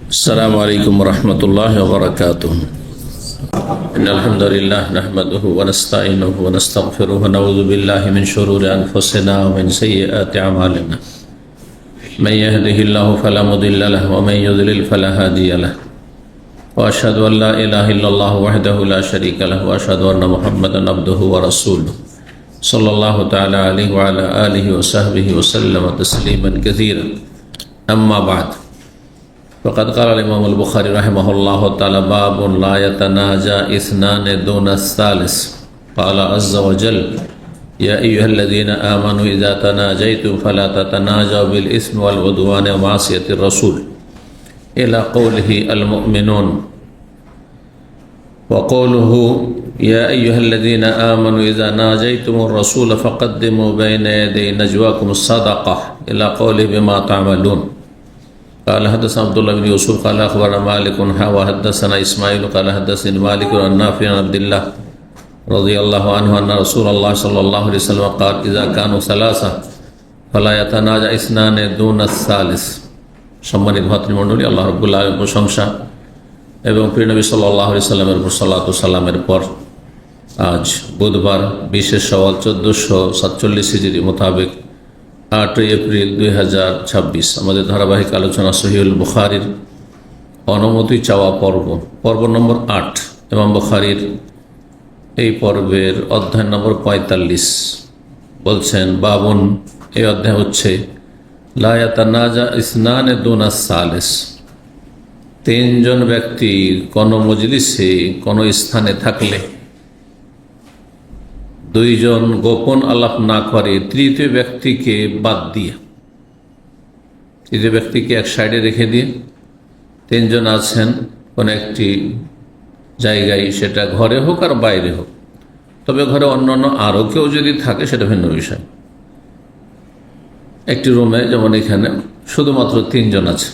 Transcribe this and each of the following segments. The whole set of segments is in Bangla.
السلام عليكم ورحمة الله وبركاته. إن الحمد لله نحمده ونستعينه ونستغفره ونعوذ بالله من شرور أنفسنا ومن سيئات أعمالنا. من يهده الله فلا مضل له ومن يضلل فلا هادي له. وأشهد أن لا إله إلا الله وحده لا شريك له وأشهد أن محمدا عبده ورسوله صلى الله تعالى عليه وعلى آله وصحبه وسلم تسليما كثيرا. أما بعد، فقد قال الإمام البخاري رحمه الله تعالى: باب لا يتناجى اثنان دون الثالث. قال عز وجل: يا أيها الذين آمنوا إذا تناجيتم فلا تتناجوا بالإثم والعدوان ومعصية الرسول إلى قوله المؤمنون، وقوله يا أيها الذين آمنوا إذا ناجيتم الرسول فقدموا بين يدي نجواكم الصدقة إلى قوله بما تعملون. قال حدثنا عبد الله بن يوسف قال أخبرنا مالك وحدثنا إسماعيل قال حدثني مالك عن نافع عن عبد الله رضي الله عنه أن رسول الله صلى الله عليه وسلم قال: إذا كانوا ثلاثة فلا يتناجى اثنان دون الثالث। সম্মানিত ভাতৃমণ্ডলী, আল্লাহ রাব্বুল আলামিনের প্রশংসা এবং প্রিয় নবী সাল্লাল্লাহু আলাইহি সাল্লামের উপর সালাতু সালামের পর আজ বুধবার 20 শাওয়াল 1447 হিজরি মোতাবেক 8 এপ্রিল 2026 আমাদের ধারাবাহিক আলোচনা সহিহুল বুখারীর অনুমতি চাওয়া পর্ব নম্বর 8। ইমাম বুখারীর এই পর্বের অধ্যায় নম্বর 45 বলছেন, বাবুন, এই অধ্যায় হচ্ছে লা ইয়াতানাজা ইসনানে দুনা সালিস। তিনজন ব্যক্তি কোনো মজলিসে কোনো স্থানে থাকলে দুইজন গোপন আলাপ না করে তৃতীয় ব্যক্তিকে বাদ দিয়ে, তৃতীয় ব্যক্তিকে এক সাইডে রেখে দিয়ে তিনজন আছেন কোনো একটি জায়গায়, সেটা ঘরে হোক আর বাইরে হোক, তবে ঘরে অন্য আরও কেউ যদি থাকে সেটা ভিন্ন বিষয়। একটি রুমে, যেমন এখানে শুধুমাত্র তিনজন আছে,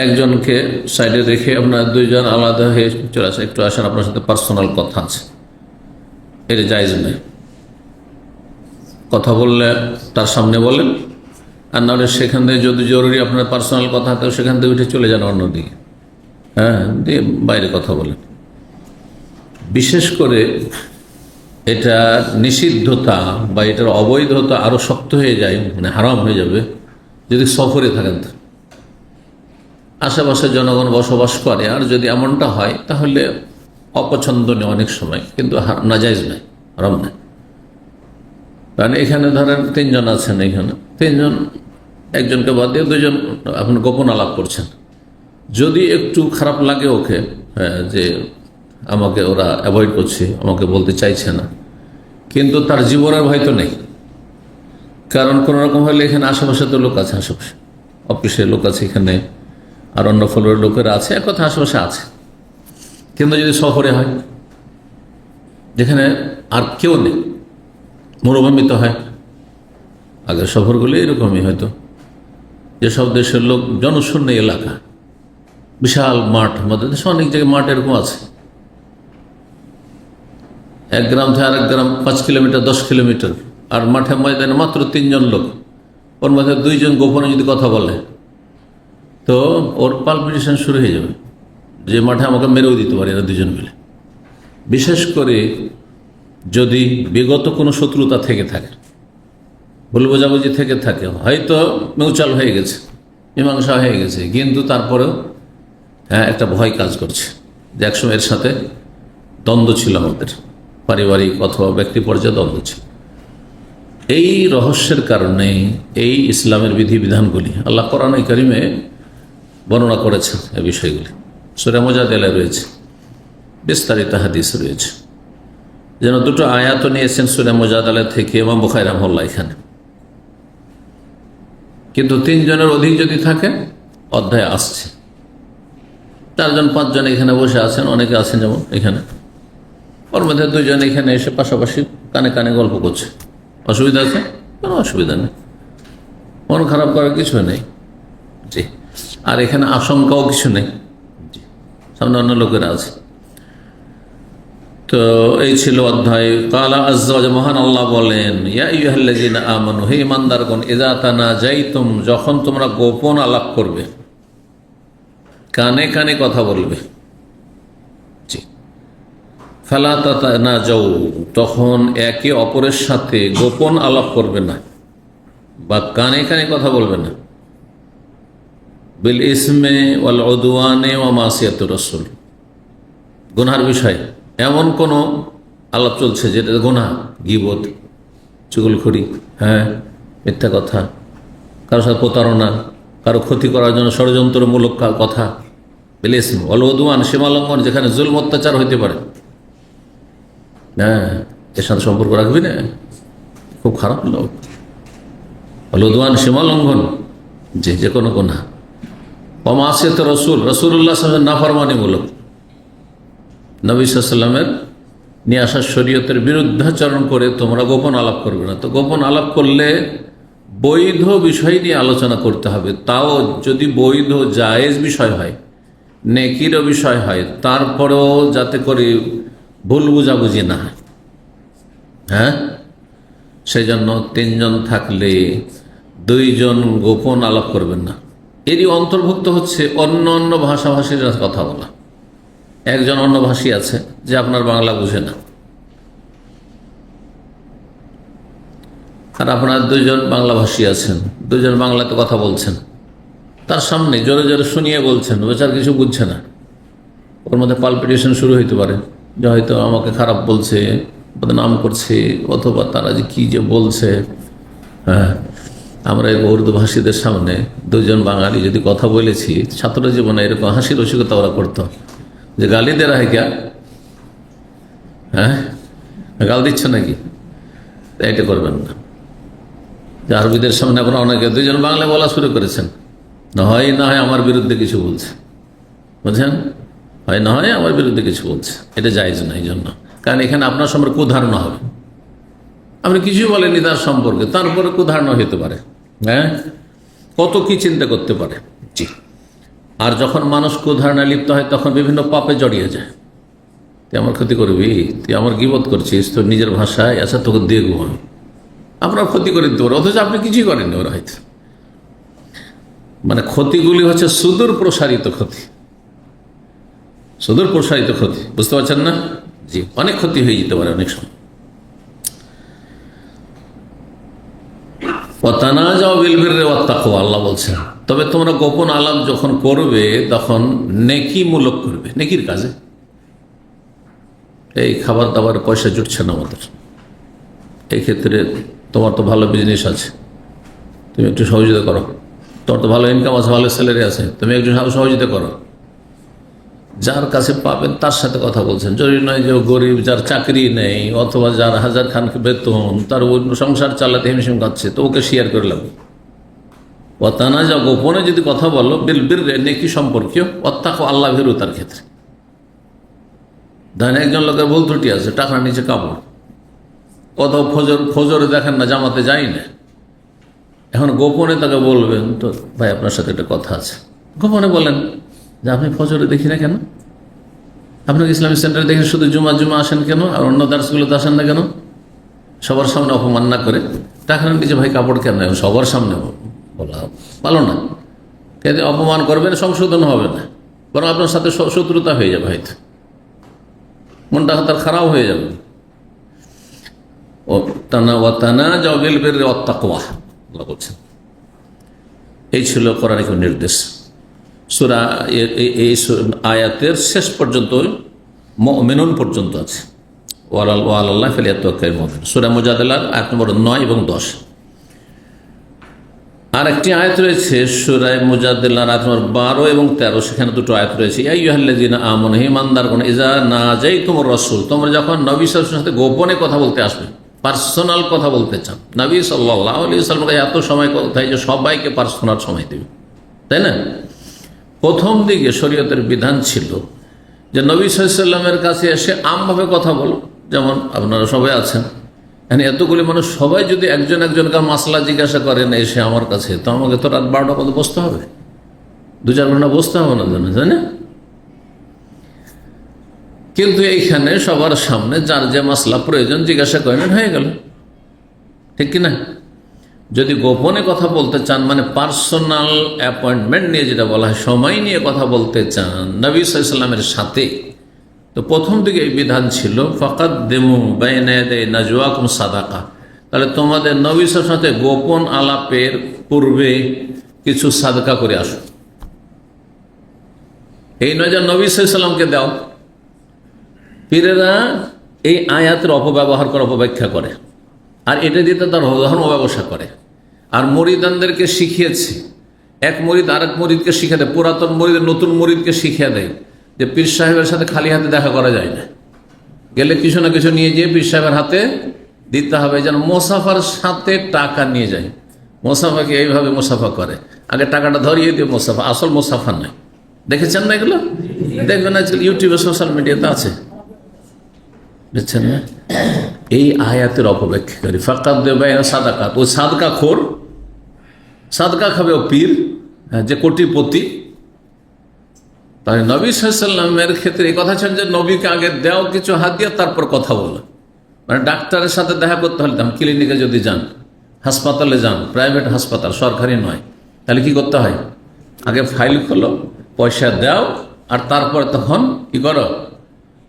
একজনকে সাইডে রেখে আপনার দুইজন আলাদা হয়ে চলে আসে, একটু আসেন, আপনার সাথে পার্সোনাল কথা আছে, এটা জায়েজ নেই। কথা বললে তার সামনে বলেন, আর নাহলে সেখান থেকে যদি জরুরি আপনার পার্সোনাল কথা থাকে সেখান থেকে উঠে চলে যান অন্যদিকে, দিয়ে বাইরে কথা বলেন। বিশেষ করে এটা নিষিদ্ধতা বা এটার অবৈধতা আরও শক্ত হয়ে যায়, মানে হারাম হয়ে যাবে যদি সফরে থাকেন, আশেপাশে জনগণ বসবাস করে, আর যদি এমনটা হয় তাহলে অপছন্দনীয় অনেক সময়, কিন্তু নাজায়েজ নাই, হারাম নাই। কারণ এখানে ধরেন তিনজন আছেন, এখানে তিনজন, একজনকে বাদ দিয়ে দুজন আপনি গোপন আলাপ করছেন। যদি একটু খারাপ লাগে ওকে, যে আমাকে ওরা অ্যাভয়েড করছে, আমাকে বলতে চাইছে না, কিন্তু তার জীবনের ভয় তো নেই, কারণ কোনো রকম হলে এখানে আশেপাশে তো লোক আছে, আশেপাশে অফিসের লোক আছে, এখানে আর অন্য ফলোয়ার লোকেরা আছে, এক কথা আশেপাশে আছে। কিন্তু যদি সফরে হয়, যেখানে আর কেউ নেই, মরুভূমিতে হয়, আগের সফরগুলো এরকমই হয়তো, যেসব দেশের লোক জনশূন্য এলাকা, বিশাল মাঠ, আমাদের দেশে অনেক জায়গায় মাঠ এরকম আছে, এক গ্রাম থেকে আরেক গ্রাম 5 কিলোমিটার 10 কিলোমিটার, আর মাঠে ময়দানে মাত্র 3 জন লোক, ওর মধ্যে 2 জন গোপনে যদি কথা বলে তো ওর পালপিটেশন শুরু হয়ে যাবে, যে মাঠে আমাকে মেরেও দিতে পারে এরা 2 জন মিলে। বিশেষ করে যদি বিগত কোনো শত্রুতা থেকে থাকে, ভুল বোঝাবুঝি থেকে থাকে, হয়তো মিউচুয়াল হয়ে গেছে, মীমাংসা হয়ে গেছে, কিন্তু তারপরেও একটা ভয় কাজ করছে যে একসময় এর সাথে দ্বন্দ্ব ছিল, আমাদের পারিবারিক অথবা ব্যক্তি পর্যায়ে দ্বন্দ্ব ছিল। এই রহস্যের কারণে এই ইসলামের বিধিবিধানগুলি আল্লাহ কোরআনে কারিমে বর্ণনা করেছেন। এই বিষয়গুলি সূরা মুজাদালায় রয়েছে, বিস্তারিত হাদিস রয়েছে। যেন 2টো আয়াত নিয়েছেন সূরা মুজাদালা থেকে ইমাম বুখারী রাহিমাহুল্লাহ এখানে। কিন্তু 3 জনের অধিক যদি থাকে, অধ্যায় আসছে 4 জন 5 জন এখানে বসে আছেন, অনেকে আছেন যেমন এখানে, ওর মধ্যে 2 জন এখানে এসে পাশাপাশি কানে কানে গল্প করছে, অসুবিধা আছে? কোনো অসুবিধা নেই, মন খারাপ করার কিছু নেই, জি। আর এখানে আশঙ্কাও কিছু নেই, সামনে অন্য লোকেরা আছে। তো এই ছিল অধ্যায়। কালা আজ্জা ওয়া জাল, মহান আল্লাহ বলেন, ইয়া আইয়ুহাল্লাযীনা আমানু, হে ঈমানদারগণ, ইযা তানাজাইতুম, যখন তোমরা গোপন আলাপ করবে, কানে কানে কথা বলবে, জি, ফালা তাতানাজাউ, তখন একে অপরের সাথে গোপন আলাপ করবে না বা কানে কানে কথা বলবে না, বিল ইসমে ওয়াল উদওয়ানে ওয়া মাসিয়াতুর রাসূল, গুনার বিষয় এমন কোন আলাপ চলছে যেটা গুনাহ, গীবত, চুগলখড়ি, মিথ্যা কথা, কারোর সাথে প্রতারণা, কারো ক্ষতি করার জন্য ষড়যন্ত্রমূলক কথা, বিল ইসম ওয়াল উদওয়ান, সীমালঙ্ঘন, যেখানে জুলম অত্যাচার হইতে পারে, এর সাথে সম্পর্ক রাখবি না, খুব খারাপ লোক। ওয়াল উদওয়ান, সীমালঙ্ঘন, যে কোনো গুনাহ। ওয়া মাসিয়াতুর রাসূল, রাসূলুল্লাহ সাল্লাল্লাহু আলাইহি ওয়াসাল্লামের নাফরমানিমূলক, নবী সাল্লাল্লাহু আলাইহি ওয়াসাল্লামের নিয়ে আসা শরীয়তের বিরুদ্ধাচরণ করে তোমরা গোপন আলাপ করবে না। তো গোপন আলাপ করলে বৈধ বিষয় নিয়ে আলোচনা করতে হবে, তাও যদি বৈধ জায়েজ বিষয় হয়, নেকিরও বিষয় হয়, তারপরেও যাতে করে ভুল বুঝাবুঝি না হয়। সেই জন্য 3 জন থাকলে 2 জন গোপন আলাপ করবেন না। এরই অন্তর্ভুক্ত হচ্ছে অন্য অন্য ভাষাভাষীর কথা বলা। একজন অন্য ভাষী আছে যে আপনার বাংলা বুঝে না, আর আপনার 2 জন বাংলা ভাষী আছেন, 2 জন বাংলাতে কথা বলছেন, তার সামনে জোরে জোরে শুনিয়ে বলছেন, বেচার কিছু বুঝছে না। ওর মধ্যে পালপিটেশন শুরু হইতে পারে যে হয়তো আমাকে খারাপ বলছে, বদনাম করছে, অথবা তারা যে কি যে বলছে। আমরা এই উর্দু ভাষীদের সামনে 2 জন বাঙালি যদি কথা বলেছি, ছাত্র জীবনে এরকম হাসি রসিকতা ওরা করতো যে গালি দে রাহে ক্যা, গাল দিচ্ছ নাকি, এটা করবেন না। যে আরবিদের সামনে আপনারা অনেকে 2 জন বাংলা বলা শুরু করেছেন, না হয় আমার বিরুদ্ধে কিছু বলছে, বুঝছেন, হয় না হয় আমার বিরুদ্ধে কিছু বলছে, এটা জায়েজ না। এই জন্য, কারণ এখানে আপনার সম্পর্কে কুধারণা হবে, আপনি কিছুই বলেননি তার সম্পর্কে, তারপরে কুধারণা হতে পারে, কত কি চিন্তা করতে পারে। জি, আর যখন মানুষ কুধারণা লিপ্ত হয় তখন বিভিন্ন পাপে জড়িয়ে যায়। তুই আমার ক্ষতি করবি, তুই আমার গীবত করছিস, তোর নিজের ভাষায়, আচ্ছা তোকে দেখবো আমি, আপনার ক্ষতি করে দিতে পারে, অথচ আপনি কিছুই করেননি। ওরা হয়তো মানে ক্ষতিগুলি হচ্ছে সুদূর প্রসারিত ক্ষতি, সুদূর প্রসারিত ক্ষতি, বুঝতে পারছেন না? জি, অনেক ক্ষতি হয়ে যেতে পারে অনেক সময়। ওয়াতানাজাউ বিল বিররি ওয়াত তাকওয়া, আল্লাহ বলছেন, তবে তোমরা গোপন আলাপ যখন করবে তখন নেকিমূলক করবে, নেকির কাজে। এই খাবার দাবার পয়সা জুটছে না আমাদের, এই ক্ষেত্রে তোমার তো ভালো বিজনেস আছে, তুমি একটু সহযোগিতা করো, তোমার তো ভালো ইনকাম আছে, ভালো স্যালারি আছে, তুমি একটু সহযোগিতা করো। যার কাছে পাবেন তার সাথে কথা বলছেন, জরুরি নয় যে গরিব, যার চাকরি নেই, অথবা যার 1000 খান বেতন, তার সংসার চালাতে হিমশিম খাচ্ছে, তো ওকে শেয়ার করে লাগবে। ওয়াতানাজাউ, গোপনে যদি কথা বলো, বিল বিররি, নেকি সম্পর্কীয়, ওয়াত তাকওয়া, আল্লাহ ভীরুতার ক্ষেত্রে। ধরেন একজন লোকের ভুল ত্রুটি আছে, টাকার নিচে কাপড়, কোথাও ফজরে দেখেন না, জামাতে যাই না, এখন গোপনে তাকে বলবেন, তো ভাই আপনার সাথে একটা কথা আছে, গোপনে বলেন যে আপনি ফজরে দেখি না কেন, আপনাকে ইসলামিক সেন্টারে দেখে শুধু জুমা আসেন কেন, আর অন্য দার্সগুলোতে আসেন না কেন? সবার সামনে অপমান না করে, টাকার নিচে ভাই কাপড় কেন, সবার সামনে বলা ভালো না, কিন্তু অপমান করবেন, সংশোধন হবে না, বরং আপনার সাথে শত্রুতা হয়ে যাবে, হয়তো মনটা তার খারাপ হয়ে যাবে। ওয়াতানাজাউ বিল বিররি ওয়াত তাকওয়া, আল্লাহ বলছেন। এই ছিল কোরআনিক নির্দেশ। সূরা এই আয়াতের শেষ পর্যন্ত মুমিনুন পর্যন্ত আছে, ওয়ালাল্লাহি ফালিয়াতাওয়াক্কালিল মুমিনুন। সূরা মুজাদালার আয়াত নম্বর 9 এবং 10। আর একটি আয়াত রয়েছে সূরা মুজাদালার আয়াত নম্বর 12 এবং 13, সেখানে 2টো আয়াত রয়েছে। ইয়া আইয়ুহাল্লাযীনা আমানু, হে ঈমানদারগণ, ইযা নাজাইতুমুর রাসূল, তোমরা যখন নবী সাল্লাল্লাহু আলাইহি ওয়াসাল্লামের সাথে গোপনে কথা বলতে আসবে, পার্সোনাল কথা বলতে চান, নবী সাল্লাল্লাহু আলাইহি ওয়াসাল্লামকে এত সময় কোথায় যে সবাইকে পার্সোনাল সময় দেবে, তাই না? প্রথম দিকে শরীয়তের বিধান ছিল যে নবী সাল্লাল্লাহু আলাইহি ওয়াসাল্লামের কাছে এসে আমভাবে কথা বলো, যেমন আপনারা সবাই আছেন, মানে এতগুলি মানুষ সবাই যদি একজনকে মাসলা জিজ্ঞাসা করেন এসে আমার কাছে, তো আমাকে তো রাত 12টা পর্যন্ত বসতে হবে, 2-4 ঘন্টা বসতে হবে না, তাই না? কিন্তু এইখানে সবার সামনে যার যে মাসলা প্রয়োজন জিজ্ঞাসা করেন, হয়ে গেল। ঠিক কিনা? যদি গোপনে কথা বলতে চান, মানে পার্সোনাল অ্যাপয়েন্টমেন্ট নিয়ে যেটা বলা হয়, সময় নিয়ে কথা বলতে চান নবী সাল্লাল্লাহু আলাইহি ওয়াসাল্লামের সাথে, তো প্রথম দিকে এই বিধান ছিল ফাকাদ্দিমু বাইনা ইয়াদাই নাজওয়াকুম সাদাকা। তাহলে তোমাদের নবী সাল্লাল্লাহু আলাইহি ওয়াসাল্লামের সাথে গোপন আলাপের পূর্বে কিছু সাদকা করে আসো। এই নয় যে নবী সাল্লাল্লাহু আলাইহি ওয়াসাল্লামকে দাও। পীরেরা এই আয়াতের অপব্যবহার করে, অপব্যাখ্যা করে, আর এটা দিয়ে তার ধর্ম ব্যবসা করে। আর মরিদানদেরকে শিখিয়েছে, এক মরিদ আরেক মরিদকে শিখিয়ে দেয়, পুরাতন মরিদ নতুন মরিদকে শিখিয়ে দেয় যে পীর সাহেবের সাথে খালি হাতে দেখা করা যায় না, গেলে কিছু না কিছু নিয়ে গিয়ে পীর সাহেবের হাতে দিতে হবে। যেন মোসাফার সাথে টাকা নিয়ে যায়। মোসাফাকে এইভাবে মোসাফা করে, আগে টাকাটা ধরিয়ে দিয়ে মোসাফা, আসল মোসাফা নয়। দেখেছেন না এগুলো? দেখবেন আজকাল ইউটিউবে, সোশ্যাল মিডিয়াতে আছে, বুঝছেন না? এই আয়াতের অপব্যাখ্যাকারী ফাকাদ্দিমু সাদাকাত, ও সাদকা খোর, সাদকা খাবে ও পীর, যে কোটিপতি। তাই নবী সাল্লাল্লাহু আলাইহি ওয়াসাল্লামের ক্ষেত্রে এই কথা ছিল যে নবীকে আগে দেও কিছু হাদিয়া, তারপর কথা বলো। মানে ডাক্তারের সাথে দেখা করতে হলে, ক্লিনিকে যদি যান, হাসপাতালে যান, প্রাইভেট হাসপাতাল, সরকারি নয়, তাহলে কি করতে হয়? আগে ফাইল খোলো, পয়সা দাও, আর তারপর তখন কি করো?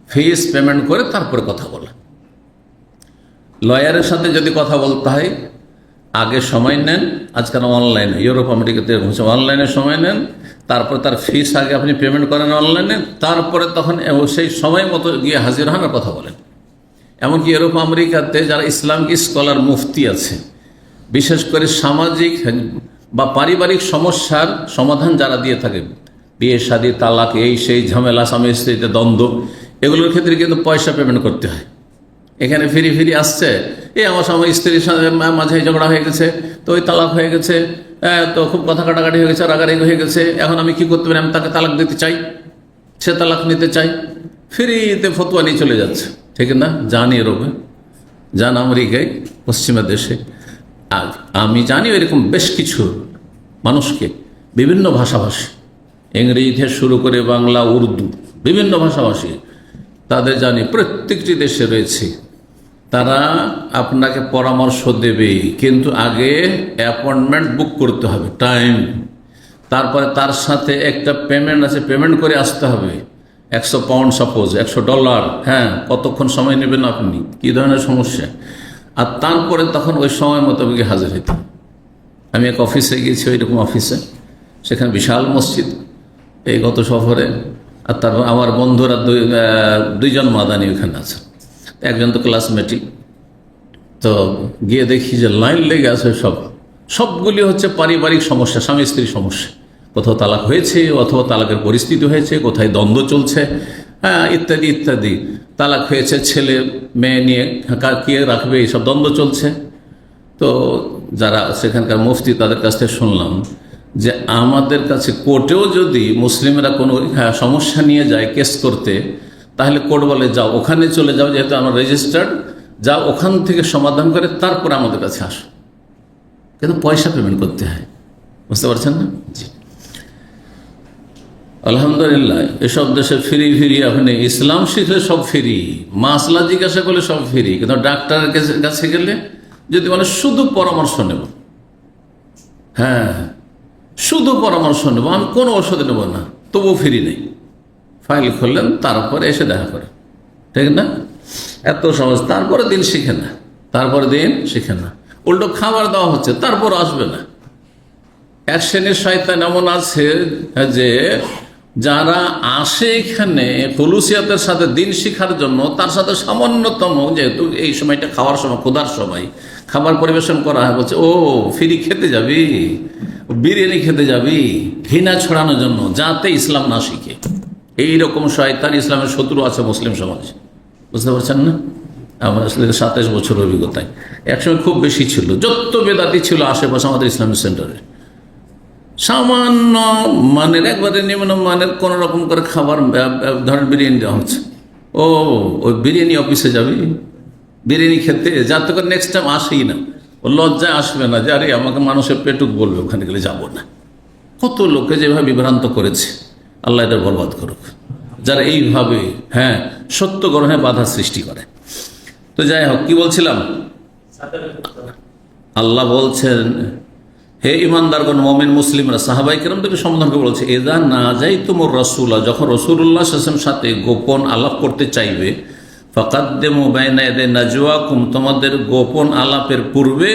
ফিস পেমেন্ট করে তারপরে কথা বলো। লয়ারের সাথে যদি কথা বলতে হয়, আগে সময় নেন। আজকাল অনলাইনে, ইউরোপ আমেরিকাতে অনলাইনে সময় নেন, তারপর তার ফিস আগে আপনি পেমেন্ট করেন অনলাইনে, তারপরে তখন সেই সময় মতো গিয়ে হাজির হন আর কথা বলেন। এমনকি ইউরোপ আমেরিকাতে যারা ইসলামিক স্কলার মুফতি আছে, বিশেষ করে সামাজিক বা পারিবারিক সমস্যার সমাধান যারা দিয়ে থাকে, বিয়ে শাদী, তালাক, এই সেই ঝামেলা, স্বামী স্ত্রীতে দ্বন্দ্ব, এগুলোর ক্ষেত্রে কিন্তু পয়সা পেমেন্ট করতে হয়। এখানে ফিরি ফিরি আসছে, আমার স্বামী স্ত্রীর সাথে মাঝে ঝগড়া হয়ে গেছে, তো ওই তালাক হয়ে গেছে, তো খুব কথা কাটাকাটি হয়ে গেছে, রাগারাগি হয়ে গেছে, এখন আমি কি করতে পারি? আমি তাকে তালাক দিতে চাই, সে তালাক নিতে চাই, ফ্রিতে ফতোয়া নিয়ে চলে যাচ্ছে। ঠিক না? জানি ইউরোপে, যান আমেরিকায়, পশ্চিমা দেশে, আমি জানি এরকম বেশ কিছু মানুষকে, বিভিন্ন ভাষাভাষী, ইংরেজি থেকে শুরু করে বাংলা, উর্দু, বিভিন্ন ভাষাভাষী, তাদের জানি প্রত্যেকটি দেশে রয়েছে। তারা আপনাকে পরামর্শ দেবে, কিন্তু আগে অ্যাপয়েন্টমেন্ট বুক করতে হবে, টাইম। তারপরে তার সাথে একটা পেমেন্ট আছে, পেমেন্ট করে আসতে হবে। 100 পাউন্ড, সাপোজ $100, হ্যাঁ, কতক্ষণ সময় নেবেন আপনি, কী ধরনের সমস্যা, আর তারপরে তখন ওই সময় মোতাবেক হাজির হইতাম। আমি এক অফিসে গিয়েছি, ওইরকম অফিসে, সেখানে বিশাল মসজিদ, এই গত সফরে, আর তারপর আমার বন্ধুরা দুইজন মাদানি ওখানে আছে, একজন তো ক্লাসমেটই। তো গিয়ে দেখি যে লাইন লেগে আছে, সবগুলি হচ্ছে পারিবারিক সমস্যা, স্বামী স্ত্রীর সমস্যা। কোথাও তালাক হয়েছে, অথবা তালাকের পরিস্থিতি হয়েছে, কোথায় দ্বন্দ্ব চলছে, হ্যাঁ, ইত্যাদি ইত্যাদি। তালাক হয়েছে, ছেলে মেয়ে নিয়ে কে রাখবে, এইসব দ্বন্দ্ব চলছে। তো যারা সেখানকার মুফতি, তাদের কাছ থেকে শুনলাম যে আমাদের কাছে কোর্টেও যদি মুসলিমরা কোনো সমস্যা নিয়ে যায় কেস করতে, তাহলে কোর্ট বলে যাও ওখানে চলে যাও, যেহেতু আমরা রেজিস্টার্ড, যাও ওখান থেকে সমাধান করে তারপরে আমাদের কাছে আসো, কিন্তু পয়সা পেমেন্ট করতে হয়। বুঝতে পারছেন না? জি, আলহামদুলিল্লাহ, এসব দেশে ফ্রি ফ্রি, আপনি ইসলাম শিখলে সব ফ্রি, মাসলা জিজ্ঞাসা করলে সব ফ্রি, কিন্তু ডাক্তারের কাছে গেলে যদি মানে শুধু পরামর্শ নেব, হ্যাঁ, শুধু পরামর্শ নেব, আমি কোনো ওষুধ নেব না, তবুও ফ্রি নেই। ফাইল খুললেন, তারপরে এসে দেখা করে, ঠিক না? এত সহজ। তারপরে দিন শিখে না, তারপরে দিন শিখে না, উল্টো খাবার দেওয়া হচ্ছে, তারপর আসবে না। এক শ্রেণীর শয়তান এমন আছে যে যারা আসে এখানে খুলুসিয়াতের সাথে দিন শিখার জন্য, তার সাথে সামান্যতম, যেহেতু এই সময়টা খাওয়ার সময়, ক্ষুধার সময়, খাবার পরিবেশন করা হয়, বলছে ও ফ্রি খেতে যাবি, বিরিয়ানি খেতে যাবি, ঘৃণা ছড়ানোর জন্য, যাতে ইসলাম না শিখে। এইরকম শয়তান ইসলামের শত্রু আছে মুসলিম সমাজে। বুঝতে পারছেন না? আমার আসলে 27 বছর অভিজ্ঞতায়, একসময় খুব বেশি ছিল, যত বেদাতি ছিল আশেপাশে আমাদের ইসলামিক সেন্টারে, সামান্য মানের, একবারে নিম্ন মানের কোন রকম করে খাবার, ধরেন বিরিয়ানি দেওয়া হচ্ছে, ও ওই বিরিয়ানি অফিসে যাবি বিরিয়ানি খেতে, যাতে করে নেক্সট টাইম আসেই না, ও লজ্জায় আসবে না যে আরে আমাকে মানুষের পেটুক বলবে, ওখানে গেলে যাবো না। কত লোকে যেভাবে বিভ্রান্ত করেছে, আল্লাহ এটা বরবাদ করুক। যারা এইভাবে সত্য গ্রহণে বাধা সৃষ্টি করে। তো যাই হোক, কি বলছিলাম, আল্লাহ বলছেন, হে ইমানদারগণ, মুমিন মুসলিমরা সাহাবাই কেরামদেরকে সম্বোধন করে বলছে, এদা না যাই তোমার রাসূলা, যখন রাসূলুল্লাহ সাল্লাল্লাহু আলাইহি ওয়াসাল্লামের সাথে গোপন আলাপ করতে চাইবে, ফাকাদ্দিমু বাইনা ইয়াদাই নাজওয়াকুম, তোমাদের গোপন আলাপের পূর্বে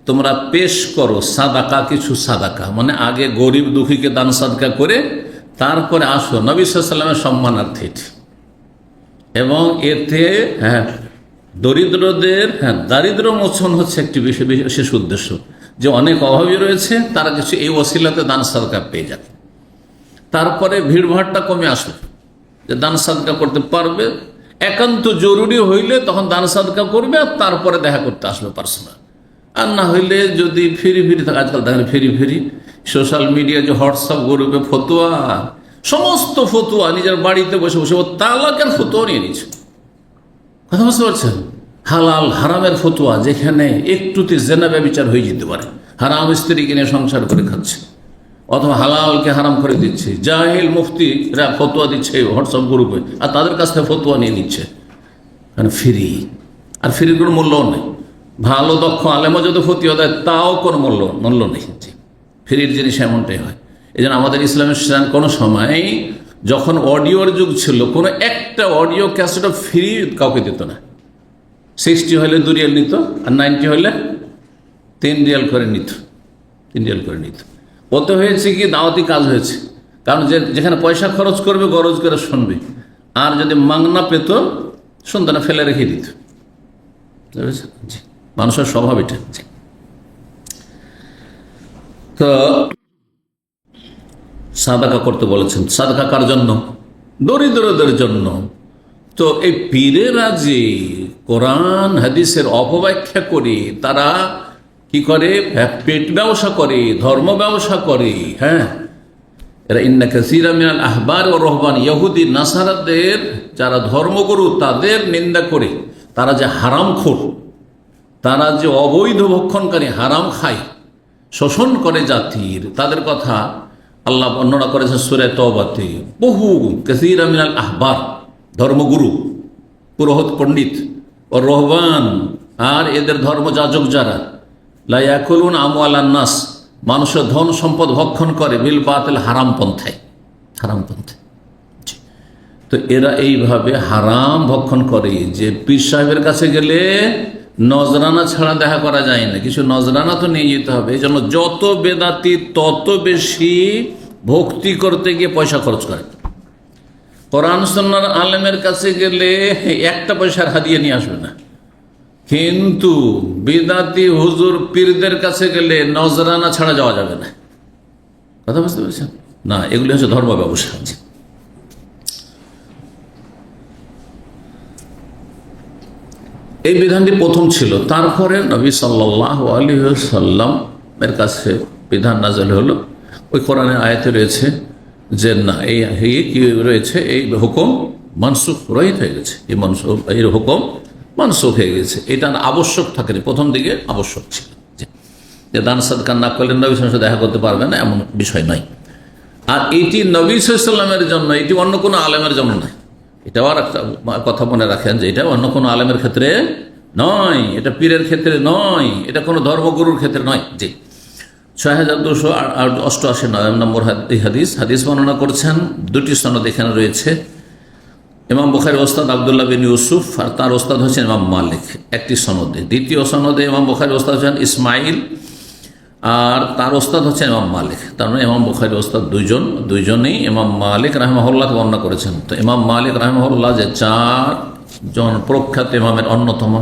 তোমরা পেশ করো সাদাকা, কিছু সাদাকা, মানে আগে গরিব দুঃখীকে দান সাদকা করে তারপরে আসো নবী সাল্লাল্লাহু আলাইহি ওয়াসাল্লামের সম্মানার্থে। এবং এতে দরিদ্রদের দারিদ্র মোচন হচ্ছে একটি বিশেষ উদ্দেশ্য, যে অনেক অভাবী রয়েছে তারা কিছু এই ওসিলাতে দান সাদকা পেয়ে যাবে। তারপরে ভিড়ভাড়টা কমে আসবে, যে দান সাদকা করতে পারবে, একান্ত জরুরি হইলে তখন দান সাদকা করবে, আর তারপরে দেখা করতে আসবে পার্সোনাল। আর না হইলে যদি ফিরি থাকে, আজকাল দেখেন ফিরি সোশ্যাল মিডিয়া, যে হোয়াটসঅ্যাপ গ্রুপে ফতোয়া, সমস্ত ফতোয়া নিজের বাড়িতে বসে বসে ও তালাকের ফতোয়া নিয়ে নিচ্ছে। কথা বুঝতে পারছেন? হালাল হারামের ফতোয়া, যেখানে একটুতে জেনা ব্যভিচার হয়ে যেতে পারে, হারাম স্ত্রী কিনে সংসার করে খাচ্ছে, অথবা হালালকে হারাম করে দিচ্ছে। জাহিল মুফতিরা ফতোয়া দিচ্ছে হোয়াটসঅ্যাপ গ্রুপে, আর তাদের কাছ থেকে ফতোয়া নিয়ে নিচ্ছে। মানে ফ্রি, আর ফ্রির কোনো মূল্যও নেই। ভালো দক্ষ আলেমও যদি ফতোয়া দেয় তাও কোনো মূল্য নেই। ফ্রির জিনিস এমনটাই হয়। এই জন্য আমাদের ইসলামের কোনো সময় যখন অডিওর যুগ ছিল, কোনো একটা অডিও ক্যাসেটও ফ্রি কাউকে দিত না। 60 হলে 2 রিয়াল নিত, আর 90 হলে 3 রিয়াল করে নিত। ওতে হয়েছে কি, দাওয়াতি কাজ হয়েছে। কারণ যেখানে পয়সা খরচ করবে গরজ করে শুনবে, আর যদি মাংনা পেত শুনতো না, ফেলে রেখে দিত। জি, মানুষের স্বভাব এটা। তো সাদাকা করতে বলেছেন। সাদাকা কার জন্য? দরিদ্রদের জন্য। তো এই পীরেরা যে কোরআন হাদিসের অপব্যাখ্যা করে তারা কি করে, পেট ব্যবসা করে, ধর্ম ব্যবসা করে। এরা ইন্না কাসীরা মিনাল আহবার ওয়া রুহবান, ইহুদি নাসারাদের যারা ধর্মগুরু তাদের নিন্দা করে, তারা যে হারামখোর, তারা যে অবৈধ ভক্ষণকারী, হারাম খায়, শোষণ করে জাতির, তাদের কথা আল্লাহ বর্ণনা করেছেন সূরা তওবাতে। বহু কাসীরা মিনাল আহবার, ধর্মগুরু, পুরোহিত পণ্ডিত, ও রহবান, আর এদের ধর্মযাজক যারা, লা ইয়াকুলুন আমওয়ালান নাস, মানুষের ধন সম্পদ ভক্ষণ করে, বিল বাতিল, হারাম পন্থায়। তো এরা এইভাবে হারাম ভক্ষণ করে, যে পীর সাহেবের কাছে গেলে নজরানা ছাড়া দেখা করা যায় না, কিছু নজরানা তো নিয়ে যেতে হবে। এই জন্য যত বেদাতি তত বেশি ভক্তি করতে গিয়ে পয়সা খরচ করে। কোরআন সুন্নাহর আলেমের কাছে গেলে একটা পয়সার হাদিয়া নিয়ে আসবে না, কিন্তু বেদাতি হুজুর পীরদের কাছে গেলে নজরানা ছাড়া যাওয়া যাবে না। কথা বুঝতে পেরেছেন? না, এগুলি হচ্ছে ধর্ম ব্যবসা। এই বিধানটি প্রথম ছিল। তারপরে নবী সাল্লাল্লাহু আলাইহি ওয়াসাল্লামের কাছে বিধান নাযিল হলো। ওই কোরআনের আয়াতে রয়েছে যে না, এই কি রয়েছে, এই হুকুম মানসুখ রহিত হয়ে গেছে, এই হুকুম মানসুখ হয়ে গেছে। এটা আবশ্যক থাকেনি, প্রথম দিকে আবশ্যক ছিল, যে দান সাদকা না করলে নবী সাল্লাল্লাহু আলাইহি ওয়াসাল্লাম দেখা করতে পারবে না, এমন বিষয় নয়। আর এটি নবী সাল্লাল্লাহু আলাইহি ওয়াসাল্লামের জন্য, এটি অন্য কোনো আলেমের জন্য নয়। এটাও আর একটা কথা মনে রাখেন, যে এটা অন্য কোনো আলেমের ক্ষেত্রে নয়, এটা পীরের ক্ষেত্রে নয়, এটা কোনো ধর্মগুরুর ক্ষেত্রে নয়। জি, 6288 নম্বর হাদিস বর্ণনা করছেন। 2টি সনদ এখানে রয়েছে। ইমাম বুখারীর ওস্তাদ আব্দুল্লাহ বিন ইউসুফ, আর তার ওস্তাদ হচ্ছেন ইমাম মালিক, একটি সনদে। দ্বিতীয় সনদে ইমাম বুখারীর ওস্তাদ হচ্ছেন ইসমাইল, আর তার ওস্তাদ হচ্ছেন ইমাম মালিক। তার মানে ইমাম বুখারীর ওস্তাদ দুইজনেই ইমাম মালিক রাহিমাহুল্লাহকে বর্ণনা করেছেন। তো ইমাম মালিক রাহিমাহুল্লাহ যে 4 জন প্রখ্যাত ইমামের অন্যতম,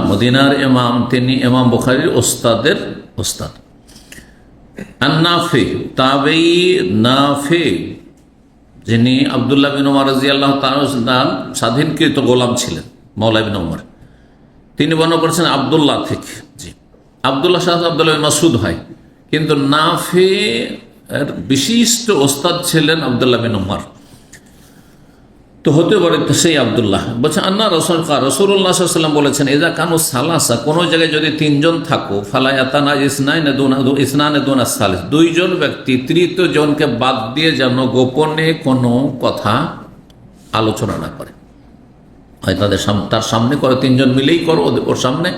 মদিনার ইমাম, তিনি ইমাম বুখারীর ওস্তাদের ওস্তাদ। নাফি, তাবেঈ নাফি, যিনি আব্দুল্লাহ বিন ওমর রাদিয়াল্লাহু তাআলা স্বাধীনকৃত গোলাম ছিলেন, মাওলা বিন ওমর, তিনি বর্ণনা করেছেন আব্দুল্লাহ থেকে। জি, আব্দুল্লাহ সাহেব আব্দুল্লাহ বিন মাসউদ হয়, কিন্তু নাফি এর বিশিষ্ট ওস্তাদ ছিলেন আব্দুল্লাহ বিন ওমর। তো হতে পারে সেই আব্দুল্লাহ বলছে আন্না রসুল্লাহ সাল্লাম বলেছেন এজা কানু সালাসা, কোনো জায়গায় যদি তিনজন থাকো ফালায়াতানা ইসনানে দুনা সালিস, দুইজন ব্যক্তি তৃতীয় জনকে বাদ দিয়ে যেন গোপনে কোনো কথা আলোচনা না করে, হয় তার সামনে করো, তিনজন মিলেই করো ওর সামনে,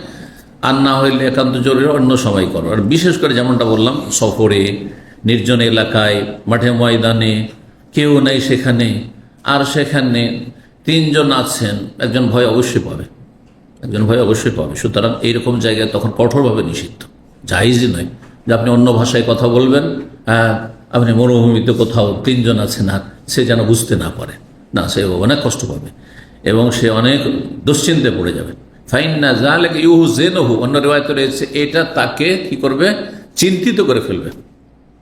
আর না হইলে একান্ত জরুরি অন্য সময় করো। আর বিশেষ করে যেমনটা বললাম, সফরে, নির্জন এলাকায়, মাঠে ময়দানে কেউ নেই সেখানে, আর সেখানে তিনজন আছেন, একজন ভয় অবশ্যই পাবে, সুতরাং এইরকম জায়গায় তখন কঠোরভাবে নিষিদ্ধ, জায়েজই নয় যে আপনি অন্য ভাষায় কথা বলবেন। আপনি মরুভূমিতে কোথাও তিনজন আছেন আর সে যেন বুঝতে না পারে, না, সে অনেক কষ্ট পাবে এবং সে অনেক দুশ্চিন্তায় পড়ে যাবে। ফাইন্না যালিকা ইউহজিনুহু, অন্য রিওয়ায়াতে রয়েছে এটা তাকে কি করবে, চিন্তিত করে ফেলবে,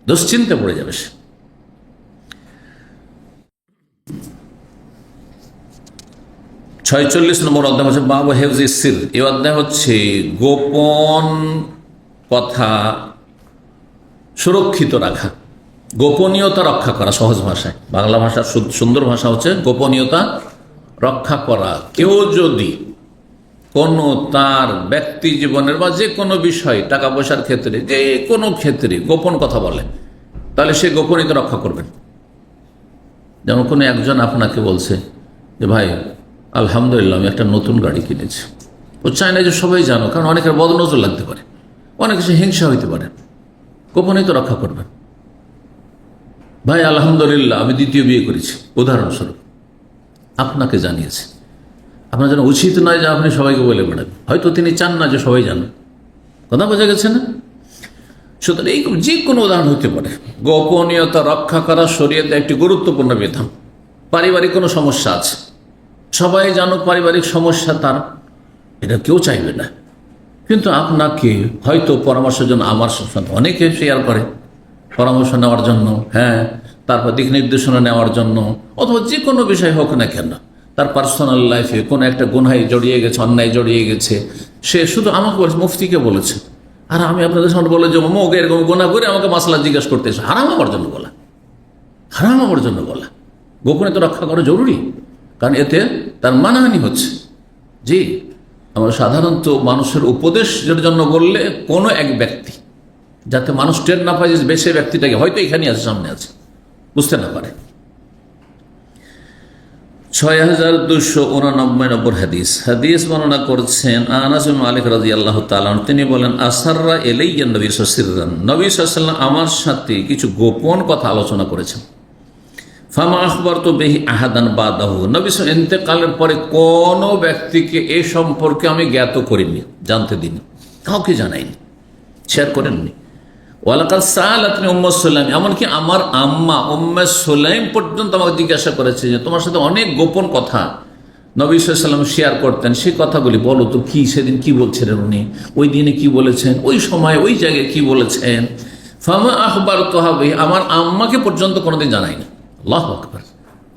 দুশ্চিন্তায় পড়ে যাবে সে। 46 নম্বর অধ্যায় হচ্ছে বাবু হেফজিস সির। এই অধ্যায় হচ্ছে গোপন কথা সুরক্ষিত রাখা, গোপনীয়তা রক্ষা করা। সহজ ভাষায়, বাংলা ভাষার সুন্দর ভাষা হচ্ছে গোপনীয়তা রক্ষা করা। কেউ যদি কোনো তার ব্যক্তি জীবনের বা যে কোনো বিষয়, টাকা পয়সার ক্ষেত্রে, যে কোনো ক্ষেত্রে গোপন কথা বলে, তাহলে সে গোপনীয়তা রক্ষা করবেন। যেমন কোনো একজন আপনাকে বলছে যে ভাই আলহামদুলিল্লাহ আমি একটা নতুন গাড়ি কিনেছি, ও চায় না যে সবাই জানো, কারণ অনেকের বদনজর লাগতে পারে, অনেক সে হিংসা হইতে পারে, গোপনীয়তা রক্ষা করবেন। ভাই আলহামদুলিল্লাহ আমি দ্বিতীয় বিয়ে করেছি, উদাহরণস্বরূপ আপনাকে জানিয়েছে। আপনার জন্য উচিত নয় যে আপনি সবাইকে বলে বেড়াবেন, হয়তো তিনি চান না যে সবাই জানেন, কথা বোঝা গেছে না? সুতরাং এই যে কোনো উদাহরণ হতে পারে। গোপনীয়তা রক্ষা করা শরীয়তে একটি গুরুত্বপূর্ণ বিধান। পারিবারিক কোনো সমস্যা আছে, সবাই জানুক পারিবারিক সমস্যা তার, এটা কেউ চাইবে না, কিন্তু আপনাকে হয়তো পরামর্শের জন্য, আমার সাথে অনেকে শেয়ার করে পরামর্শ নেওয়ার জন্য, তারপর দিক নির্দেশনা নেওয়ার জন্য, অথবা যে কোনো বিষয় হোক না কেন, তার পার্সোনাল লাইফে কোনো একটা গুনায় জড়িয়ে গেছে, অন্যায় জড়িয়ে গেছে, সে শুধু আমাকে বলেছে, মুফতিকে বলেছে, আর আমি আপনাদের সামনে বলে যে মুখ এরকম গোনা করে আমাকে মাসলা জিজ্ঞাসা করতে এসে, হারাম আমার জন্য বলা, হারাম আমার জন্য বলা। গোপনীয়তা রক্ষা করা জরুরি, কারণ এতে তার মানহানি হচ্ছে। জি, আমরা সাধারণত মানুষের উপদেশের জন্য বললে কোনো এক ব্যক্তি, যাতে মানুষ টের না পায় যে বেশি ব্যক্তিটাকে হয়তো এখানে আছে, সামনে আছে, বুঝতে না পারে। 6289 নম্বর হাদিস বর্ণনা করছেন আনাস বিন মালিক রাদিয়াল্লাহু তাআলা, তিনি বলেন আসাররা ইলাইয়া নবী সিররান, নবী সাল্লাল্লাহু আলাইহি ওয়াসাল্লাম আমার সাথে কিছু গোপন কথা আলোচনা করেছেন। ফামা আখবারতু বিহি আহাদান বাদাহু, নবী সাল্লাল্লাহু ইন্তেকালের পরে কোন ব্যক্তিকে এ সম্পর্কে আমি জ্ঞাত করিনি, জানতে দিইনি, কাউকে জানাইনি, শেয়ার করেননি। ওয়ালাকাদ সাআলাতনি উম্মু সুলাইম, এমনকি আমার আম্মা উম্মে সুলাইম পর্যন্ত আমাকে জিজ্ঞাসা করেছে যে তোমার সাথে অনেক গোপন কথা নবী সাল্লাল্লাহু আলাইহি ওয়াসাল্লাম শেয়ার করতেন, সেই কথাগুলি বলো তো, কি সেদিন কি বলছিলেন উনি, ওই দিনে কি বলেছেন, ওই সময় ওই জায়গায় কি বলেছেন। ফামা আখবারতুহা বিহি, আমার আম্মাকে পর্যন্ত কোনোদিন জানাই না। আল্লাহু আকবার,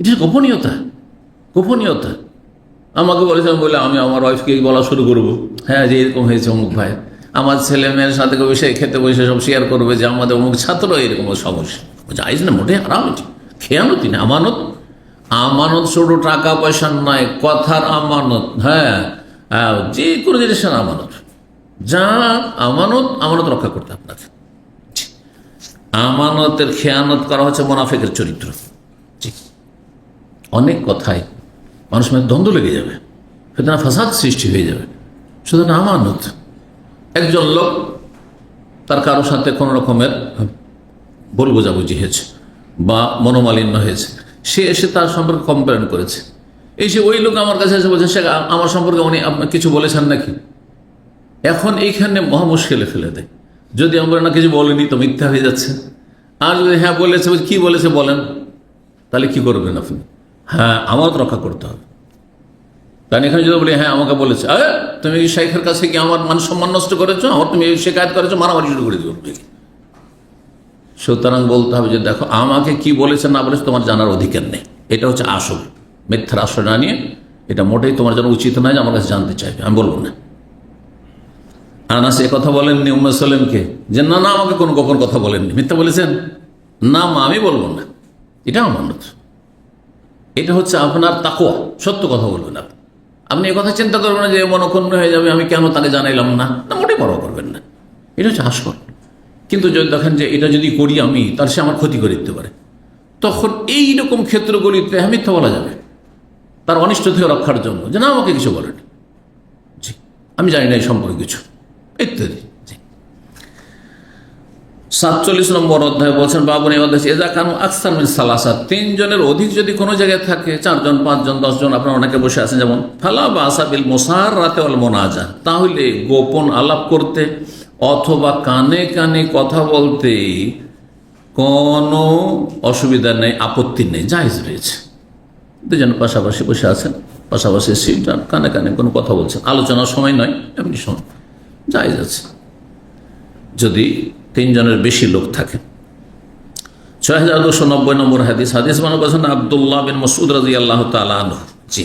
এটা গোপনীয়তা, গোপনীয়তা। আমাকে বলেছেন বলে আমি আমার ওয়াইফকে বলা শুরু করবো, যে এরকম হয়েছে অমুক ভাই, আমার ছেলে মেয়ের সাথে বসে খেতে বসে সব শেয়ার করবে যে আমাদের অমুক ছাত্র এরকম সমস্যা, যাইজ না, মোটে হারাম, এটি খেয়ানতি না, আমানত। আমানত শুধু টাকা পয়সা নয়, কথার আমানত, যে কোনো জিনিসের আমানত, যা আমানত, আমানত রক্ষা করতে আপনাকে। আমানতের খেয়ানত করা হচ্ছে মুনাফিকের চরিত্র। অনেক কথায় মানুষ দ্বন্দ্ব লেগে যাবে, ফিতনা ফাসাদ সৃষ্টি হয়ে যাবে। সুতরাং আমানত, একজন লোক তার কারোর সাথে কোনো রকমের ভুল বোঝাবুঝি হয়েছে বা মনোমালিন্য হয়েছে, সে এসে তার সম্পর্কে কমপ্লেন করেছে, এসে ওই লোক আমার কাছে এসে বলছে সে আমার সম্পর্কে উনি আপনার কিছু বলেছেন নাকি। এখন এইখানে মহা মুশকিলে ফেলে দেয়, যদি আমরা না কিছু বলেনি তো মিথ্যা হয়ে যাচ্ছে, আর যদি বলেছে, কি বলেছে বলেন, তাহলে কি করবেন আপনি? আমানত রক্ষা করতে হবে। কারণ এখানে যদি বলি আমাকে বলেছে, তুমি শাইখের কাছে কি আমার মান সম্মান নষ্ট করেছো, আমার তুমি শিকায়ত করেছো, মারামারি শুরু করে দেবো। সুতরাং বলতে হবে যে দেখো আমাকে কি বলেছে না বলেছে তোমার জানার অধিকার নেই, এটা হচ্ছে আসল। মিথ্যার আশ্রয় না নিয়ে, এটা মোটেই তোমার জন্য উচিত নয় যে আমার কাছে জানতে চাইবে, আমি বলবো না। আনাস এ কথা বলেননি উম্মে সুলাইমকে যে না আমাকে কোনো গোপন কথা বলেননি, মিথ্যা বলেছেন, না মা আমি বলবো না, এটা আমানত। এটা হচ্ছে আপনার তাকওয়া, সত্য কথা বলবেন। আপনি এ কথা চিন্তা করবেন না যে মনক্ষুণ্ণ হয়ে যাবে, আমি কেন তাকে জানাইলাম না, মোটেই পরোয়া করবেন না। এটা হচ্ছে আসল। কিন্তু যদি দেখেন যে এটা যদি করি আমি, তার সে আমার ক্ষতি করে দিতে পারে, তখন এইরকম ক্ষেত্রগুলিতে মিথ্যা বলা যাবে তার অনিষ্ট থেকে রক্ষার জন্য, যে না আমাকে কিছু বলেনি, জি আমি জানি না এই সম্পর্কে কিছু, ইত্যাদি। 47 নম্বর অধ্যায় বলছেন বাবুন এজা কানু আকসার মিন সালাসা, 3 জনের অধিক যদি কোনো জায়গায় থাকে, 4 জন 5 জন 10 জন, আপনারা অনেকে বসে আছেন যেমন, ফালা বাসা বিল মুসাররাতি ওয়াল মুনাজা, তাহলে গোপন আলাপ করতে অথবা কানে কানে কথা বলতে কোনো অসুবিধা নেই, আপত্তি নেই, জায়েজ রয়েছে। 2 জন পাশাপাশি বসে আছেন, পাশাপাশি সিট, কানে কানে কোনো কথা বলছেন, আলোচনার সময় নয়, এমনি সময় জায়েজ আছে যদি 3 জনের বেশি লোক থাকে। 6290 নম্বর হাদিস মানে বলছেন আব্দুল্লাহ বিন মাসউদ রাদিয়াল্লাহু তাআলা আনহু, জি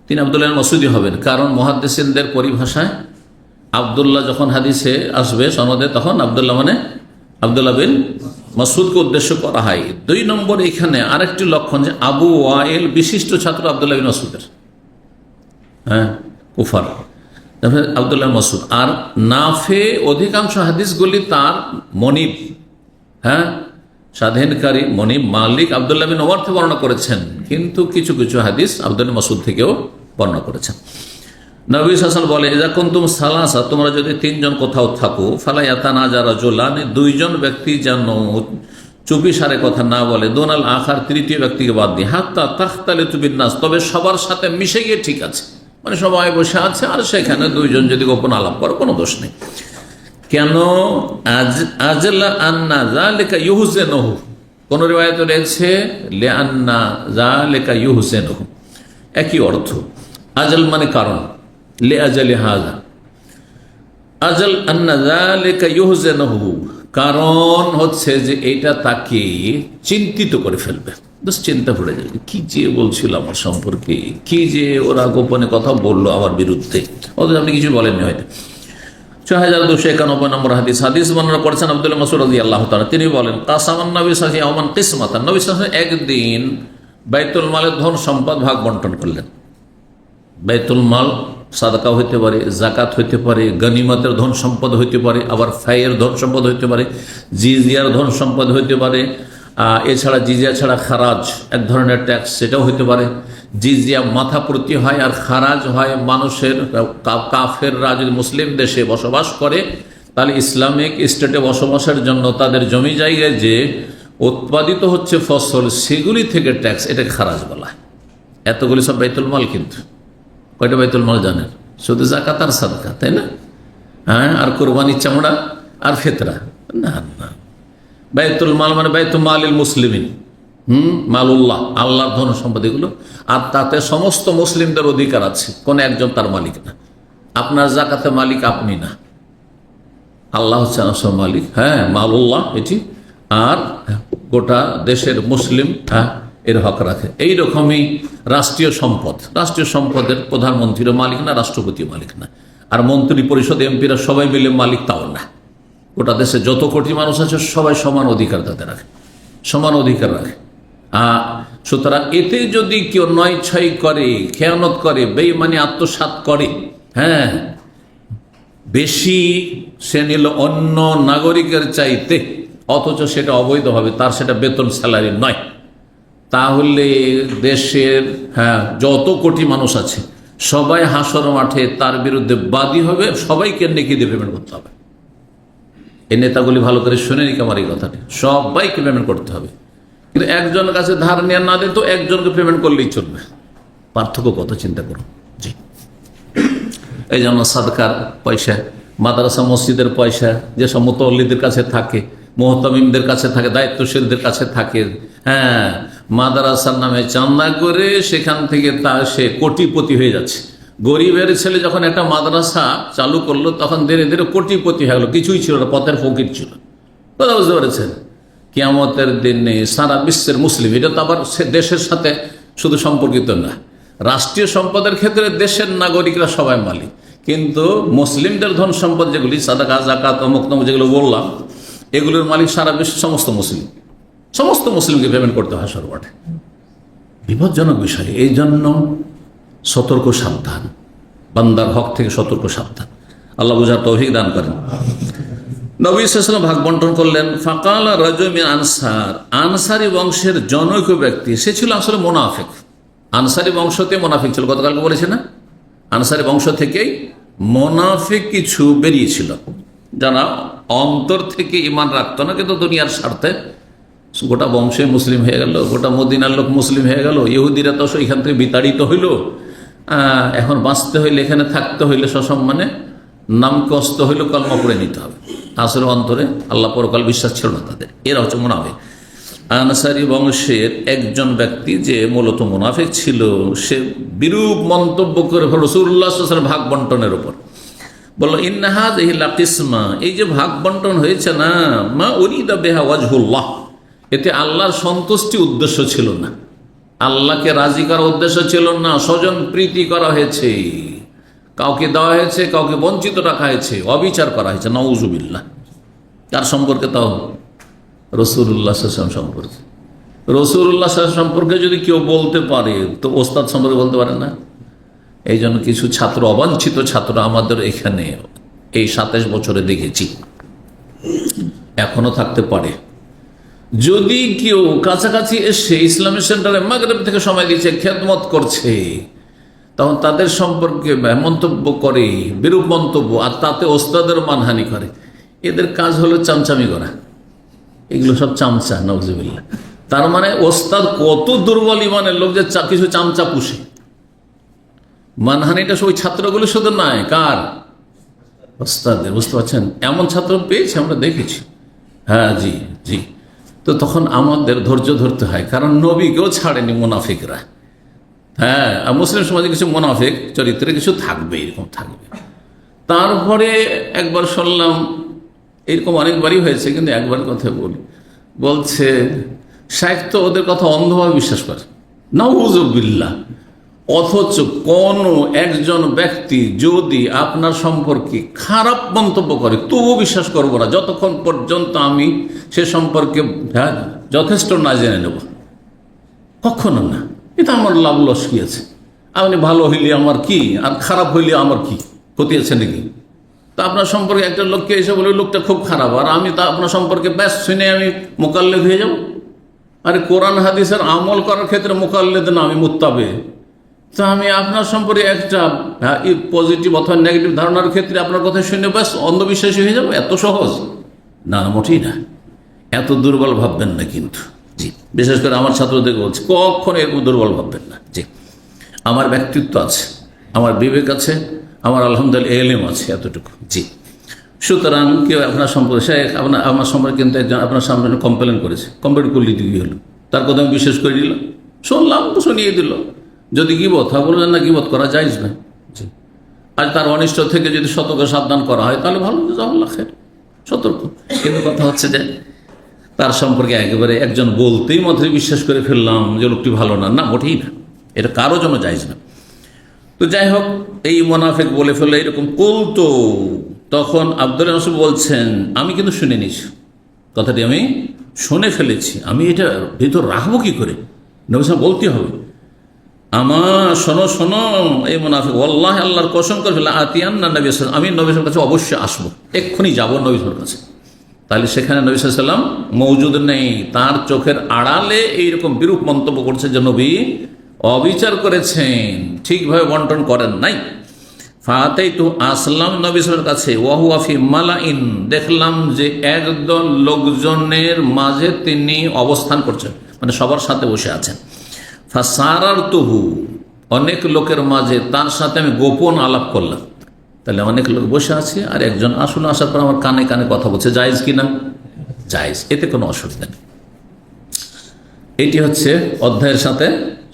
তিনি আব্দুল্লাহ বিন মাসউদই হবেন, কারণ মুহাদ্দিসিনদের পরিভাষায় আব্দুল্লাহ যখন হাদিসে আসবে সনদে, তখন আব্দুল্লাহ মানে আব্দুল্লাহ বিন মাসউদকে উদ্দেশ্য করা হয়। 2 নম্বর এখানে আরেকটি লক্ষণ যে আবু ওয়াইল বিশিষ্ট ছাত্র আব্দুল্লাহ বিন মাসউদের, কুফার আব্দুল্লাহ মাসউদ, আর নাফে অধিকাংশ হাদিসগুলি তার মনিব, স্বাধীনকারী মনিব মালিক আব্দুল্লাহ বিন ওমর থেকে বর্ণনা করেছেন, কিন্তু কিছু কিছু হাদিস আব্দুল্লাহ মাসউদ থেকেও বর্ণনা করেছেন। নবী সাল্লাল্লাহু আলাইহি ওয়াসাল্লাম বলে ইযা কুনতুম সালাসা, তোমরা যদি 3 জন কোথাও থাকো, ফালা ইয়াতানাজা রাজুলান, 2 জন ব্যক্তি যেন চুপি সারে কথা না বলে, দোনাল আখার, তৃতীয় ব্যক্তিকে বাদ দিয়ে, হাত্তা তাখতালিতু বিন নাস, তবে সবার সাথে মিশে গিয়ে ঠিক আছে, মানে সবাই বসে আছে আর সেখানে 2 জন যদি গোপন আলাপ করে কোনো দোষ নেই। কেন? আজলা আন্না যালিকা ইউহজিনুহু, কোন রিওয়ায়াতে রয়েছে লিআন্না যালিকা ইউহজিনুহু, একই অর্থ। আজল মানে কারণ, লিআজলি হাযা, আজল আন্না যালিকা ইউহজিনুহু, কারণ হচ্ছে যে এটা তাকে চিন্তিত করে ফেলবে, দুশ্চিন্তা পড়ে যাবে, কি যে বলছিল আমার সম্পর্কে, কি যে ওরা গোপনে কথা বললো আমার বিরুদ্ধে, অথচ আপনি কিছু বলেননি হয়তো। 6291 নম্বর হাদিস বর্ণনা করেছেন আব্দুল্লাহ মাসউদ রাদিয়াল্লাহু তাআলা, তিনি বলেন কাসামান নবী সাল্লাল্লাহু আলাইহি ওয়াসাল্লাম কিসমাতান, নবী সাল্লাল্লাহু আলাইহি ওয়াসাল্লাম একদিন বাইতুল মালের ধন সম্পদ ভাগ বন্টন করলেন। বাইতুল মাল সাদাকা হইতে পারে, জাকাত হইতে পারে, গনিমতের ধন সম্পদ হইতে পারে, আবার ফাইয়ের ধন সম্পদ হইতে পারে, জিজিয়ার ধন সম্পদ হইতে পারে, এছাড়া জিজিয়া ছাড়া খারাজ এক ধরনের ট্যাক্স, সেটাও হইতে পারে। জিজিয়া মাথা প্রতি হয় আর খারাজ হয় মানুষের, কাফেররা যদি মুসলিম দেশে বসবাস করে তাহলে ইসলামিক স্টেটে বসবাসের জন্য তাদের জমি জায়গায় যে উৎপাদিত হচ্ছে ফসল, সেগুলি থেকে ট্যাক্স, এটাকে খারাজ বলা হয়। এতগুলি সব বাইতুল মাল, কিন্তু কয়টা বাইতুল মাল জানেন? শুধু জাকাত আর সাদকা, তাই না? আর কোরবানির চামড়া আর ফিতরা না, না। বাইতুল মাল মানে বাইতুল মালিল মুসলিমিন, মালুল্লাহ, আল্লাহর ধন সম্পদ এগুলো, আর তাতে সমস্ত মুসলিমদের অধিকার আছে, কোন একজন তার মালিক না। আপনার জাকাতে মালিক আপনি না, আল্লাহ হচ্ছেন আসল মালিক, মালুল্লাহ এটি, আর গোটা দেশের মুসলিম এর হক রাখে। এইরকমই রাষ্ট্রীয় সম্পদ, রাষ্ট্রীয় সম্পদের প্রধানমন্ত্রীরও মালিক না, রাষ্ট্রপতিও মালিক না, আর মন্ত্রী পরিষদ এমপিরা সবাই মিলে মালিক তাও না। গোটা দেশে যত কোটি মানুষ আছে সবাই সমান অধিকার তাদের রাখে, সমান অধিকার রাখে। সুতরাং এতে যদি কেউ নয় ছয় করে, খেয়ানত করে, বেঈমানি আত্মসাৎ করে, বেশি সে নিল অন্য নাগরিকের চাইতে, অথচ সেটা অবৈধভাবে, তার সেটা বেতন স্যালারি নয়, তাহলে দেশের যত কোটি মানুষ আছে সবাই হাসর মাঠে তার বিরুদ্ধে বাদী হবে, সবাইকে নেকি দিয়ে পেমেন্ট করতে হবে। এই নেতাগুলি ভালো করে শুনে নিক আমার এই কথাটি, সবাইকে পেমেন্ট করতে হবে। কিন্তু একজনের কাছে ধার নেওয়া না দিত, একজনকে পেমেন্ট করলেই চলবে। পার্থক্য কত চিন্তা করুন। জি, এই জন্য সাদকার পয়সা, মাদ্রাসা মসজিদের পয়সা যেসব মুতাল্লিদের কাছে থাকে, মুহতামিমদের কাছে থাকে, দায়িত্বশীলদের কাছে থাকে, মাদ্রাসার নামে চান্দা করে সেখান থেকে সে কোটিপতি হয়ে যাচ্ছে। গরিবের ছেলে যখন একটা মাদ্রাসা চালু করলো তখন ধীরে ধীরে কোটিপতি হয়ে গেল, কিছুই ছিল না, পথের ফকির ছিল। কথা বুঝতে পেরেছেন? কিয়ামতের দিনে সারা বিশ্বের মুসলিম, এটা তো আবার দেশের সাথে শুধু সম্পর্কিত না, রাষ্ট্রীয় সম্পদের ক্ষেত্রে দেশের নাগরিকরা সবাই মালিক, কিন্তু মুসলিমদের ধন সম্পদ যেগুলি সাদাকা, যাকাত, অমুক তমুক যেগুলো বললাম, এগুলোর মালিক সারা বিশ্বের সমস্ত মুসলিম, সমস্ত মুসলিমকে পেমেন্ট করতে হয় সর্বমাঠে। বিপজ্জনক বিষয়। এই জন্য সতর্ক সাবধান, বান্দার হক থেকে সতর্ক সাবধান। আল্লাহ বুঝার তৌফিক দান করেন। নবী সাল্লাল্লাহু আলাইহি ওয়াসাল্লাম ভাগ বন্টন করলেন। ফাকাল রাজুল মিন আনসার, আনসারী বংশের জনৈক ব্যক্তি, সে ছিল আসলে মুনাফিক। আনসারী বংশতে মুনাফিক ছিল, গতকালকে বলেছে না, আনসারী বংশ থেকেই মুনাফিক কিছু বেরিয়েছিল, যারা অন্তর থেকে ঈমান রাখতো না, কিন্তু দুনিয়ার স্বার্থে গোটা বংশে মুসলিম হয়ে গেল, গোটা মদিনার লোক মুসলিম হয়ে গেল, ইহুদিরা তো এখান থেকে বিতাড়িত হইল, এখন বাঁচতে হইলে, এখানে থাকতে হইলে সসম্মানে নাম কষ্ট হইল, কলমা পড়ে নিতে হবে। আসলে অন্তরে আল্লাহ পরকাল বিশ্বাস ছিল না তাদের। এরা হচ্ছে মুনাফিক। আনসারী বংশের একজন ব্যক্তি যে মূলত মুনাফিক ছিল, সে বিরূপ মন্তব্য করে রাসূলুল্লাহ সাল্লাল্লাহু আলাইহি ওয়াসাল্লাম ভাগ বন্টনের উপর বলল, ইন্না হাযিহি লাকিসমা, এই যে ভাগ বন্টন হয়েছে না, মা উরিদা বিহা ওয়াজহুল্লাহ, এতে আল্লাহর সন্তুষ্টি উদ্দেশ্য ছিল না, আল্লাহকে রাজি করার উদ্দেশ্য ছিল না, স্বজন প্রীতি করা হয়েছে, কাউকে দেওয়া হয়েছে, কাউকে বঞ্চিত রাখা হয়েছে, অবিচার করা হয়েছে। নাউজুবিল্লাহ। কার সম্পর্কে? তাও রাসূলুল্লাহ সাল্লাল্লাহু আলাইহি ওয়াসাল্লাম সম্পর্কে। রাসূলুল্লাহ সাল্লাল্লাহু আলাইহি ওয়াসাল্লাম সম্পর্কে যদি কেউ বলতে পারে, তো ওস্তাদ সম্পর্কে বলতে পারে না? এই জন্য কিছু ছাত্র, অবাঞ্ছিত ছাত্র আমাদের এখানে এই 27 বছরে দেখেছি, এখনো থাকতে পারে। যদি কেউ কাছাকাছি এসে ইসলামিক সেন্টারে মাগরিব থেকে সময় দিচ্ছে, খেদমত করছে, তখন তাদের সম্পর্কে মন্তব্য করে, বিরূপ মন্তব্য, আর তাতে ওস্তাদের মানহানি করে, এদের কাজ হলো চামচামি করা। এগুলো সব চামচা, নাউজুবিল্লাহ। তার মানে ওস্তাদ কত দুর্বল ইমানের লোক যে কিছু চামচা পুষে। মানহানিটা ওই ছাত্রগুলো শুধু নয়, কার? ওস্তাদের। বুঝতে পারছেন? এমন ছাত্র পেয়েছি, আমরা দেখেছি। হ্যাঁ, জি জি। তো তখন আমাদের ধৈর্য ধরতে হয়, কারণ নবীকেও ছাড়েনি মুনাফিকরা। হ্যাঁ, মুসলিম সমাজে কিছু মুনাফিক চরিত্রে কিছু থাকবে, এরকম থাকবে। তারপরে একবার শুনলাম, এরকম অনেকবারই হয়েছে, কিন্তু একবার কথা বলছে, শাইখ তো ওদের কথা অন্ধভাবে বিশ্বাস করে, নাউযুবিল্লাহ। অথচ কোন একজন ব্যক্তি যদি আপনার সম্পর্কে খারাপ মন্তব্য করে, তবুও বিশ্বাস করবো না যতক্ষণ পর্যন্ত আমি সে সম্পর্কে যথেষ্ট না জেনে নেব। কখনো না। এটা আমার লাভ লস কি আছে? আপনি ভালো হইলে আমার কি, আর খারাপ হইলে আমার কি ক্ষতি আছে নাকি? তা আপনার সম্পর্কে একটা লোককে এসে বলে লোকটা খুব খারাপ, আর আমি তা আপনার সম্পর্কে ব্যাস শুনে আমি মোকাল্লেদ হয়ে যাব? আরে কোরআন হাদিসের আমল করার ক্ষেত্রে মোকাল্লেদ না, আমি মুত্তাবে। তা আমি আপনার সম্পর্কে একটা পজিটিভ অথবা নেগেটিভ ধারণার ক্ষেত্রে আপনার কথা শুনে ব্যাস অন্ধবিশ্বাসী হয়ে যাবো? এত সহজ না, মোটেই না। এত দুর্বল ভাববেন না কিন্তু। জি, বিশেষ করে আমার ছাত্রদের বলছি, কখনো এরকম দুর্বল ভাববেন না। জি, আমার ব্যক্তিত্ব আছে, আমার বিবেক আছে, আমার আলহামদুলিল্লাহ এলেম আছে, এতটুকু। জি, সুতরাং কেউ আপনার সম্পর্কে, সে আমার সম্পর্কে কিন্তু একজন আপনার সামনে কমপ্লেন করেছে, কমপ্লেন করলে কি হলো? তার কথা আমি বিশ্বাস করে দিল, শুনলাম, শুনিয়ে দিল। যদি গীবত হয়, বলবেন না গীবত করা যাইজ না। জি, আর তার অনিষ্ট থেকে যদি সতর্ক সাবধান করা হয়, তাহলে ভালো, জাযাকাল্লাহ খাইর, সতর্ক। কিন্তু কথা হচ্ছে যে তার সম্পর্কে একেবারে একজন বলতেই মাত্র বিশ্বাস করে ফেললাম যে লোকটি ভালো না, না, মোটেই না। এটা কারো জন্য যাইজ না। তো যাই হোক, এই মুনাফিক বলে ফেললো এরকম কুলতু। তখন আব্দুল্লাহ রাসূল বলছেন, আমি কিন্তু শুনে নিয়েছি, কথাটি আমি শুনে ফেলেছি, আমি এটা ভিতর রাখবো কি করে? নবী সাল্লাল্লাহু বলতে হবে, আমার শোনো শোনো, এই মুনাফিক ওয়াল্লাহি, আল্লাহর কসম করে ফেললাম, আতিয়ান্না নবী সাল্লাল্লাহু আলাইহি ওয়াসাল্লাম, আমি নবী সাল্লাল্লাহু আলাইহি ওয়াসাল্লামের কাছে অবশ্যই আসবো, এক্ষুনি যাবো নবী সাল্লাল্লাহু আলাইহি ওয়াসাল্লামের কাছে। তাহলে সেখানে নবী সাল্লাল্লাহু আলাইহি ওয়াসাল্লাম মওজুদ নেই, তার চোখের আড়ালে এইরকম বিরূপ মন্তব্য করছে যে নবী অবিচার করেছেন, ঠিকভাবে বন্টন করেন নাই। ফাতাইতু, আসলাম নবী সাল্লাল্লাহু আলাইহি ওয়াসাল্লামের কাছে, ওয়া হুয়া ফি মালাইন, দেখলাম যে একদল লোকজনের মাঝে তিনি অবস্থান করছেন, মানে সবার সাথে বসে আছেন। ফাসারারতুহু, অনেক লোকের মাঝে তার সাথে আমি গোপন আলাপ করলাম। তাহলে অনেক লোক বসে আছে, আর একজন আসলে আসার পর আমার কানে কানে কথা বলছে, জায়েজ কিনা? জায়েজ, এতে কোনো অসুবিধা নেই। এটি হচ্ছে অধ্যায়ের সাথে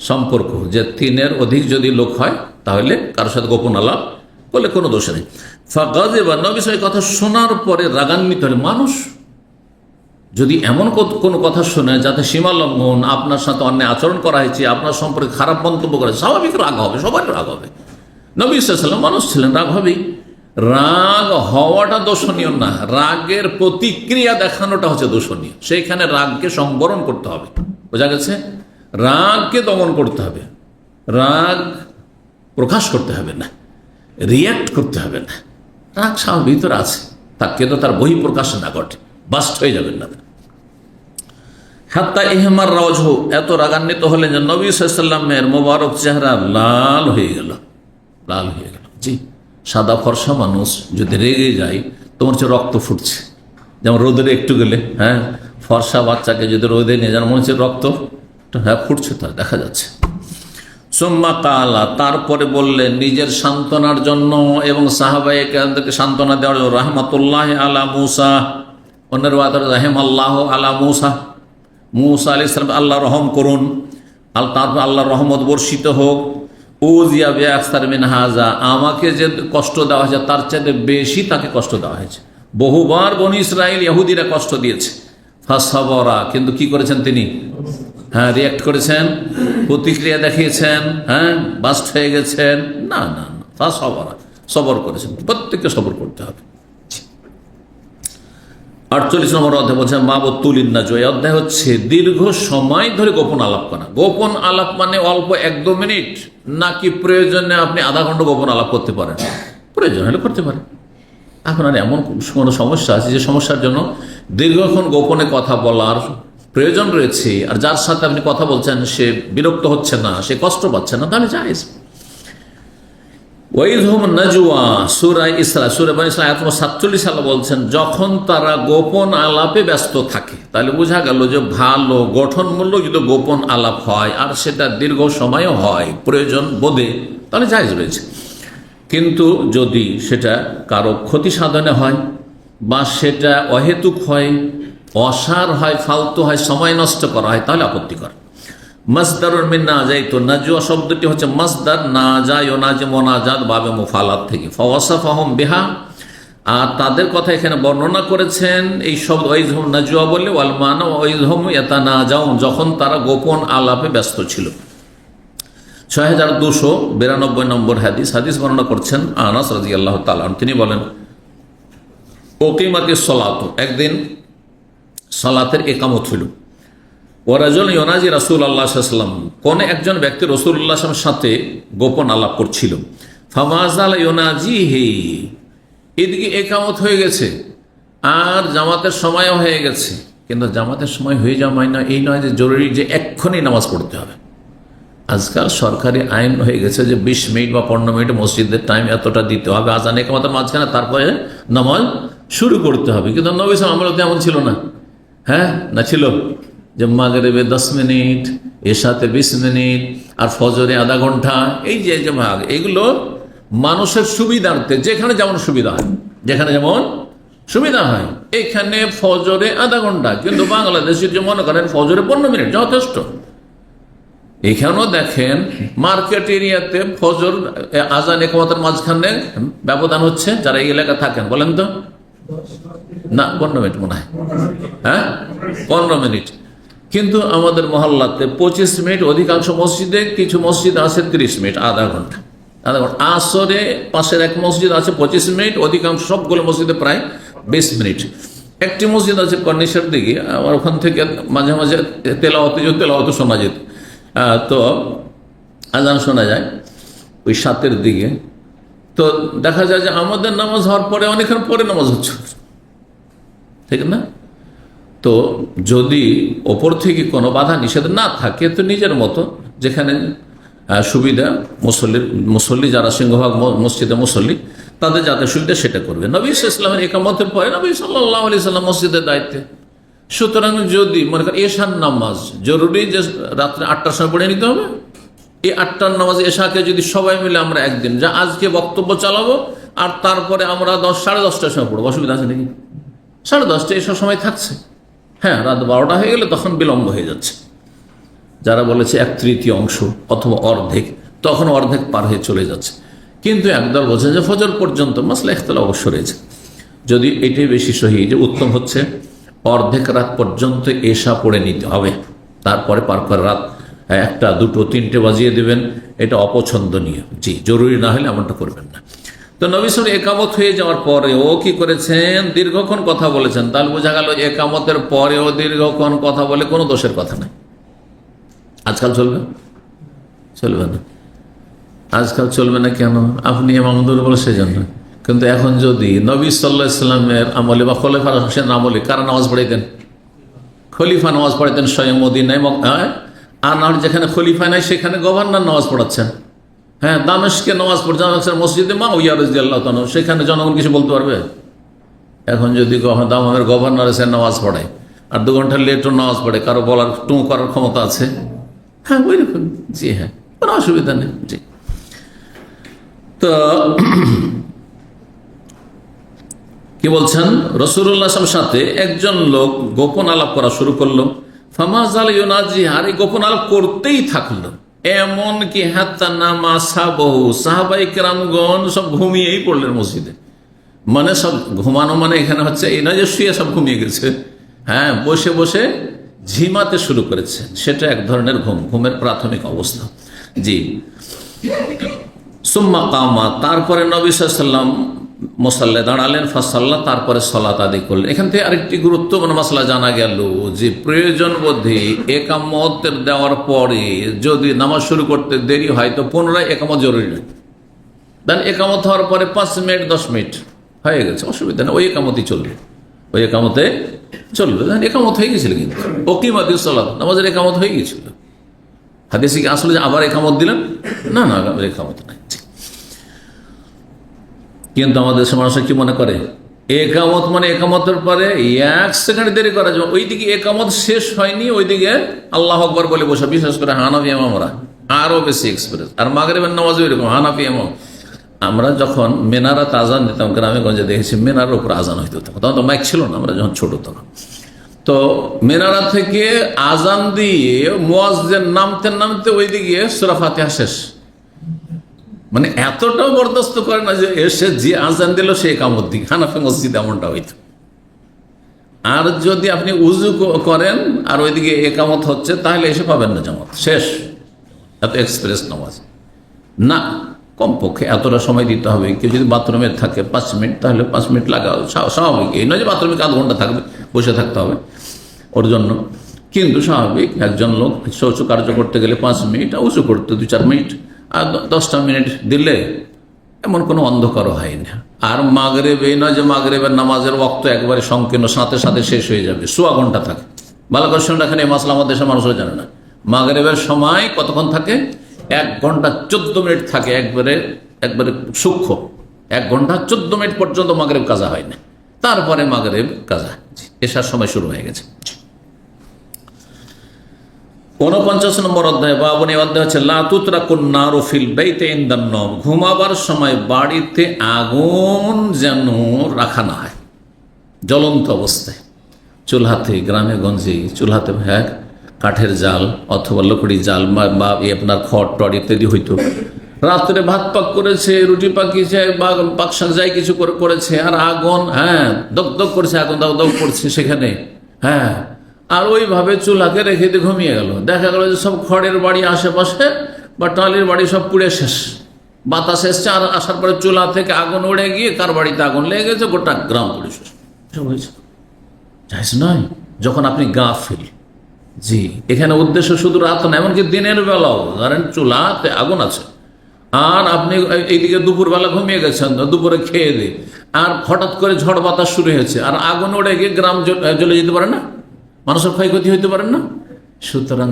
সম্পর্ক, যে 3-এর অধিক যদি লোক হয় তাহলে কারোর সাথে গোপন আলাপ করলে কোনো দোষ নেই। ফাগাযিবা, নবী সাল্লাল্লাহু আলাইহি ওয়াসাল্লাম কথা শোনার পরে রাগান্বিত হলে, মানুষ যদি এমন কোনো কথা শোনে যাতে সীমা লঙ্ঘন, আপনার সাথে অন্যায় আচরণ করা হয়েছে, আপনার সম্পর্কে খারাপ মন্তব্য করে, স্বাভাবিক রাগ হবে, সবার রাগ হবে। নবী সাল্লাল্লাহু আলাইহি ওয়াসাল্লাম মানুষ ছিলেন, রাগ হবেই। রাগ হওয়াটা দোষণীয় না, রাগের প্রতিক্রিয়া দেখানোটা হচ্ছে দোষণীয়। সেইখানে রাগকে সংবরণ করতে হবে, বোঝা গেছে? রাগকে দমন করতে হবে, রাগ প্রকাশ করতে হবে না, রিয়াক্ট করতে হবে না। রাগ স্বাভাবিক ভিতরে আছে, তাকে তো তার বহিঃপ্রকাশ না ঘটে, বাস্ট হয়ে যাবেন না। হাত্তা ইহমার রাওয়াজ, এত রাগান্বিত হলেন যে নবী সাল্লাল্লাহু আলাইহি ওয়াসাল্লামের মোবারক চেহারা লাল হয়ে গেল, লাল হয়ে গেল। জি, সাদা ফর্সা মানুষ যদি রেগে যায় তোমার হচ্ছে রক্ত ফুটছে, যেমন রোদে একটু গেলে, হ্যাঁ, ফর্সা বাচ্চাকে যদি রোদে নিয়ে যান মনে হচ্ছে রক্ত, হ্যাঁ, ফুটছে, তার দেখা যাচ্ছে। সুম্মা কালা, তারপরে বললেন নিজের সান্ত্বনার জন্য এবং সাহাবায়ে-কেরামদেরকে সান্ত্বনা দেওয়ার জন্য, রাহমাতুল্লাহ আলা মুসা, অন্যের রাহিমাল্লাহ আলা মুসা, মুসা আলাইহিস সালাম আল্লাহ রহম করুন, তারপর আল্লাহর রহমত বর্ষিত হোক। উযিয়া বিআকসার মিন হাযা, আমাকে যে কষ্ট দেওয়া হয়েছে তার চাইতে বেশি তাকে কষ্ট দেওয়া হয়েছে। বহুবার বনী ইসরাইল ইহুদিরা কষ্ট দিয়েছে, ফাসাবরা, কিন্তু কি করেছেন তিনি? হ্যাঁ, রিয়াক্ট করেছেন, প্রতিক্রিয়া দেখিয়েছেন, হ্যাঁ, বাস্ট হয়ে গেছেন না, না, না, ফাসাবরা, সবর করেছেন। প্রত্যেককে সবর করতে হবে। 48 নম্বর অধ্যায় বলছে মাবতুলিন নাজওয়া। এই অধ্যায় হচ্ছে দীর্ঘ সময় ধরে গোপন আলাপ করা। গোপন আলাপ মানে অল্প 1-2 মিনিট, নাকি প্রয়োজনে আপনি আধা ঘন্টা গোপন আলাপ করতে পারেন? প্রয়োজন হলে করতে পারেন। এখন আর এমন কোনো সমস্যা আছে যে সমস্যার জন্য দীর্ঘক্ষণ গোপনে কথা বলার প্রয়োজন রয়েছে, আর যার সাথে আপনি কথা বলছেন সে বিরক্ত হচ্ছে না, সে কষ্ট পাচ্ছে না, তাহলে জায়েজ। ওয়াইদহুম নাজওয়া, সূরা ইসরা, সূরা বনী ইসরাঈল আয়াত 47 সালে বলছেন যখন তারা গোপন আলাপে ব্যস্ত থাকে। তাহলে বোঝা গেল যে ভালো গঠনমূলক যদি গোপন আলাপ হয় আর সেটা দীর্ঘ সময়ও হয় প্রয়োজন বোধে, তাহলে জায়েজ রয়েছে। কিন্তু যদি সেটা কারো ক্ষতি সাধনে হয় বা সেটা অহেতুক হয়, অসার হয়, ফালতু হয়, সময় নষ্ট করা হয়, তাহলে আপত্তিকর। মাসদারুন মিন নাজাইতু, নাজওয়া শব্দটি হচ্ছে মাসদার, নাজা ইউনাজি মুনাজাত বাবে মুফালাত থেকে। ফাওয়াসাফাহুম বিহা, আর তাদের কথা এখানে বর্ণনা করেছেন এই শব্দ ওয়াইজহুম নাজওয়া বলে, ওয়াল মানা ওয়াইজহুম ইয়াতানাজাউন, যখন তারা গোপন আলাপে ব্যস্ত ছিল। 6292 নম্বর হাদিস বর্ণনা করছেন আনাস রাদিয়াল্লাহু তাআলা আনহু, তিনি বলেন উকিমাতিস সালাতু, একদিন সালাতের ইকামত হইল। ওয়ারাজুল ইউনাজি রাসূলুল্লাহ সাল্লাল্লাহু আলাইহি ওয়াসাল্লাম, কোন একজন ব্যক্তি রাসূলুল্লাহ সাল্লাল্লাহু আলাইহি ওয়াসাল্লামের সাথে গোপন আলাপ করছিল। ফামাজাল ইউনাজিহি, এদিকে ইকামত হয়ে গেছে আর জামাতের সময়ও হয়ে গেছে, কিন্তু জামাতের সময় হয়ে যাওয়া মানে এই নয় যে জরুরি যে এক্ষুনি নামাজ পড়তে হবে। আজকাল সরকারি আইন হয়ে গেছে যে 20 মিনিট বা 15 মিনিট মসজিদের টাইম এতটা দিতে হবে, আজান ইকামতের মাঝখানে, তারপরে নামাজ শুরু করতে হবে। কিন্তু নবী সাল্লাল্লাহু আলাইহি ওয়াসাল্লাম এমন ছিল না, হ্যাঁ, না ছিল যে মাগরিবে 10 মিনিট, এশাতে 20 মিনিট, আর ফজরে আধা ঘন্টা, এই যে ভাগ, এগুলো মানুষের সুবিধার্থে যেখানে যেমন সুবিধা হয়, যেখানে যেমন সুবিধা হয়। এখানে ফজরে আধা ঘন্টা, কিন্তু বাংলাদেশের যে মনে করেন ফজরে 15 মিনিট যথেষ্ট। এখানেও দেখেন মার্কেট এরিয়াতে ফজর আজান ইকামতের মাঝখানে ব্যবধান হচ্ছে, যারা এই এলাকা থাকেন বলেন তো, না 15 মিনিট মনে হয়, হ্যাঁ 15 মিনিট। কিন্তু আমাদের মহল্লাতে 25 মিনিট, অধিকাংশ মসজিদে, কিছু মসজিদ আছে 30 মিনিট, আধা ঘন্টা। আসরে পাশের এক মসজিদ আছে 25 মিনিট, অধিকাংশ সবগুলো মসজিদে প্রায় 20 মিনিট। একটি মসজিদ আছে কর্নিশের দিকে, আমার ওখান থেকে মাঝে মাঝে তেলাওয়াত শোনা যেত, তো আজান শোনা যায় ওই 7-এর দিকে। তো দেখা যায় যে আমাদের নামাজ হওয়ার পরে অনেকক্ষণ পরে নামাজ হচ্ছে, ঠিক না? তো যদি ওপর থেকে কোনো বাধা নিষেধ না থাকে তো নিজের মতো যেখানে সুবিধা, মুসল্লি যারা সিংহভাগ মসজিদে মুসল্লি, তাদের যাতে সুবিধা সেটা করবে। নবী সাল্লাল্লাহু আলাইহি ওয়াসাল্লামের ইকামতের পরে নবী সাল্লাল্লাহু আলাইহি ওয়াসাল্লাম মসজিদের দায়িত্বে। সুতরাং যদি মনে করেন এশার নামাজ জরুরি যে রাত্রে 8টার সময় পড়ে নিতে হবে, এই 8টার নামাজ এশাকে যদি সবাই মিলে আমরা একদিন যা আজকে বক্তব্য চালাবো আর তারপরে আমরা 10, 10:30টার সময় পড়বো, অসুবিধা আছে নাকি? 10:30 এশার সময় থাকছে, হ্যাঁ, রাত 12টা হয়ে গেলে তখন বিলম্ব হয়ে যাচ্ছে। যারা বলেছে 1/3 অংশ অথবা অর্ধেক, তখন অর্ধেক পার হয়ে চলে যাচ্ছে। কিন্তু একদল বলছে যে ফজর পর্যন্ত, মাসলা ইখতিলাফ অবশ্য রয়েছে। যদি এটাই বেশি সহি যে উত্তম হচ্ছে অর্ধেক রাত পর্যন্ত এশা পড়ে নিতে হবে, তারপরে পার করে রাত 1টা, 2টো, 3টে বাজিয়ে দেবেন, এটা অপছন্দনীয়। জি, জরুরি না হলে এমনটা করবেন না। তো নবী সাল্লাল্লাহু আলাইহি ওয়াসাল্লাম একামত হয়ে যাওয়ার পরে ও কি করেছেন? দীর্ঘক্ষণ কথা বলেছেন। তাহলে বোঝা গেল একামতের পরেও দীর্ঘক্ষণ কথা বলে কোনো দোষের কথা নাই, আজকাল চলবে? চলবে না। আজকাল চলবে না কেন? আপনি ইমাম দুর্বল সেজন্য। কিন্তু এখন যদি নবী সাল্লাল্লাহু আলাইহি ওয়াসাল্লামের আমলে বা খলিফা রাশিদিন আমলে কারা নামাজ পড়াইতেন? খলিফা নামাজ পড়াইতেন স্বয়ং মদিনায়। আর না যেখানে খলিফা নাই সেখানে গভর্নর নামাজ পড়াচ্ছেন। হ্যাঁ, দামেস্কে নামাজ পড়ছেন মসজিদে মুআবিয়া রাদিয়াল্লাহু তাআলা, সেখানে জনগণ কিছু বলতে পারবে? এখন যদি দামের গভর্নর এসে নামাজ পড়ায় আর 2 ঘন্টা লেটও নামাজ পড়ে, কারো বলার টু করার ক্ষমতা আছে? হ্যাঁ, ওই রকম। জি হ্যাঁ, কোনো অসুবিধা নেই। জি, তো কি বলছেন? রাসূলুল্লাহ সাল্লাল্লাহু আলাইহি ওয়াসাল্লামের সাথে একজন লোক গোপন আলাপ করা শুরু করলো। ফামাজাল ইউনাজি, আর এই গোপন আলাপ করতেই থাকলো, এমন কি হাত্তা নামা সাহাবাহু, সাহাবায়ে কেরামগণ সব ঘুমিয়েই পড়লেন মসজিদে। মানে সব ঘুমানো মানে এখানে হচ্ছে এই নয় যে শুয়ে সব ঘুমিয়ে গেছে। হ্যাঁ, বসে বসে ঝিমাতে শুরু করেছে। সেটা এক ধরনের ঘুমের প্রাথমিক অবস্থা। জি। সুম্মা কামা, তারপরে নবী সাল্লাল্লাহু আলাইহি ওয়াসাল্লাম মুসাল্লায় দাঁড়ালেন, ফাসাল্লাহ, তারপরে সালাত আদায় করলেন। এখান থেকে আরেকটি গুরুত্বপূর্ণ মাসলা জানা গেল যে প্রয়োজন বোধে একামত দেওয়ার পরে যদি নামাজ শুরু করতে দেরি হয় তো পুনরায় একামত জরুরি নয়। দেন একামত হওয়ার পরে 5 মিনিট 10 মিনিট হয়ে গেছে, অসুবিধা নেই, ওই একামতই চলবে, ওই একামতে চলবে। দেন একামত হয়ে গেছিল, কিন্তু ওকিমাতিস সালাত, নামাজের একামত হয়ে গেছিল। হাদিসে কি আসলে যে আবার একামত দিলেন? না না, একামত নাই। কিন্তু আমাদের দেশের মানুষ কি মনে করে, একামত মানে একামতের পরে 1 সেকেন্ড দেরি করা যাবে। ওইদিকে একামত শেষ হয়নি, ওইদিকে আল্লাহু আকবার বলে বসা। বিশেষ করে হানাফি ইমামরা আরো বেশি এক্সপিরিয়েন্স। আর মাগরিবের নামাজও এরকম হানাফি ইমাম। আমরা যখন মেনারাতে আজান দিতাম, গ্রামে গঞ্জে দেখেছি মেনার উপর আজান হইতে হতো, তখন তো মাইক ছিল না, আমরা যখন ছোট তখন। তো মেনারা থেকে আজান দিয়ে মুয়াজ্জিন নামতে নামতে ওইদিকে সূরা ফাতিহা শেষ। মানে এতটাও বরদাস্ত করে না যে এসে যে আজান দিল সে একামত দিক। হানাফি মসজিদ এমনটা হইতো। আর যদি আপনি উজু করেন আর ওইদিকে একামত হচ্ছে, তাহলে এসে পাবেন না জামাত, শেষ। এত এক্সপ্রেস নামাজ না, কমপক্ষে এতটা সময় দিতে হবে। কেউ যদি বাথরুমে থাকে 5 মিনিট, তাহলে 5 মিনিট লাগাও, স্বাভাবিক। এই নয় যে বাথরুমে আধ ঘন্টা থাকবে, বসে থাকতে হবে ওর জন্য। কিন্তু স্বাভাবিক একজন লোক শৌচ কার্য করতে গেলে 5 মিনিট, উঁচু করতে 2-4 মিনিট, আর 10টা মিনিট দিলে এমন কোনো অন্ধকারও হয় না। আর মাগরিব এই নয় যে মাগরিবের নামাজের ওয়াক্ত একবারে সংকীর্ণ, সাথে সাথে শেষ হয়ে যাবে, 1.25 ঘন্টা থাকে। ভালো করে শুনে রাখেন, এই মাসলা আমাদের দেশের মানুষও জানে না। মাগরিবের সময় কতক্ষণ থাকে? 1 ঘন্টা 14 মিনিট থাকে, একবারে সূক্ষ্ম। 1 ঘন্টা 14 মিনিট পর্যন্ত মাগরিব কাজা হয় না, তারপরে মাগরিব কাজা, এশার সময় শুরু হয়ে গেছে। 49 নম্বর অধ্যায়, বাবুন, এই অধ্যায় হচ্ছে লা তুতরাকুন নারু ফিল বাইতি ইনদান নওম, ঘুমাবার সময় বাড়িতে আগুন যেন রাখা না হয় জ্বলন্ত অবস্থায়। চুলহাতে, গ্রামে গঞ্জে চুলহাতে কাঠের জাল অথবা লকড়ি জাল বা আপনার খড় টড় ইত্যাদি হইতো। রাত্রে ভাত পাক করেছে, রুটি পাকিয়েছে বা পাক শাক যাই কিছু করেছে, আর আগুন দগ দগ করছে, আগুন দগ দগ করছে সেখানে। আর ওইভাবে চুলাকে রেখে দিয়ে ঘুমিয়ে গেল। দেখা গেল যে সব খড়ের বাড়ি আশেপাশে বা টালির বাড়ি সব পুড়ে শেষ, বাতাস এসছে, আর আসার পরে চুলা থেকে আগুন উড়ে গিয়ে কার বাড়িতে আগুন লেগে গেছে, গোটা গ্রাম পুড়ে শেষ হয়েছে। জায়েজ নয় যখন আপনি গাফিল। জি, এখানে উদ্দেশ্য শুধু রাত না, এমনকি দিনের বেলাও ধরেন চুলাতে আগুন আছে আর আপনি এইদিকে দুপুরবেলা ঘুমিয়ে গেছেন, দুপুরে খেয়ে দিয়ে, আর হঠাৎ করে ঝড় বাতাস শুরু হয়েছে আর আগুন উড়ে গিয়ে গ্রাম জ্বলে যেতে পারে না, মানুষের ক্ষয়ক্ষতি হইতে পারে না। সুতরাং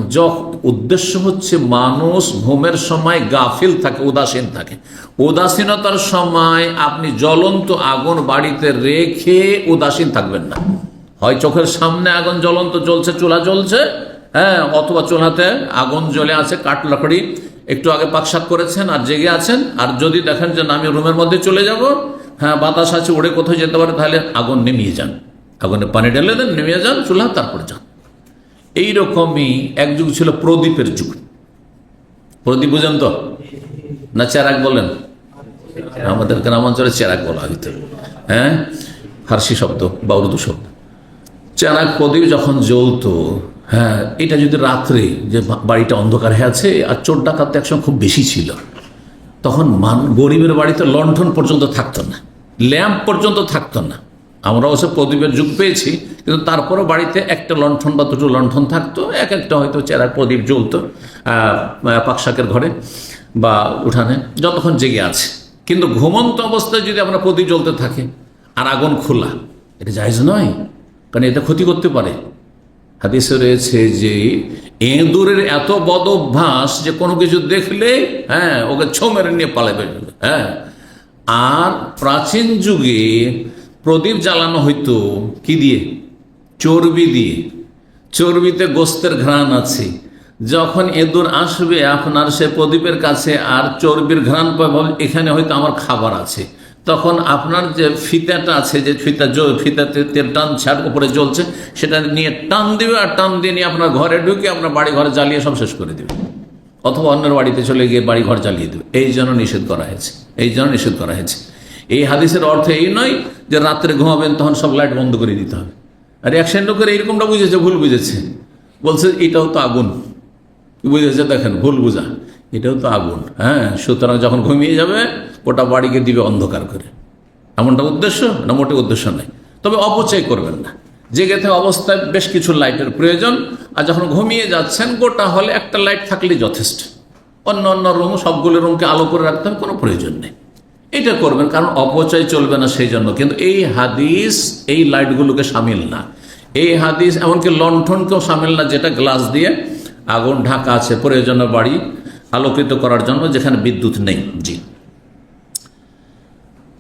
উদ্দেশ্য হচ্ছে মানুষ ঘুমের সময় গাফিল থাকে, উদাসীন থাকে। উদাসীনতার সময় আপনি জ্বলন্ত আগুন বাড়িতে রেখে উদাসীন থাকবেন না। হয় চোখের সামনে আগুন জ্বলন্ত জ্বলছে, চুলা জ্বলছে, অথবা চুলাতে আগুন জ্বলে আছে, কাঠ লাকড়ি একটু আগে পাকশাক করেছেন আর জেগে আছেন। আর যদি দেখেন যে আমি রুমের মধ্যে চলে যাব, বাতাস আছে, উড়ে কোথাও যেতে পারে, তাহলে আগুন নেমিয়ে যান, আগুনে পানি ঢেলে দেন, নেমে যান চুলা, তারপরে যান। এইরকমই এক যুগ ছিল প্রদীপের যুগ। প্রদীপ বুঝেন তো না? চেরাক বলেন, আমাদের গ্রামাঞ্চলে চেরাক বলা হইতো, ফার্সি শব্দ বা উর্দু শব্দ। চেরাক প্রদীপ যখন জ্বলতো, এটা যদি রাত্রে, যে বাড়িটা অন্ধকার হয়ে আছে আর চোর ডাকাত একসঙ্গে খুব বেশি ছিল, তখন গরিবের বাড়িতে লণ্ঠন পর্যন্ত থাকতো না, ল্যাম্প পর্যন্ত থাকতো না। আমরা অবশ্য প্রদীপের যুগ পেয়েছি, কিন্তু তারপরও বাড়িতে একটা লণ্ঠন বা দুটো লণ্ঠন থাকতো, এক একটা হয়তো চেরার প্রদীপ জ্বলতো পাকশাকের ঘরে বা উঠানে, যতক্ষণ জেগে আছে। কিন্তু ঘুমন্ত অবস্থায় যদি আপনার প্রদীপ জ্বলতে থাকে আর আগুন খোলা, এটা জায়েজ নয়, কারণ এটা ক্ষতি করতে পারে। হাদিসে রয়েছে যে এঁদুরের এত বদ অভ্যাস যে কোনো কিছু দেখলে ওকে ছো মেরে নিয়ে পালাবে। আর প্রাচীন যুগে প্রদীপ জ্বালানো হইতো কি দিয়ে? চর্বি দিয়ে। চর্বিতে গোস্তের ঘ্রাণ আছে। যখন এঁদুর আসবে আপনার সে প্রদীপের কাছে আর চর্বির ঘ্রাণ পাবে, এখানে হয়তো আমার খাবার আছে, তখন আপনার যে ফিতাটা আছে, যে ফিতাতে তেল টান ছাড় উপরে জ্বলছে, সেটা নিয়ে টান দিবে, আর টান দিয়ে নিয়ে আপনার ঘরে ঢুকে আপনার বাড়ি ঘরে জ্বালিয়ে সব শেষ করে দেবে, অথবা অন্যের বাড়িতে চলে গিয়ে বাড়ি ঘর জ্বালিয়ে দেবে। এই জন্য নিষেধ করা হয়েছে, এই জন্য নিষেধ করা হয়েছে। এই হাদিসের অর্থ এই নয় যে রাত্রে ঘুমাবেন তখন সব লাইট বন্ধ করে দিতে হবে। আর অ্যাকশন লোকের এইরকমটা বুঝেছে, ভুল বুঝেছে, বলছে এটাও তো আগুন, বুঝেছে, দেখেন ভুল বুঝা, এটাও তো আগুন। সুতরাং যখন ঘুমিয়ে যাবে ওটা বাড়িকে দিবে অন্ধকার করে, এমনটা উদ্দেশ্য না? মোটে উদ্দেশ্য নেই। তবে অপচয় করবেন না। জেগে থাকা অবস্থায় বেশ কিছু লাইটের প্রয়োজন, আর যখন ঘুমিয়ে যাচ্ছেন গোটা হলে একটা লাইট থাকলেই যথেষ্ট। অন্য রুম, সবগুলো রুমকে আলো করে রাখতে হবে, কোনো প্রয়োজন নেই। এটা করবেন, কারণ অপচয় চলবে না সেই জন্য। কিন্তু এই হাদিস এই লাইটগুলোকে সামিল না। এই হাদিস এমনকি লণ্ঠনকেও সামিল না, যেটা গ্লাস দিয়ে আগুন ঢাকা আছে প্রয়োজনীয় বাড়ি আলোকিত করার জন্য, যেখানে বিদ্যুৎ নেই। জি,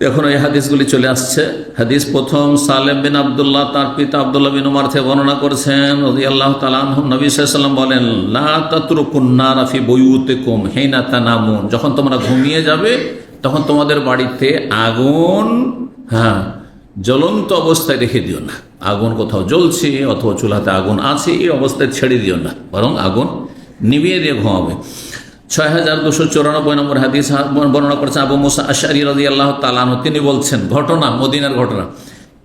এখন এই হাদিসগুলি চলে আসছে। হাদিস প্রথম, সালেম বিন আব্দুল্লাহ তার পিতা আব্দুল্লাহ বিন উমর থেকে বর্ণনা করেছেন রাদিয়াল্লাহু তাআলা আনহু, নবী সাল্লাল্লাহু আলাইহি ওয়াসাল্লাম বলেন, লা তাতরুকুন নারা ফি বুয়ুতিকুম হিনা তানামুন, যখন তোমরা ঘুমিয়ে যাবে তখন তোমাদের বাড়িতে আগুন জ্বলন্ত অবস্থায় রেখে দিও না। আগুন কোথাও জ্বলছে অথবা চুলাতে আগুন আছে, এই অবস্থায় ছেড়ে দিও না, বরং আগুন নিভিয়ে দিয়ে ঘুমাবে। 6294 নম্বর হাদিস বর্ণনা করেছেন আবু মুসা আশআরী রাদিয়াল্লাহু তাআলা আনহু, তিনি বলছেন, ঘটনা, মদিনার ঘটনা,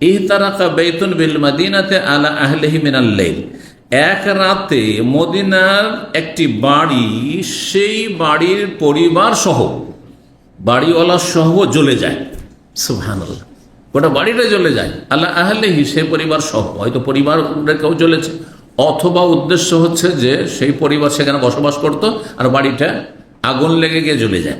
ইহতারাকা বাইতুন বিল মাদিনাতে আলা আহলিহি মিনাল লাইল, এক রাতে মদিনার একটি বাড়ি, সেই বাড়ির পরিবার সহ, বাড়িওয়ালা সহ জ্বলে যায়। সুবহানাল্লাহ, গোটা বাড়িটা জ্বলে যায়। আলা আহলিহি, সেই পরিবার সহ, হয়তো পরিবার কেউ জ্বলেছে, অথবা উদ্দেশ্য হচ্ছে যে সেই পরিবার সেখানে বসবাস করত আর বাড়িটা আগুন লেগে গিয়ে জ্বলে যায়,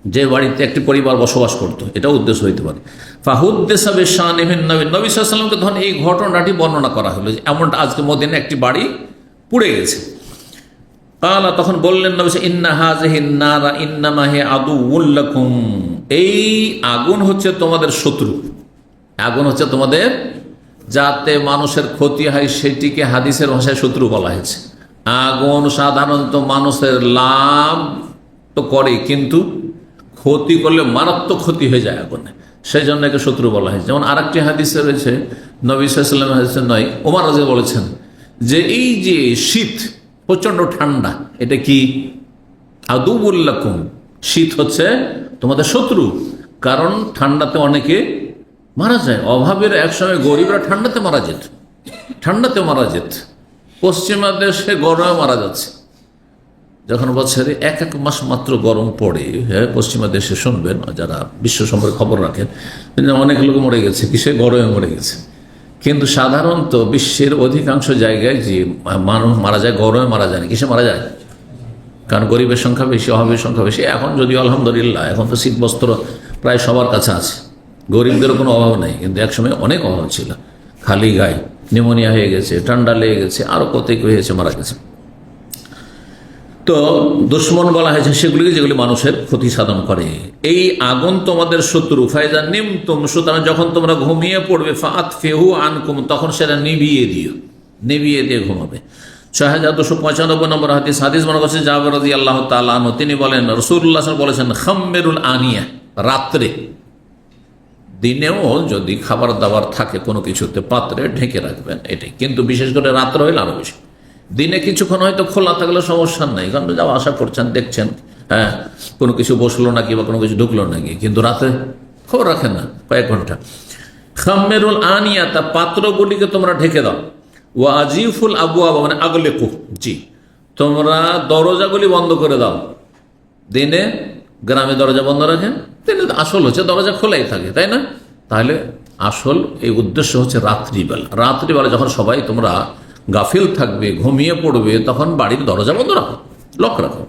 যে বাড়িতে একটি পরিবার বসবাস করত, এটা উদ্দেশ্য হইতে পারে। ফাহুদ্দেসা বিশানিহিন নবী সাল্লাল্লাহু আলাইহি ওয়াসাল্লামকে তখন এই ঘটনাটি বর্ণনা করা হলো, যে এমনটা আজকে মদিনায় একটি বাড়ি পুড়ে গেছে। কালা, তখন বললেন নবী, ইন্না হাযিহিন নারা ইন্নামা হিয়া আদুউল লাকুম, এই আগুন হচ্ছে তোমাদের শত্রু, আগুন হচ্ছে তোমাদের, যাতে মানুষের ক্ষতি হয় সেটিকে হাদিসের ভাষায় শত্রু বলা হয়েছে। আগুন সাধারণত মানুষের লাভ তো করে, কিন্তু ক্ষতি করলে মারাত্মক ক্ষতি হয়ে যায় আগুনে, সেই জন্য একে শত্রু বলা হয়েছে। যেমন আরেকটি হাদিসে রয়েছে, নবী সাল্লাল্লাহু আলাইহি ওয়াসাল্লাম হাদিসে নয়, ওমর রাদিয়াল্লাহু আনহু বলেছেন যে এই যে শীত, প্রচন্ড ঠান্ডা, এটা কি? আদুউল লাকুম, শীত হচ্ছে তোমাদের শত্রু, কারণ ঠান্ডাতে অনেকে মারা যায়। অভাবের একসময় গরিবরা ঠান্ডাতে মারা যেত, ঠান্ডাতে মারা যেত। পশ্চিমা দেশে গরমে মারা যাচ্ছে, যখন বছরে এক মাস মাত্র গরম পড়ে, পশ্চিমা দেশে শুনবেন, যারা বিশ্ব সম্পর্কে খবর রাখেন, অনেক লোক মরে গেছে, কিসে? গরমে মরে গেছে। কিন্তু সাধারণত বিশ্বের অধিকাংশ জায়গায় যে মানুষ মারা যায়, গরমে মারা যায় না, কিসে মারা যায়? কারণ গরিবের সংখ্যা বেশি, অভাবের সংখ্যা বেশি। এখন যদিও আলহামদুলিল্লাহ এখন তো শীত বস্ত্র প্রায় সবার কাছে আছে, গরিবদেরও কোনো অভাব নেই, কিন্তু একসময় অনেক অভাব ছিল। খালি গায়ে নিউমোনিয়া হয়ে গেছে, ঠান্ডা লেগে গেছে, আরও কত কি হয়েছে, মারা গেছে। তো দুশ্মন বলা হয়েছে সেগুলিকে, যেগুলি মানুষের ক্ষতি সাধন করে। এই আগুন তোমাদের শত্রু। ফায়জা নিমতুম, সুতরাং যখন তোমরা ঘুমিয়ে পড়বে, ফাতফিহু আনকুম, তখন সেটা নিভিয়ে দিও, নিভিয়ে দিয়ে ঘুমাবে। 6295 নম্বর হাদিস, হাদিস মনে করছে জাবের রাদিয়াল্লাহু তাআলা আনহু, তিনি বলেন, রাসূলুল্লাহ সাল্লাল্লাহু আলাইহি ওয়াসাল্লাম বলেছেন, খাম্মিরুল আনিয়া, রাত্রে, দিনেও যদি খাবার দাবার থাকে কোনো কিছুতে পাত্রে ঢেকে রাখবেন, এটাই। কিন্তু বিশেষ করে রাত্রে হইলে আরো বেশি। দিনে কিছুক্ষণ হয়তো খোলা থাকলে সমস্যা নাই, কারণ যাওয়া আশা করছেন, দেখছেন কোনো কিছু বসলো নাকি বা কোনো কিছু ঢুকলো নাকি, কিন্তু রাতে খবর রাখেন না, কয়েক ঘন্টা। খাম্মেরুল আনিয়া, তা পাত্রগুলিকে তোমরা ঢেকে দাও। ওয়া আজিফুল আবওয়াব, মানে আগলিকু, জি, তোমরা দরজাগুলি বন্ধ করে দাও। দিনে গ্রামে দরজা বন্ধ রাখেন, দিনে আসল হচ্ছে দরজা খোলাই থাকে, তাই না? তাহলে আসল এই উদ্দেশ্য হচ্ছে রাত্রিবেলা। রাত্রিবেলা যখন সবাই তোমরা গাফিল থাকবে, ঘুমিয়ে পড়বে, তখন বাড়ির দরজা বন্ধ রাখো, লক রাখো।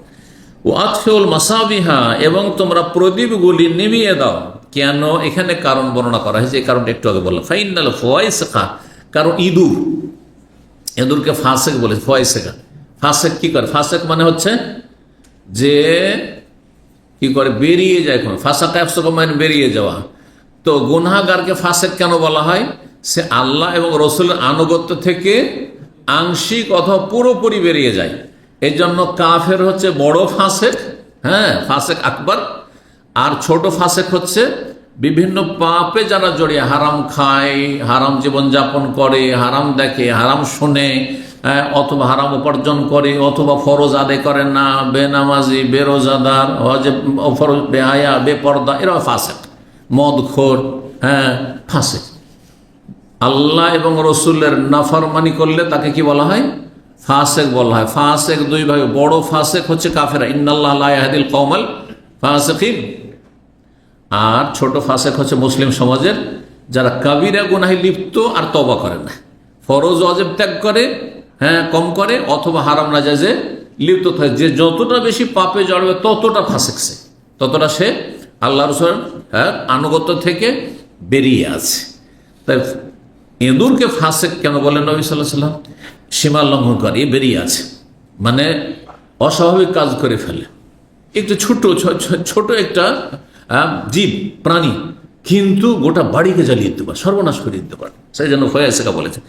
ও আতফিউল মাসাবিহা, এবং তোমরা প্রদীপগুলি নিভিয়ে দাও। কেন? এখানে কারণ বর্ণনা করা হয়েছে, এই কারণটা একটু আগে বললাম। ফাইনাল ফওয়াইসিকা, কারণ ইঁদুরকে ফাসেক বলে। ফওয়াইসিকা, ফাসেক কি করে? ফাসেক মানে হচ্ছে যে কি করে, বেরিয়ে যায়। ফাসাকা এফসাকা মানে বেরিয়ে যাওয়া। তো গুনাহগারকে ফাসেক কেন বলা হয়? সে আল্লাহ এবং রসুলের আনুগত্য থেকে আংশিক অথবা পুরোপুরি বেরিয়ে যায়। এই জন্য কাফের হচ্ছে বড় ফাসেক, হ্যাঁ, ফাসেক আকবর। আর ছোট ফাসেক হচ্ছে বিভিন্ন পাপে যারা জড়িয়ে, হারাম খায়, হারাম জীবনযাপন করে, হারাম দেখে, হারাম শোনে, অথবা হারাম উপার্জন করে, অথবা ফরজ আদায় করে না, বেনামাজি, বেরোজাদার, ফরজ বেহায়া, বেপর্দা, এরা ফাসেক। মদখোর, হ্যাঁ, ফাসেক। আল্লাহ এবং রসুলের নাফরমানি করলে তাকে কি বলা হয়? ফাসেক বলা হয়। ফাসেক দুই ভাগে, বড় ফাসেক হচ্ছে কাফেরা, ইন্নাল্লাহ লা ইয়াহদিল কওমাল ফাসিকিন। আর ছোট ফাসেক হচ্ছে মুসলিম সমাজের যারা কাবিরা গুনাহে লিপ্ত আর তওবা করে না, ফরজ ওয়াজিব ত্যাগ করে, হ্যাঁ, কম করে, অথবা হারাম নাজায়েজে লিপ্ত থাকে। যে যতটা বেশি পাপে জড়াবে ততটা ফাসেক, ততটা সে আল্লাহ রসুলের আনুগত্য থেকে বেরিয়ে আছে। তাই ইঁদুরকে ফাসেক কেন বলেন নবী সাল্লাল্লাহু আলাইহি ওয়াসাল্লাম? সীমা লঙ্ঘন করে, বেরিয়ে আছে মানে অস্বাভাবিক কাজ করে ফেলে। একটু ছোট একটা জীব, প্রাণী, কিন্তু গোটা বাড়িকে জ্বালিয়ে দিতে পারে, সর্বনাশ করে দিতে পারে। সেই জন্য ফয়াসেকা বলেছে।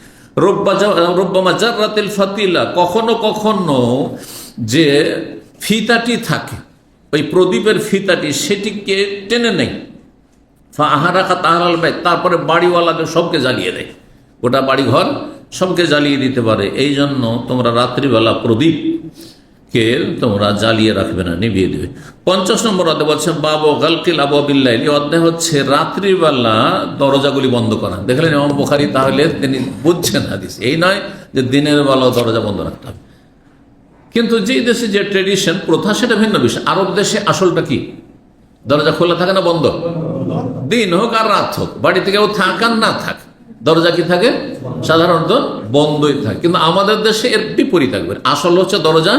রব্বামা জাররাতিল ফাতিলা, কখনো কখনো যে ফিতাটি থাকে, ওই প্রদীপের ফিতাটি, সেটিকে টেনে নেই, ফাহারাকা তাহরাল বাইত, তারপরে বাড়িওয়ালাকে সবকে জ্বালিয়ে দেয়, গোটা বাড়ি ঘর সবকে জ্বালিয়ে দিতে পারে। এই জন্য তোমরা রাত্রিবেলা প্রদীপকে তোমরা জ্বালিয়ে রাখবে না, নিভিয়ে দেবে। 50 নম্বর অধ্যায় বলছে বাবু গালকিল আবওয়াবিল্লাইল। এই অধ্যায় হচ্ছে রাত্রিবেলা দরজাগুলি বন্ধ করা। দেখলেন ইমাম বুখারী, তাহলে তিনি বুঝছেন হাদিস, এই নয় যে দিনের বেলাও দরজা বন্ধ রাখতে হবে। কিন্তু যে দেশে যে ট্রেডিশন, প্রথা, সেটা ভিন্ন বিষয়। আরব দেশে আসলটা কি? দরজা খোলা থাকে না বন্ধ? দিন হোক আর রাত হোক, বাড়িতে কেউ থাক আর না থাক, দরজা কি থাকে? সাধারণত বন্ধই থাকে। কিন্তু আমাদের দেশে এর বিপরীত থাকবে। আসল হচ্ছে দরজা,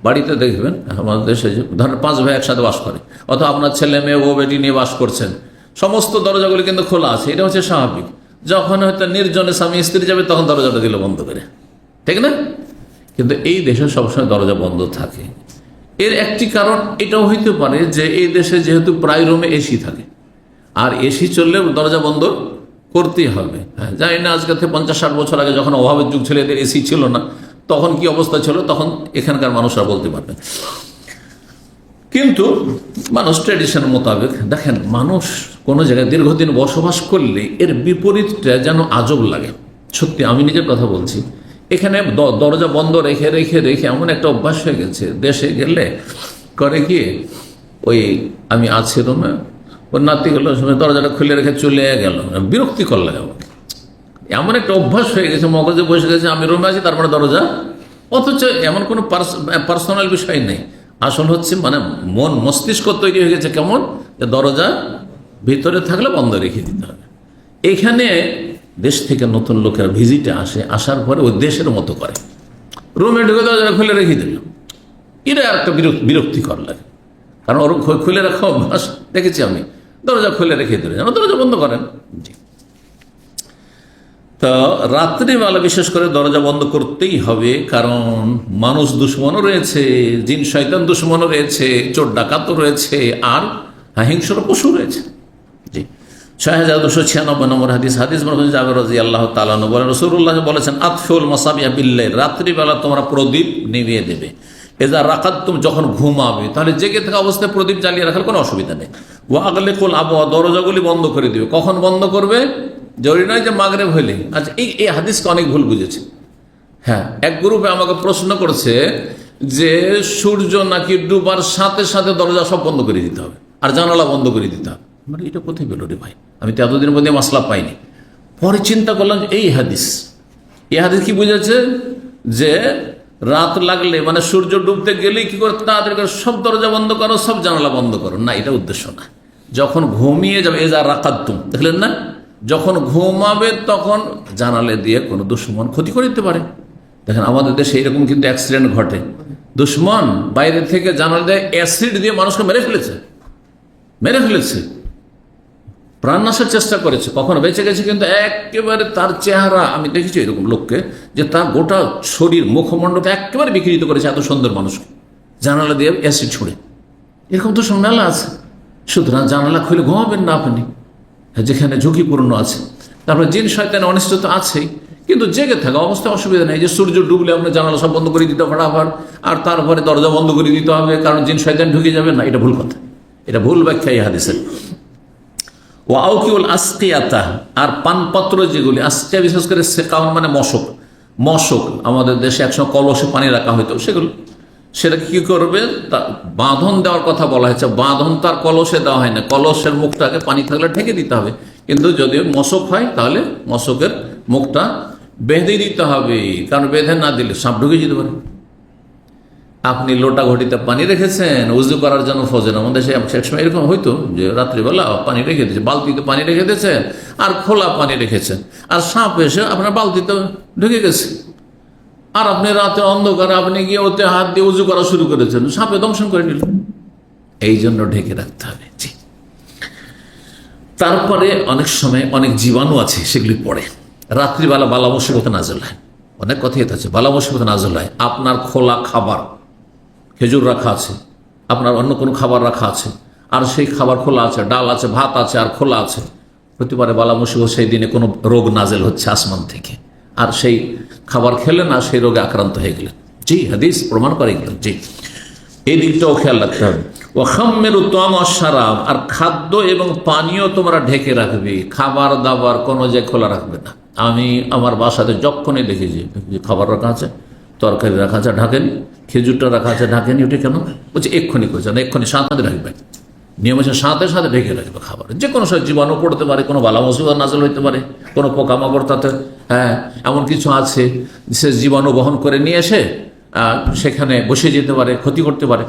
বাড়িতে দেখবেন আমাদের দেশে ধরেন 5 ভাই একসাথে বাস করে, অথবা আপনার ছেলে মেয়ে ও বেটি নিয়ে বাস করছেন, সমস্ত দরজাগুলি কিন্তু খোলা আছে, এটা হচ্ছে স্বাভাবিক। যখন হয়তো নির্জনে স্বামী স্ত্রী যাবে, তখন দরজাটা দিল বন্ধ করে, ঠিক না? কিন্তু এই দেশে সবসময় দরজা বন্ধ থাকে। এর একটি কারণ এটাও হইতে পারে যে এই দেশে যেহেতু প্রায় রুমে এসি থাকে, আর এসি চললে দরজা বন্ধ করতেই হবে। হ্যাঁ, জানি না আজকে থেকে 50-60 বছর আগে যখন অভাবের যুগ ছিল, এদের এসি ছিল না, তখন কি অবস্থা ছিল, তখন এখানকার মানুষরা বলতে পারবে। কিন্তু মানুষ ট্র্যাডিশনের মোতাবেক, দেখেন, মানুষ কোনো জায়গায় দীর্ঘদিন বসবাস করলে এর বিপরীতটা যেন আজব লাগে। সত্যি, আমি নিজের কথা বলছি। এখানে দরজা বন্ধ রেখে রেখে রেখে এমন একটা অভ্যাস হয়ে গেছে, দেশে গেলে করে কি, ওই আমি আছি রুমে, ওর নাতিগুলো দরজাটা খুলে রেখে চলে গেল, বিরক্তিকর লাগে আমাকে। এমন একটা অভ্যাস হয়ে গেছে, মগজে বসে গেছে, আমি রুমে আছি তারপরে দরজা, অথচ এমন কোনো পার্সোনাল বিষয় নেই। আসল হচ্ছে মানে মন মস্তিষ্ক তৈরি হয়ে গেছে কেমন, যে দরজা ভিতরে থাকলে বন্ধ রেখে দিতে হবে। এখানে দেশ থেকে নতুন লোকেরা ভিজিটে আসে, আসার পরে ওই দেশের মতো করে, রুমে ঢুকে দরজা খুলে রেখে দিল। এটা একটা বিরক্তিকর লাগে, কারণ ওর খুলে রাখা অভ্যাস দেখেছি আমি, দরজা খুলে রেখে দিল, যেন দরজা বন্ধ করেন। জি, তো রাত্রিবেলা বিশেষ করে দরজা বন্ধ করতেই হবে, কারণ মানুষ দুশ্মনও রয়েছে, জিন শয়তান দুশ্মনও রয়েছে, চোর ডাকাতও রয়েছে, আর হিংস্র পশু রয়েছে। জি, 6296 নম্বর হাদিস জাবের রাদিয়াল্লাহু তাআলা আনহু বলেন, রাসূলুল্লাহ বলেছেন, আতফিউল মাসাবিয়া বিল্লাইল, রাত্রিবেলা তোমরা প্রদীপ নিভিয়ে দেবে। এজা রাকাতুম, যখন ঘুমাবে, তাহলে জেগে থাকা অবস্থায় প্রদীপ জ্বালিয়ে রাখার কোনো অসুবিধা নেই। ওয়া আগলিকুল আবওয়াব, দরজাগুলি বন্ধ করে দিবে। কখন বন্ধ করবে? জরুরি নয় যে মাগরিব হইলে। আচ্ছা, এই হাদিসকে অনেক ভুল বুঝেছে। হ্যাঁ, এক গ্রুপে আমাকে প্রশ্ন করছে যে সূর্য নাকি ডুবার সাথে সাথে দরজা সব বন্ধ করে দিতে হবে আর জানালা বন্ধ করে দিতে হবে। মানে এটা কোথায় পেল রে ভাই? আমি তো এতদিনের মধ্যে মাসলা পাইনি। পরে চিন্তা করলাম এই হাদিস কি বুঝেছে, যে রাত লাগলে মানে সূর্য ডুবতে গেলেই কি করে তাড়াতাড়ি করে সব দরজা বন্ধ করো, সব জানালা বন্ধ করো। না, এটা উদ্দেশ্য না। যখন ঘুমিয়ে যাবে, এজা রাকাতুম, দেখলেন না, যখন ঘুমাবে তখন জানালে দিয়ে কোনো দুশ্মন ক্ষতি করে দিতে পারে। দেখেন আমাদের দেশে এরকম কিন্তু অ্যাক্সিডেন্ট ঘটে, দুশ্মন বাইরে থেকে জানালা দিয়ে অ্যাসিড দিয়ে মানুষকে মেরে ফেলেছে, প্রাণনাশের চেষ্টা করেছে, কখনো বেঁচে গেছে, কিন্তু একেবারে তার চেহারা, আমি দেখেছি এরকম লোককে যে তার গোটা শরীর মুখমণ্ডলকে একেবারে বিকৃত করেছে, এত সুন্দর মানুষকে জানালা দিয়ে অ্যাসিড ছুঁড়ে। এরকম তো সব মেলা আছে। সুতরাং জানালা খুলে ঘুমাবেন না আপনি, যেখানে ঝুঁকিপূর্ণ আছে। তারপরে জিন শয়তানের অনিষ্ট তো আছেই, কিন্তু জেগে থাকা অবস্থায় অসুবিধা নেই যে সূর্য ডুবলে আপনার জানালা সব বন্ধ করে দিতে ফটাফট, আর তারপরে দরজা বন্ধ করে দিতে হবে কারণ জিন শয়তান ঢুকে যাবে না, এটা ভুল কথা, এটা ভুল ব্যাখ্যা এই হাদিসের। ওয়াউকিউল আসকিয়াতা, আর পানপত্র যেগুলি, আসকিয়া বিশেষ করে সেকাউন মানে মশক, আমাদের দেশে একসময় কলসে পানি রাখা হইতো, সেটা কি করবে, বাঁধন দেওয়ার কথা বলা হয়েছে। বাঁধন তার কলসে দেওয়া হয় না, কলসের মুখটাকে পানি থাকলে ঢেকে দিতে হবে, কিন্তু যদি মশক হয় তাহলে মশকের মুখটা বেঁধে দিতে হবে, কারণ বেঁধে না দিলে সাপ ঢুকে যেতে পারে। আপনি লোটা ঘটিতে পানি রেখেছেন উজু করার জন্য ফজর, আমাদের একসময় এরকম হইতো যে রাত্রিবেলা পানি রেখে দিয়েছে, বালতিতে পানি রেখে দিয়েছেন আর খোলা পানি রেখেছেন, আর সাপ এসে আপনার বালতিতে ঢুকে গেছে, আর আপনি রাতে অন্ধকারে আপনি গিয়ে ওতে হাত দিয়ে উজু করা শুরু করেছেন, সাপে দংশন করে নিল। এই জন্য ঢেকে রাখতে হবে। জি, তারপরে অনেক সময় অনেক জীবাণু আছে, সেগুলি পড়ে রাত্রিবেলা, বালা মুসিবত নাজেল হয়। অনেক কথাই আছে, বালা মুসিবত নাজেল হয়। আপনার খোলা খাবার, খেজুর রাখা আছে, আপনার অন্য কোনো খাবার রাখা আছে, আর সেই খাবার খোলা আছে, ডাল আছে, ভাত আছে, আর খোলা আছে, প্রতিবারে বালা মুসিবত সেই দিনে কোনো রোগ নাজেল হচ্ছে আসমান থেকে, আর সেই খাবার খেলেন আর সেই রোগে আক্রান্ত হয়ে গেলেন। জি, হাদিস প্রমাণ করে গেলেন। জি, এই দিকটাও খেয়াল রাখতে হবে। ও খাম্মেরু তোয়াম অসারাব, আর খাদ্য এবং পানীয় তোমরা ঢেকে রাখবে, খাবার দাবার কোনো যে খোলা রাখবে না। আমি আমার বাসাতে যখনই দেখেছি খাবার রাখা আছে, তরকারি রাখা আছে, ঢাকেনি, খেজুরটা রাখা আছে, ঢাকেনি, ওটা কেন বলছে এক্ষুনি করছে না, এক্ষুনি সাথে রাখবে, নিয়ম হচ্ছে সাথে ঢেকে রাখবে খাবার। যে কোনো সময় জীবাণু পড়তে পারে, কোনো বালা মুসিবত নাজেল হইতে পারে, কোনো পোকামাকড় তাতে এমন কিছু আছে সে জীবাণু বহন করে নিয়ে এসে সেখানে বসে যেতে পারে, ক্ষতি করতে পারে।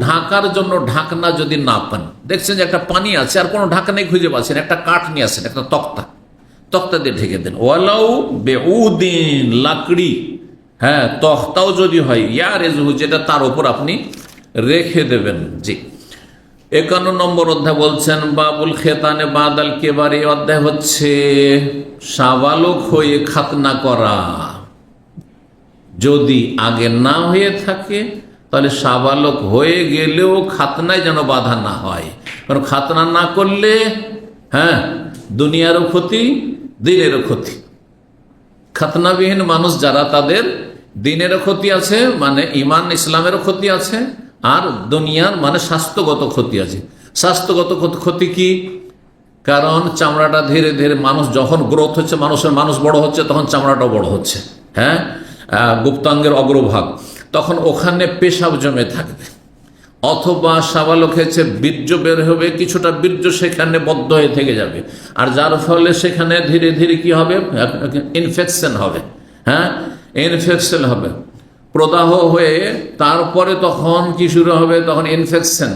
ঢাকার জন্য ঢাকনা যদি না পান, দেখছেন যে একটা পানি আছে আর কোনো ঢাকনাই খুঁজে পাচ্ছেন, একটা কাঠ নিয়ে আসেন, একটা তক্তা দিয়ে ঢেকে দেন। ওয়ালাউ বেউদিন, লাকড়ি, তক্তাও যদি হয়, ইয়ারেজহু, যেটা তার উপর আপনি রেখে দেবেন। জি, 51 নম্বর অধ্যায় বলছেন বাবুল খেতানে বাদাল কেবার। এই অধ্যায় হচ্ছে সাবালক হয়ে খাতনা করা। যদি আগে না হয়ে থাকে তাহলে সাবালক হয়ে গেলেও খাতনায় যেন বাধা না হয়, কারণ খাতনা না করলে দুনিয়ারও ক্ষতি, দিনেরও ক্ষতি। খাতনাবিহীন মানুষ যারা, তাদের দিনেরও ক্ষতি আছে, মানে ইমান ইসলামেরও ক্ষতি আছে, আর দুনিয়ার মানে স্বাস্থ্যগত ক্ষতি আছে। স্বাস্থ্যগত ক্ষতি কি? কারণ চামড়াটা ধীরে ধীরে, মানুষ যখন গ্রোথ হচ্ছে, মানুষ বড় হচ্ছে, তখন চামড়াটাও বড় হচ্ছে, গুপ্তাঙ্গের অগ্রভাগ, তখন ওখানে পেশাব জমে থাকবে, অথবা সাবালক হয়েছে বীর্য বের হবে, কিছুটা বীর্য সেখানে বদ্ধ হয়ে থেকে যাবে, আর যার ফলে সেখানে ধীরে ধীরে কি হবে, ইনফেকশন হবে, ইনফেকশন হবে, প্রদাহ হয়ে তারপরে তখন কি শুরু হবে, তখন ইনফেকশন,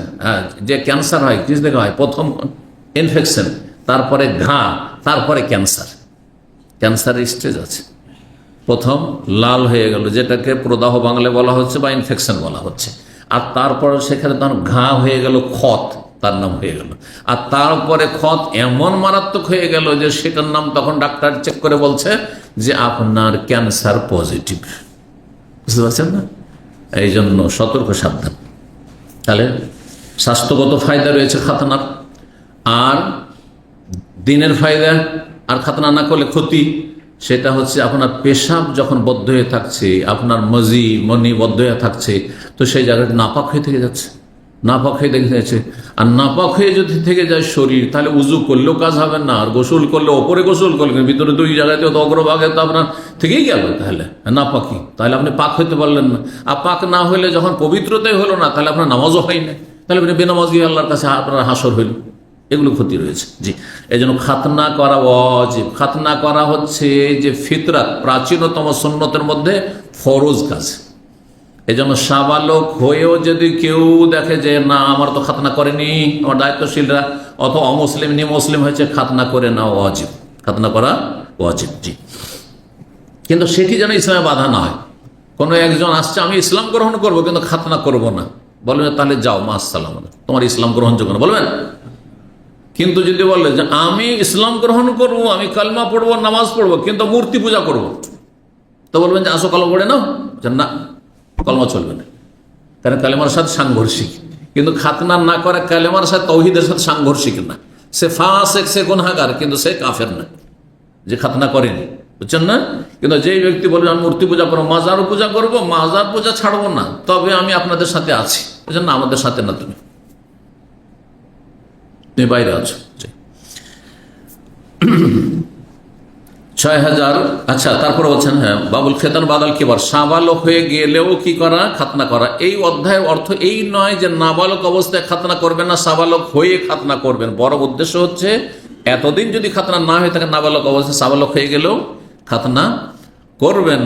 যে ক্যান্সার হয়, কি দেখা হয়, প্রথম ইনফেকশন, তারপরে ঘা, তারপরে ক্যান্সারের স্টেজ আছে। প্রথম লাল হয়ে গেল, যেটাকে প্রদাহ বাংলায় বলা হচ্ছে বা ইনফেকশন বলা হচ্ছে, আর তারপর সেখানে তখন ঘা হয়ে গেল, ক্ষত তার নাম হয়ে গেল, আর তারপরে ক্ষত এমন মারাত্মক হয়ে গেল যে সেটার নাম তখন ডাক্তার চেক করে বলছে যে আপনার ক্যান্সার পজিটিভ। বুঝতে পারছেন না? এই জন্য সতর্ক, সাবধান। তাহলে স্বাস্থ্যগত ফায়দা রয়েছে খাতনার, আর দিনের ফায়দা, আর খাতনা না করলে ক্ষতি, সেটা হচ্ছে আপনার পেশাব যখন বদ্ধ হয়ে থাকছে, আপনার মনি বদ্ধ হয়ে থাকছে, তো সেই জায়গাটা নাপাক হয়ে থেকে যাচ্ছে, নাপাক হয়ে থেকে যাচ্ছে। আর নাপাক হয়ে যদি থেকে যায় শরীর, তাহলে উজু করলেও কাজ হবে না, আর গোসল করলে ওপরে গোসল করলেন, ভিতরে দুই জায়গাতে তো অগ্রভাগে তো আপনার থেকেই গেল, তাহলে নাপাকি, তাহলে আপনি পাক হইতে পারলেন না। আর পাক না হইলে যখন পবিত্রতাই হলো না, তাহলে আপনার নামাজও হয় না, তাহলে আপনি বেনামাজি আল্লাহর কাছে আপনার হাসর হইল, এগুলো ক্ষতি রয়েছে। জি, এই জন্য খাতনা করা ওয়াজিব। খাতনা করা হচ্ছে যে ফিতরাত, প্রাচীনতম সুন্নতের মধ্যে ফরজ কাজ। এই জন্য সাবালক হয়েও যদি কেউ দেখে যে না আমার তো খাতনা করেনি, আমার দায়িত্বশীলরা অথবা অমুসলিম মুসলিম হয়েছে, খাতনা করে না ওয়াজিব, খাতনা করা ওয়াজিব। জি, কিন্তু সেটি যেন ইসলামে বাধা না হয়। কোনো একজন আসছে আমি ইসলাম গ্রহণ করব কিন্তু খাতনা করব না, বলবেন তাহলে যাও মা আসসালাম, তোমার ইসলাম গ্রহণযোগ্য না, বলবেন। কিন্তু যদি বলে যে আমি ইসলাম গ্রহণ করব, আমি কালমা পড়বো, নামাজ পড়বো, কিন্তু মূর্তি পূজা করব, তো বলবেন যে আসো কলমা পড়ে নাও, না কলমা চলবে না, কারণ কালেমার সাথে সাংঘর্ষিক। কিন্তু খাতনা না করে কালেমার সাথে তৌহিদের সাথে সাংঘর্ষিক না, সে ফাসিক, সে গুনাহগার, কিন্তু সে কাফের না যে খাতনা করেনি, বুঝছেন না। কিন্তু যেই ব্যক্তি বলবে আমি মূর্তি পূজা করবো, মাজার পূজা করবো, মাজার পূজা ছাড়বো না, তবে আমি আপনাদের সাথে আছি, বুঝছেন না, আমাদের সাথে না, তুমি বাইরে আছো। 6000। আচ্ছা, তারপরে বলছেন হ্যাঁ বাবুল খেতান বাদাল কিবার, সাবালক হয়ে গেলেও কি করা, খাতনা করা। এই অধ্যায়ের অর্থ এই নয় যে নাবালক অবস্থায় খাতনা করবেন না, সাবালক হয়ে খাতনা করবেন। বড় উদ্দেশ্য হচ্ছে এতদিন যদি খাতনা না হয়ে থাকে, নাবালক অবস্থায় সাবালক হয়ে গেলেও খাতনা করবেন।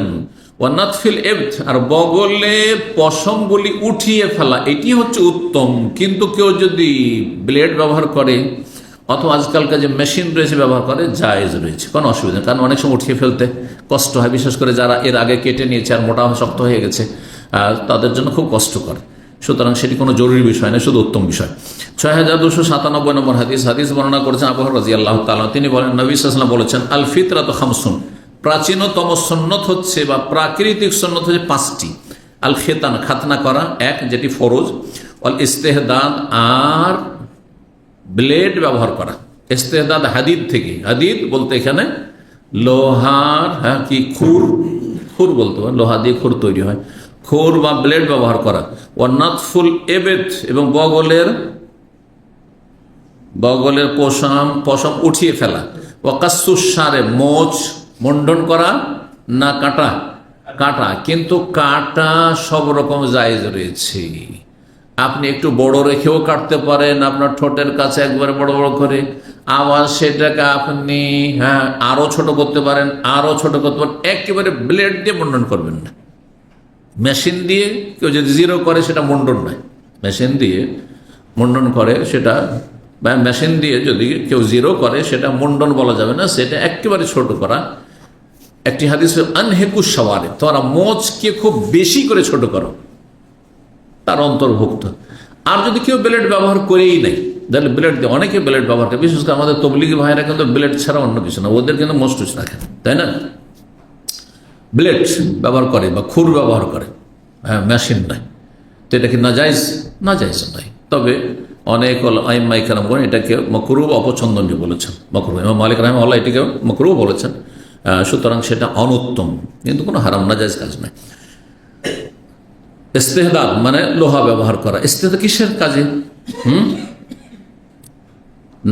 ওয়ানাতফিল এবত, আর বগলে পশমগুলি উঠিয়ে ফেলা, এটি হচ্ছে উত্তম। কিন্তু কেউ যদি ব্লেড ব্যবহার করে অথবা আজকালকার যে মেশিন রয়েছে ব্যবহার করে, জায়েজ রয়েছে, কোনো অসুবিধা নেই। কারণ অনেক সময় উঠিয়ে ফেলতে কষ্ট হয়, বিশেষ করে যারা এর আগে কেটে নিয়েছে আর মোটা শক্ত হয়ে গেছে, তাদের জন্য খুব কষ্ট করে। সুতরাং সেটি কোনো জরুরি বিষয় না, শুধু উত্তম বিষয়। 6297 নম্বর হাদিস, হাদিস বর্ণনা করেছেন আবু হুরায়রা রাদিয়াল্লাহু তাআলা। তিনি বলেন নবী সাল্লাল্লাহু আলাইহি ওয়াসাল্লাম বলেছেন, আল ফিতরাতু খামসুন, প্রাচীনতম সুন্নত হচ্ছে বা প্রাকৃতিক সুন্নত হচ্ছে 5টি। আল খেতান, খাতনা করা, এক যেটি ফরজ। অল ইস্তেহদাদ, আর ব্লেড ব্যবহার করা। ইস্তেহদাদ হাদিদ থেকে, হাদিদ বলতে এখানে লোহার, হ্যাঁ কি খুর, খুর বলতে হয়, লোহা দিয়ে খুর তৈরি হয়, খুর বা ব্লেড ব্যবহার করা। ও নাতফুল এবেদ, এবং বগলের পশম উঠিয়ে ফেলা। ও কাসুসারে, মোচ মুন্ডন করা না কাটা, কিন্তু কাটা সব রকম জায়েজ রয়েছে। আপনি একটু বড় রেখেও কাটতে পারেন, আপনার ঠোঁটের কাছে একবারে বড় বড় করে, আবার সেটাকে আপনি আরো ছোট করতে পারেন, একেবারে ব্লেড দিয়ে মুন্ডন করবেন না। মেশিন দিয়ে কেউ যদি জিরো করে সেটা মুন্ডন নয়, মেশিন দিয়ে মুন্ডন করে সেটা, বা মেশিন দিয়ে যদি কেউ জিরো করে সেটা মুন্ডন বলা যাবে না, সেটা একেবারে ছোট করা। একটি হাদিস আনহেকুস সাওয়ারে, তোমরা মোচকে খুব বেশি করে ছোট করো, তার অন্তর্ভুক্ত। আর যদি কেউ ব্লেড ব্যবহার করেই নেই, তাহলে ব্লেড দিয়ে, অনেকে ব্লেড ব্যবহার করে, বিশেষ করে আমাদের তবলিগি ভাইরা কিন্তু ব্লেড ছাড়া অন্য কিছু না, ওদের কিন্তু মস্তুস রাখেন, তাই না, ব্লেড ব্যবহার করে বা খুর ব্যবহার করে, মেশিন নাই। তো এটা কি নাজায়েজ? নাজায়েজ নয়। তবে অনেক আইম্মায়ে কেরামগণ এটাকে মাকরুহ অপছন্দনীয় বলেছেন, মাকরুহ। ইমাম মালিক রাহিমাহুল্লাহ এটিকে মাকরুহ বলেছেন। সুতরাং সেটা অনুত্তম, কিন্তু কোনো হারাম নাজায়েজ কাজ নয়। ইস্তেহদাদ মানে লোহা ব্যবহার করা। ইস্তেহদাদ কিসের কাজে?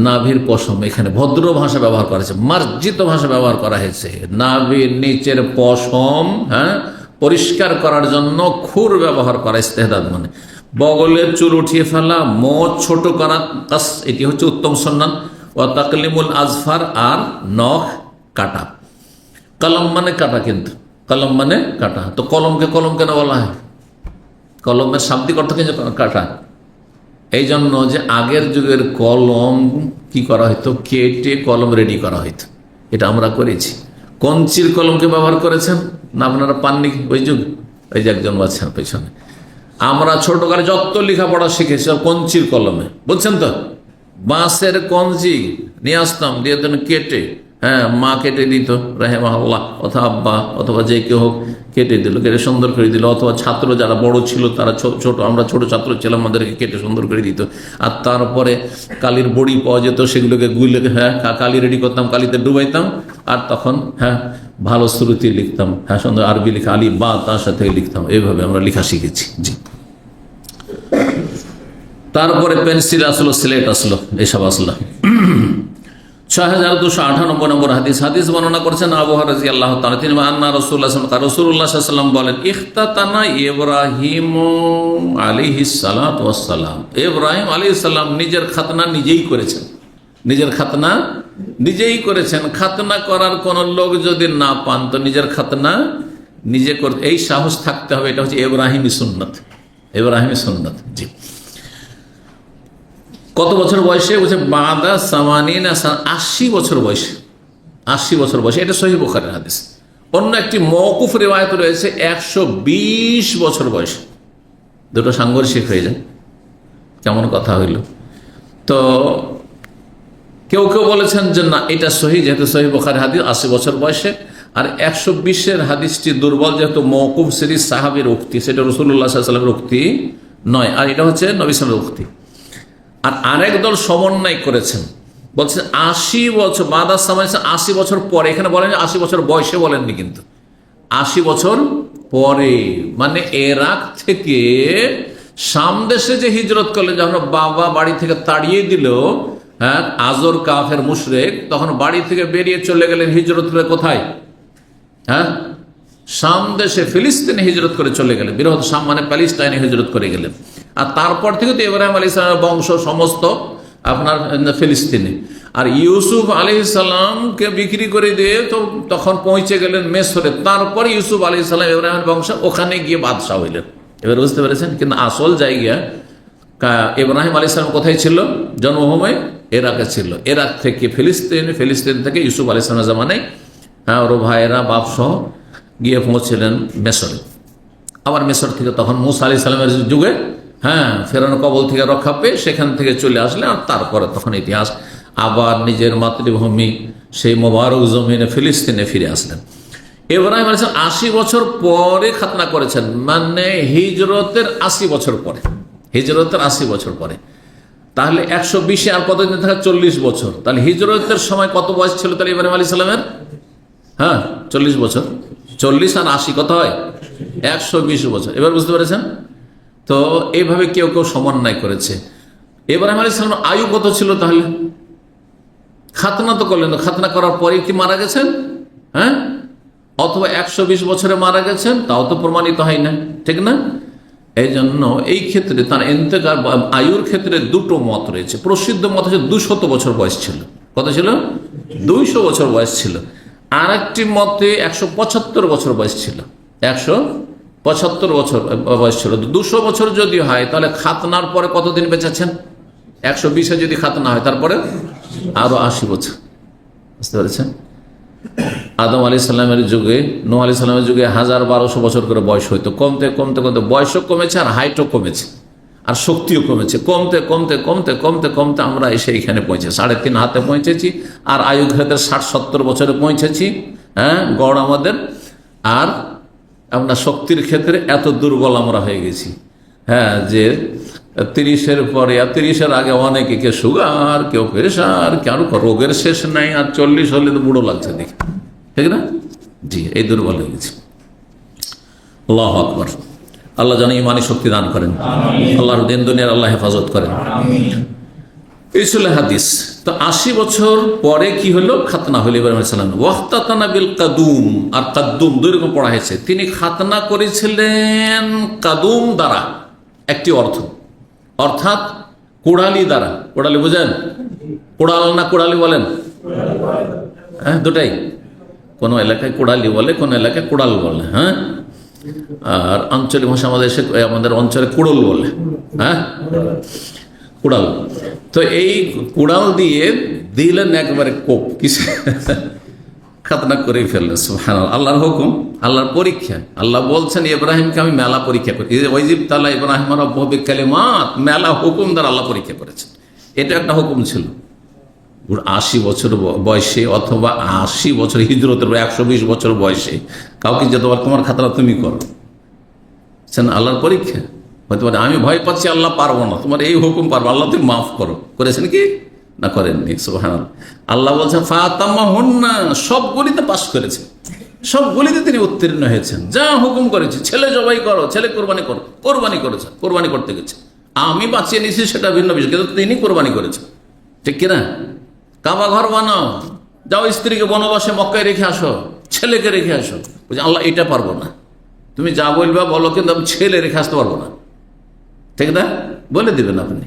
নাভির পশম, এখানে ভদ্র ভাষা ব্যবহার করা হয়েছে, মার্জিত ভাষা ব্যবহার করা হয়েছে। নাভির নিচের পশম পরিষ্কার করার জন্য খুর ব্যবহার করা ইস্তেহদাদ মানে। বগলের চুল উঠিয়ে ফেলা, মোচ ছোট করা, কাস, এটি হচ্ছে উত্তম সুন্নাত। ওয়া তাকলিমুল আজফার, আর নখ কাটা। কলম মানে কাটা, কিন্তু কলম মানে কাটা। তো কলমকে কলম কেন বলা হয়? কলমের শাব্দিক অর্থ কিন্তু কাটা। এই জন্য যে আগের যুগের কলম কি করা হইতো, কেটে কলম রেডি করা হইতো, এটা আমরা করেছি। কঞ্চির কলমকে ব্যবহার করেছেন না আপনারা? পাননি ওই যুগ? ওই যে একজন আছেন পেছনে। আমরা ছোটকালে যত লেখাপড়া শিখেছি কঞ্চির কলমে, বুঝছেন তো। বাঁশের কঞ্চি নিয়ে আসতাম, দিয়ে দেন কেটে, মা কেটে দিত রাহিমাহুল্লাহ, অথবা আব্বা অথবা যে কেউ হোক কেটে দিল, কেটে সুন্দর করে দিল। অথবা ছাত্র যারা বড় ছিল তারা ছোট, আমরা ছোট ছাত্র ছিলাম, আমাদেরকে কেটে সুন্দর করে দিত। আর তারপরে কালির বড়ি পাওয়া যেত, সেগুলোকে গুলে কালি রেডি করতাম, কালিতে ডুবাইতাম, আর তখন ভালো শ্রুতি লিখতাম, সুন্দর আরবি লেখা, আলি বা তার সাথে লিখতাম। এইভাবে আমরা লেখা শিখেছি। জি, তারপরে পেন্সিল আসলো, স্লেট আসলো, এসব আসলো। 6298 নম্বর হাদিস, হাদিস বর্ণনা করেছেন আবু হুরায়রা রাদিয়াল্লাহু তাআলা। তিনি আন্না রাসূলুল্লাহ সাল্লাল্লাহু আলাইহি ওয়াসাল্লাম বলেন, ইখতাতানা ইব্রাহিম আলাইহিস সালাতু ওয়াস সালাম। ইব্রাহিম আলাইহিস সালাম নিজের খাতনা নিজেই করেছেন, নিজের খাতনা নিজেই করেছেন। খাতনা করার কোন লোক যদি না পান তো নিজের খাতনা নিজে করতে, এই সাহস থাকতে হবে। এটা হচ্ছে ইব্রাহিমী সুন্নাত, ইব্রাহিমী সুন্নাত। জি। কত বছর বয়সে? বলছে বাদা সামানিনা, 80 বছর বয়সে, 80 বছর বয়সে। এটা সহিহ বুখারীর হাদিস। অন্য একটি মওকুফ রিওয়ায়াত রয়েছে 120 বছর বয়সে। দুটো সাংঘর্ষিক হয়ে যায়, কেমন কথা হইল। তো কেউ কেউ বলেছেন যে না, এটা সহিহ, যেহেতু সহিহ বুখারীর হাদিস 80 বছর বয়সে। আর 120-এর হাদিসটি দুর্বল, যেহেতু মওকুফ সিরিজ সাহাবীর উক্তি, সেটা রাসূলুল্লাহ সাল্লাল্লাহু আলাইহি ওয়াসাল্লামের উক্তি নয়, আর এটা হচ্ছে নবী সাল্লাল্লাহু আলাইহি ওয়াসাল্লামের উক্তি। আর আরেক দল সমন্বয় করেছেন, বলছে 80 বছর বাদা সামানি, 80 বছর পরে। এখানে বলেন 80 বছর বয়সে বলেননি, কিন্তু 80 বছর পরে, মানে এরাক থেকে শাম দেশে যে হিজরত করলেন, যখন বাবা বাড়ি থেকে তাড়িয়ে দিল, হ্যাঁ, আজর কাফের মুশরিক, তখন বাড়ি থেকে বেরিয়ে চলে গেলেন হিজরত করে কোথায়? হ্যাঁ, শাম দেশে, ফিলিস্তিনে হিজরত করে চলে গেলেন। বৃহৎ শাম মানে প্যালেস্টাইনে হিজরত করে গেলেন। আর তারপর থেকে তো ইব্রাহিম আলাইহিস সালামের বংশ সমস্ত আপনার ফিলিস্তিনে। আর ইউসুফ আলাইহিস সালামকে বিক্রি করে দিয়ে তো তখন পৌঁছে গেলেন মেসরে। তারপরে ইউসুফ আলাইহিস সালাম, ইব্রাহিমের বংশ, ওখানে গিয়ে বাদশাহ হইলেন। এবার বুঝতে পেরেছেন? কিন্তু আসল জায়গা ইব্রাহিম আলাইহিস সালাম কোথায় ছিল? জন্মভূমি এরাকে ছিল। এরাক থেকে ফিলিস্তিন, ফিলিস্তিন থেকে ইউসুফ আলাইহিস সালামের জামানায়, হ্যাঁ, ওর ভাইয়েরা বাপসহ গিয়ে পৌঁছলেন মেসরে। আবার মেসর থেকে তখন মুসা আলাইহিস সালামের যুগে, হ্যাঁ, ফেরাউনের কবল থেকে রক্ষা পেয়ে সেখান থেকে চলে আসলেন। আর তারপরে তখন ইতিহাস আবার নিজের মাতৃভূমি সেই মোবারক জমিনে ফিলিস্তিনে ফিরে আসলেন। ইব্রাহিম আলাইহিস সালাম 80 বছর পরে খাতনা করেছেন, মানে হিজরতের 80 বছর পরে, হিজরতের 80 বছর পরে। তাহলে 120-এ আর কতদিন থাকে? 40 বছর। তাহলে হিজরতের সময় কত বয়স ছিল তাহলে ইব্রাহিম আলাইহিস সালামের? হ্যাঁ, 40 বছর। 40 আর 80 কত হয়? 120 বছর। এবার বুঝতে পেরেছেন? তো এইভাবে কেউ কেউ সমন্বয় করেছে। ইব্রাহিম আলাইহিস সালামের আয়ু কত ছিল তাহলে? খাতনা তো করলেন, খাতনা করার পরে কি মারা গেছেন? হ্যাঁ, অথবা 120 বছরে মারা গেছেন, তাও তো প্রমাণিত হয় না, ঠিক না? এই জন্য এই ক্ষেত্রে তার ইন্তেকাল আয়ুর ক্ষেত্রে দুটো মত রয়েছে। প্রসিদ্ধ মত হচ্ছে 200 বছর বয়স ছিল। কত ছিল? 200 বছর বয়স ছিল। আর একটি মতে 175 বছর বয়স ছিল। 175 বছর বয়স ছিল। 200 বছর যদি হয় তাহলে খাতনার পরে কতদিন বেঁচেছেন? 120-এ যদি খাতনা হয় তারপরে আরো 80 বছর। বুঝতে পেরেছেন? আদম আলাইহিস সালামের যুগে, নূহ আলাইহিস সালামের যুগে 1200 বছর করে বয়স হইতো। কমতে কমতে কমতে বয়সও কমেছে, আর হাইটও কমেছে, আর শক্তিও কমেছে। কমতে কমতে কমতে কমতে কমতে আমরা এসে এখানে পৌঁছে 3.5 হাতে পৌঁছেছি। আর আয়ু ক্ষেত্রে 60-70 বছরে পৌঁছেছি, হ্যাঁ, গড় আমাদের। আর আমরা শক্তির ক্ষেত্রে এত দুর্বল আমরা হয়ে গেছি, হ্যাঁ, যে 30-এর পরে, 30-এর আগে অনেকে, কেউ সুগার, কেউ প্রেশার, কারো রোগের শেষ নাই। আর 40 হলে তো বুড়ো লাগছে দেখি, ঠিক না? জি, এই দুর্বল হয়ে গেছে। আল্লাহু আকবার। আল্লাহ যেন ইমানি শক্তি দান করেন, আল্লাহর দিন দুনিয়ার আল্লাহ হেফাজত করেন। এই ছিল হাদিস। তো 80 বছর পরে কি হলো? খাতনা হলো ইব্রাহিম আলাইহিস সালাম। ওয়াক্তাতানা বিল কাদুম, আর কাদুম দুই রকম পড়া হয়েছে। তিনি খাতনা করেছিলেন কাদুম দ্বারা, একটি অর্থ, অর্থাৎ কোড়ালি দ্বারা। কোড়ালি বুঝেন? কোড়াল না কোড়ালি বলেন? হ্যাঁ, দুটাই। কোন এলাকায় কোড়ালি বলে, কোন এলাকায় কোড়াল বলে। হ্যাঁ, আর আঞ্চলিক ভাষা আমাদের অঞ্চলে কুড়ল বলে। হ্যাঁ, কুড়াল। তো এই কুড়াল দিয়ে দিলেন একবারে কোপ, কিসে খাতনা করে ফেললেন। সুবহানাল্লাহ, আল্লাহর হুকুম, আল্লাহর পরীক্ষা। আল্লাহ বলছেন ইব্রাহিমকে আমি মেলা পরীক্ষা করি। ওয়াইজিব তাআলা ইব্রাহিম রাব্বুহু বিকালিমাত, মেলা হুকুম দ্বারা আল্লাহ পরীক্ষা করেছেন। এটা একটা হুকুম ছিল। 80 বছর বয়সে অথবা 80 বছর হিজরতের 120 বছর বয়সে কাউকে যে তোমার খাতনা তুমি করো, আল্লাহর পরীক্ষা হতে পারে। আমি ভয় পাচ্ছি, আল্লাহ পারবো না, তোমার এই হুকুম পারবো, আল্লাহ তুমি মাফ করো। করেছেন কি না করেননি? সুবহানাল্লাহ। আল্লাহ বলছেন ফাতামাহুন্না, সবগুলিতে পাস করেছেন, সবগুলিতে তিনি উত্তীর্ণ হয়েছেন। যা হুকুম করেছে, ছেলে জবাই করো, ছেলে কোরবানি করো, কোরবানি করেছেন, কোরবানি করতে গেছে। আমি বাঁচিয়ে নিয়েছি সেটা ভিন্ন বিষয়, কিন্তু তিনি কোরবানি করেছেন, ঠিক কিনা? কাবা ঘর বানাও, যাও স্ত্রীকে বনবাসে মক্কায় রেখে আসো, ছেলেকে রেখে আসো। বলছে আল্লাহ এটা পারবো না, তুমি যা বলবা বলো, কিন্তু আমি ছেলে রেখে আসতে পারবো না, ঠিক না? বলে দিবেন আপনি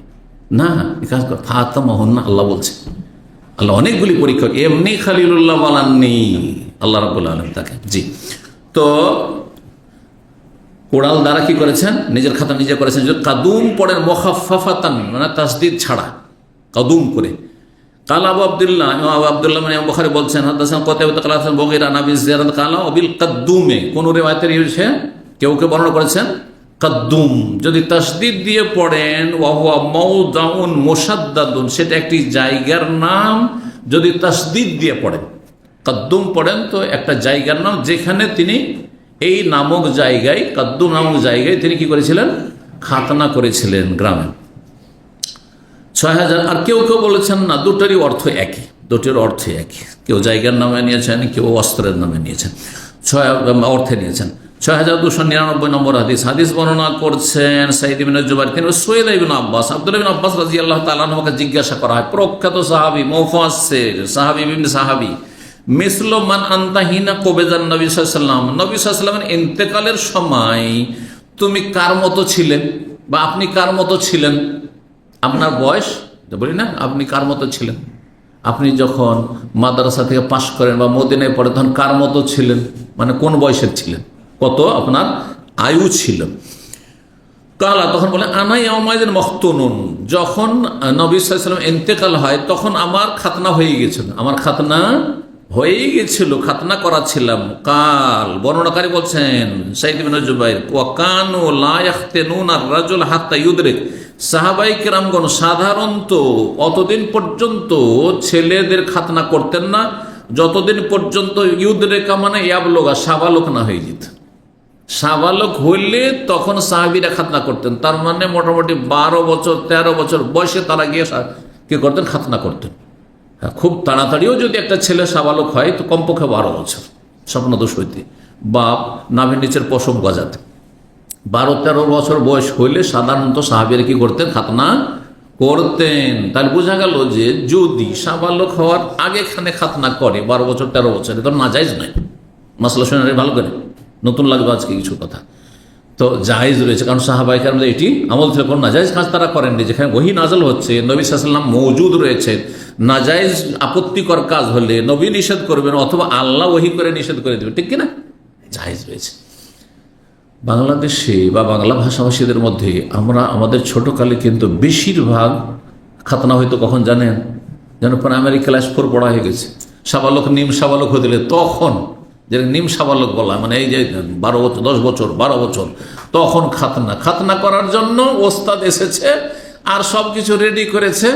না, কাজ ফাতামাহুন না, আল্লাহ বলছে। আল্লাহ অনেকগুলি পরীক্ষা, এমনি খালিলুল্লাহ বলাননি আল্লাহ রাব্বুল আলামিন তাকে। জি, তো কোড়াল দ্বারা কি করেছেন, নিজের খাতনা নিজে করেছেন। যদি কাদুম পড়েন মুখাফফাতান মানে তাসদিদ ছাড়া, কাদুম করে। কাল আবু আব্দুল্লাহ, আবু আব্দুল্লাহ মানে বুখারী বলছেন হাদাসান কতাইবা কাল হাদাসান বগীরা নবী জিয়ারাত কালা ওবিল কাদ্দুমে, কোন রিওয়ায়াতের হয়েছে কেউ বর্ণনা করেছেন কাদ্দুম, যদি তাসদিদ দিয়ে পড়েন ওয়া হুয়া মাওদাউন মুশাদ্দাদুন, সেটা একটি জায়গার নাম। যদি তাসদিদ দিয়ে পড়েন, কাদ্দুম পড়েন তো একটা জায়গার নাম, যেখানে তিনি এই নামক জায়গায়, কাদ্দুম নামক জায়গায় তিনি কি করেছিলেন, খাতনা করেছিলেন গ্রামে। 6000। আর কেউ কেউ বলেছেন না, দুটোরই অর্থ একই, দুটোর অর্থ একই। কেউ জায়গার নামে নিয়েছেন, কেউ অস্ত্রের নামে নিয়েছেন, অর্থে নিয়েছেন। 6299 নম্বর হাদিস। হাদিস বর্ণনা করছেন সাঈদ ইবনে জুবাইর, তিনি সুহেল ইবনে আব্বাস, আব্দুল্লাহ ইবনে আব্বাস রাদিয়াল্লাহু তাআলা আনহুকে জিজ্ঞাসা করা হয়, প্রখ্যাত সাহাবী, মুফাসসির, সাহাবী ইবনে সাহাবী, মিসলু মান আনতা হিনা কবেজান নবী সাল্লাল্লাহু আলাইহি ওয়াসাল্লাম, নবী সাল্লাল্লাহু আলাইহি ওয়াসাল্লামের ইন্তেকালের সময় তুমি কার মতো ছিলেন, বা আপনি কার মতো ছিলেন, আপনার বয়স বলি না, আপনি কার মতো ছিলেন, আপনি যখন মাদ্রাসা থেকে পাশ করেন বা মদিনায় পড়ে তখন কার মতো ছিলেন, মানে কোন বয়সের ছিলেন, কত আপনার আয়ু ছিল। কালা, তখন বলে আনাই আমাদের মখতুনুন, যখন নবী সাল্লাল্লাহু আলাইহি ওয়াসাল্লাম ইন্তেকাল হয় তখন আমার খাতনা হয়ে গেছিল, আমার খাতনা হয়ে গেছিল, খাতনা করা ছিলাম। কাল, বর্ণনাকারী বলছেন সাঈদ ইবনে জুবাইর, ওয়া কানু লা ইয়াখতানুনা আর-রাজুল হাত্তা ইউদরিক, সাহাবায়ে কেরামগণ সাধারণত অতদিন পর্যন্ত ছেলেদের খাতনা করতেন না যতদিন পর্যন্ত ইউদরিকা মানে ইয়াবলুগা, সাবালক না হয়ে যেত। সাবালক হইলে তখন সাহাবীরা খাতনা করতেন, তার মানে মোটামুটি 12 বছর 13 বছর বয়সে তারা গিয়ে কি করতেন, খাতনা করতেন। খুব তাড়াতাড়িও যদি একটা ছেলে সাবালক হয় তো কমপক্ষে 12 বছর স্বপ্নদোষ হইতে, বাপ নাভির নিচের পশম গজাতে, 12-13 বছর বয়স হইলে সাধারণত সাহাবীরা কি করতেন, খাতনা করতেন। তাহলে বোঝা গেল যে যদি সাবালক হওয়ার আগে খানে খাতনা করে 12 বছর 13 বছর, এটা নাজায়েজ নয়। মাসলা শুনে ভালো করে, নতুন লাগবে আজকে কিছু কথা, তো জায়েজ রয়েছে, কারণ সাহাবায়ে কেরাম এটি আমল থেকে কোনো নাজায়েজ কাজ তারা করেননি। যেখানে ওহী নাযিল হচ্ছে, নবী সাল্লাল্লাহু আলাইহি ওয়াসাল্লাম মওজুদ রয়েছে, নাজায়েজ আপত্তিকর কাজ হলে নবী নিষেধ করবেন অথবা আল্লাহ ওহী করে নিষেধ করে দেবেন, ঠিক কিনা, জায়েজ রয়েছে। বাংলাদেশে বা বাংলা ভাষাভাষীদের মধ্যে আমরা আমাদের ছোটকালে কিন্তু বেশিরভাগ খাতনা হয়তো কখন জানেন, যেন প্রাইমারি ক্লাস 4 পড়া হয়ে গেছে, সাবালক নিম সাবালক হয়ে দিলে তখন, যে নিম সাবালক বলা মানে এই যে 12 বছর 10 বছর 12 বছর, তখন খাতনা করার জন্য ওস্তাদ এসেছে আর সব কিছু রেডি করেছে,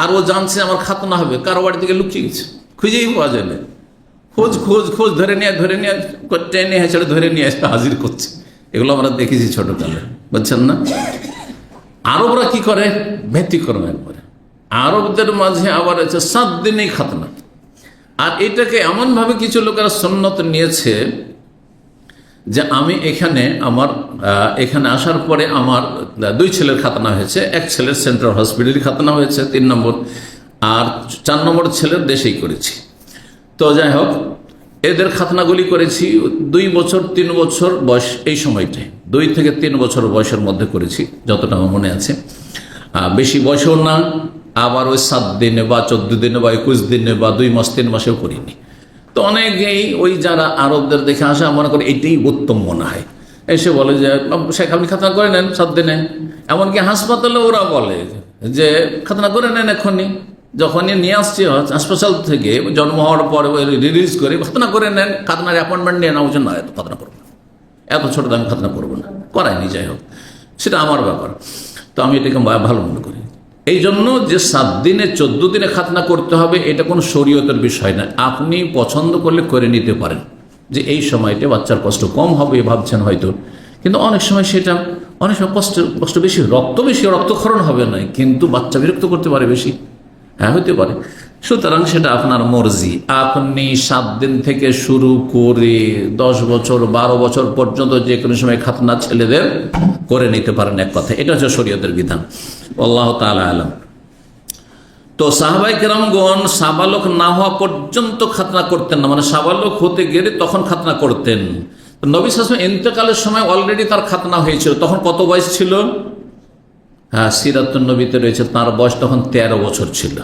আর ও জানছে আমার খাতনা হবে, কারো বাড়ি থেকে লুকিয়ে গেছে, খুঁজেই পাওয়া যায় না, খোঁজ ধরে নিয়ে টেনে হেঁচড়ে ধরে নিয়ে এসে হাজির করছে। এগুলো আমরা দেখেছি ছোটকালে, বুঝছেন না। আরবরা কি করে, ব্যতিক্রম একবারে, আরবদের মাঝে আবার আছে 7 দিনেই খাতনা। আর এটাকে এমনভাবে কিছু লোকেরা সুন্নত নিয়েছে যে আমি এখানে আসার পরে আমার 2 ছেলের খাতনা হয়েছে, এক ছেলের সেন্ট্রাল হসপিটালে খাতনা হয়েছে 3 নম্বর, আর 4 নম্বর ছেলের দেশেই করেছি। তো যাই হোক, এদের খাতনাগুলি করেছি 2 বছর 3 বছর বয়স, এই সময়টায় 2 থেকে 3 বছর বয়সের মধ্যে করেছি যতটা আমার মনে আছে, বেশি বয়সেও না, আবার ওই 7 দিনে বা 14 দিনে বা 21 দিনে বা 2 মাস 3 মাসেও করিনি। তো অনেকেই ওই যারা আরবদের দেখে আসে মনে করে এটাই উত্তম মনে হয়, এসে বলে যে শেখ আপনি খাতনা করে নেন 7 দিনে। এমনকি হাসপাতালে ওরা বলে যে খাতনা করে নেন এখনই, যখনই নিয়ে আসছে হাসপাতাল থেকে জন্ম হওয়ার পরে রিলিজ করে খাতনা করে নেন, খাতনার অ্যাপয়েন্টমেন্ট নিয়ে নেওয়া উচিত না, এত খাতনা করবো না, এত ছোট দামে খাতনা করবো না, করায়নি। যাই হোক, সেটা আমার ব্যাপার, তো আমি এটাকে ভালো মনে করি। এই জন্য যে 7 দিনে 14 দিনে খাতনা করতে হবে এটা কোনো শরীয়তের বিষয় না, আপনি পছন্দ করলে করে নিতে পারেন, যে এই সময়টা বাচ্চার কষ্ট কম হবে ভাবছেন হয়তো, কিন্তু অনেক সময় সেটা অনেক সময় কষ্ট বেশি, রক্তক্ষরণ হবে না, কিন্তু বাচ্চা বিরক্ত করতে পারে বেশি, হ্যাঁ হতে পারে। সুতরাং সেটা আপনার মর্জি, আপনি 7 দিন থেকে শুরু করে 10 বছর 12 বছর পর্যন্ত যে কোনো সময় খাতনা ছেলেদের করে নিতে পারেন, এক কথা। এটা হচ্ছে শরীয়তের বিধান, আল্লাহু তাআলা আলাম। তো সাহাবায়ে কেরামগণ সাবালক না হওয়া পর্যন্ত খাতনা করতেন না, মানে সাবালক হতে গেলে তখন খাতনা করতেন। নবী সাল্লাল্লাহু আলাইহি ওয়াসাল্লাম ইন্তেকালের সময় অলরেডি তার খাতনা হয়েছিল, তখন কত বয়স ছিল? হ্যাঁ, সিরাতুন নবীতে রয়েছে তার বয়স তখন 13 বছর ছিল,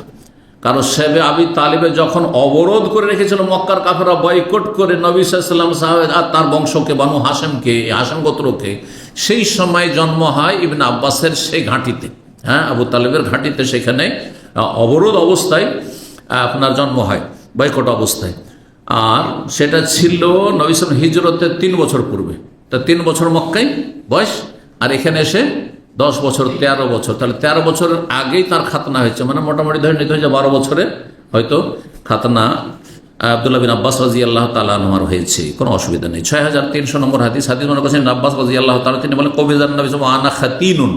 কারণ সেবে আবি তালিবে যখন অবরোধ করে রেখেছিল মক্কার কাফেররা, বয়কট করে নবী সাল্লাল্লাহু আলাইহি ওয়াসাল্লাম আর তার বংশকে, বানু হাশেমকে, হাশেম গোত্রকে, সেই সময় জন্ম হয় ইবনে আব্বাসের সেই ঘাঁটিতে, হ্যাঁ, আবু তালেবের ঘাঁটিতে। সেখানে অবরোধ অবস্থায় আপনার জন্ম হয়, বয়কট অবস্থায়। আর সেটা ছিল নবী সাল্লাল্লাহু হিজরতের 3 বছর পূর্বে। তা 3 বছর মক্কায় বয়স, আর এখানে এসে 10 বছর, 13 বছর। তাহলে 13 বছরের আগেই তার খাতনা হয়েছে, মানে মোটামুটি ধরে নিতে হয়েছে 12 বছরে হয়তো খাতনা আব্দুল্লাহ বিন আব্বাস রাদিয়াল্লাহু তাআলা আনহুর হয়েছে, কোনো অসুবিধা নেই। 6300 নম্বর হাদিস মনে করছেন আব্বাস রাদিয়াল্লাহু তাআলা, তিনি বলেন কবিজান নবী সাল্লাল্লাহু আনা খাতিনুন,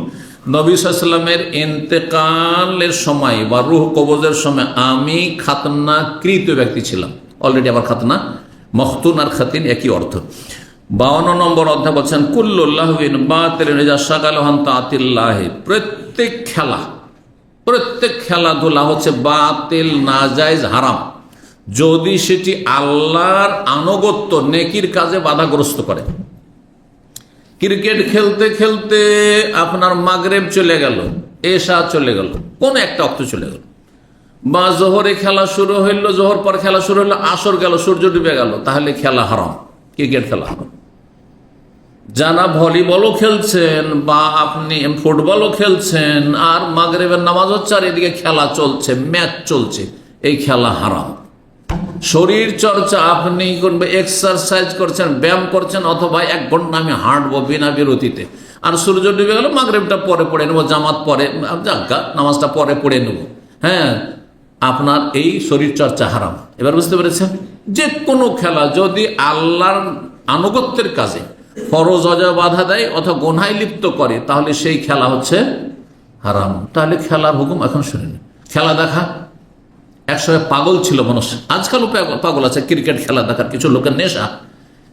নবী সাল্লাল্লাহু আলাইহি ওয়াসাল্লামের ইন্তেকালের সময় বা রূহ কবজের সময় আমি খাতনাকৃত ব্যক্তি ছিলাম। অলরেডি আবার খাতনা, মখতুন আর খাতিন একই অর্থ। 52 নম্বর অধ্যায় বলছেন কুল্লুল্লাহিন বাতিলিন ইযা শাগালাহু আন তাআতিল্লাহি, প্রত্যেক খেলাধুলা হচ্ছে বাতিল, নাজায়েজ, হারাম, যদি সেটি আল্লাহর আনুগত্য, নেকির কাজে বাধাগ্রস্ত করে। ক্রিকেট খেলতে খেলতে আপনার মাগরিব চলে গেল, এশা চলে গেল, কোন একটা অক্ত চলে গেল, বা জোহরে খেলা শুরু হইল, জোহর পর খেলা শুরু হইলো, আসর গেল, সূর্য ডুবে গেল, তাহলে খেলা হারাম, ক্রিকেট খেলা হারাম। যারা ভলিবলও খেলছেন বা আপনি ফুটবলও খেলছেন আর মাগরিবের নামাজ হচ্ছে আর এদিকে খেলা চলছে, ম্যাচ চলছে, এই খেলা হারাম। শরীর চর্চা আপনি করবে, এক্সারসাইজ করছেন, ব্যায়াম করছেন, অথবা 1 ঘন্টা আমি হাঁটবো বিনা বিরতিতে, আর সূর্য ডুবে গেল, মাগরিবটা পরে পড়ে নেবো, জামাত পরে, জাগা নামাজটা পরে পড়ে নেব, হ্যাঁ, আপনার এই শরীর চর্চা হারাম। এবার বুঝতে পেরেছেন? যে কোনো খেলা যদি আল্লাহর আনুগত্যের কাজে ফরজ অজয় বাধা দেয় অথবা গুনাহে লিপ্ত করে, তাহলে সেই খেলা হচ্ছে হারাম। তাহলে খেলার হুকুম এখন শুনিনি। খেলা দেখা একসময় পাগল ছিল মানুষ, আজকালও পাগল আছে ক্রিকেট খেলা দেখার, কিছু লোকের নেশা।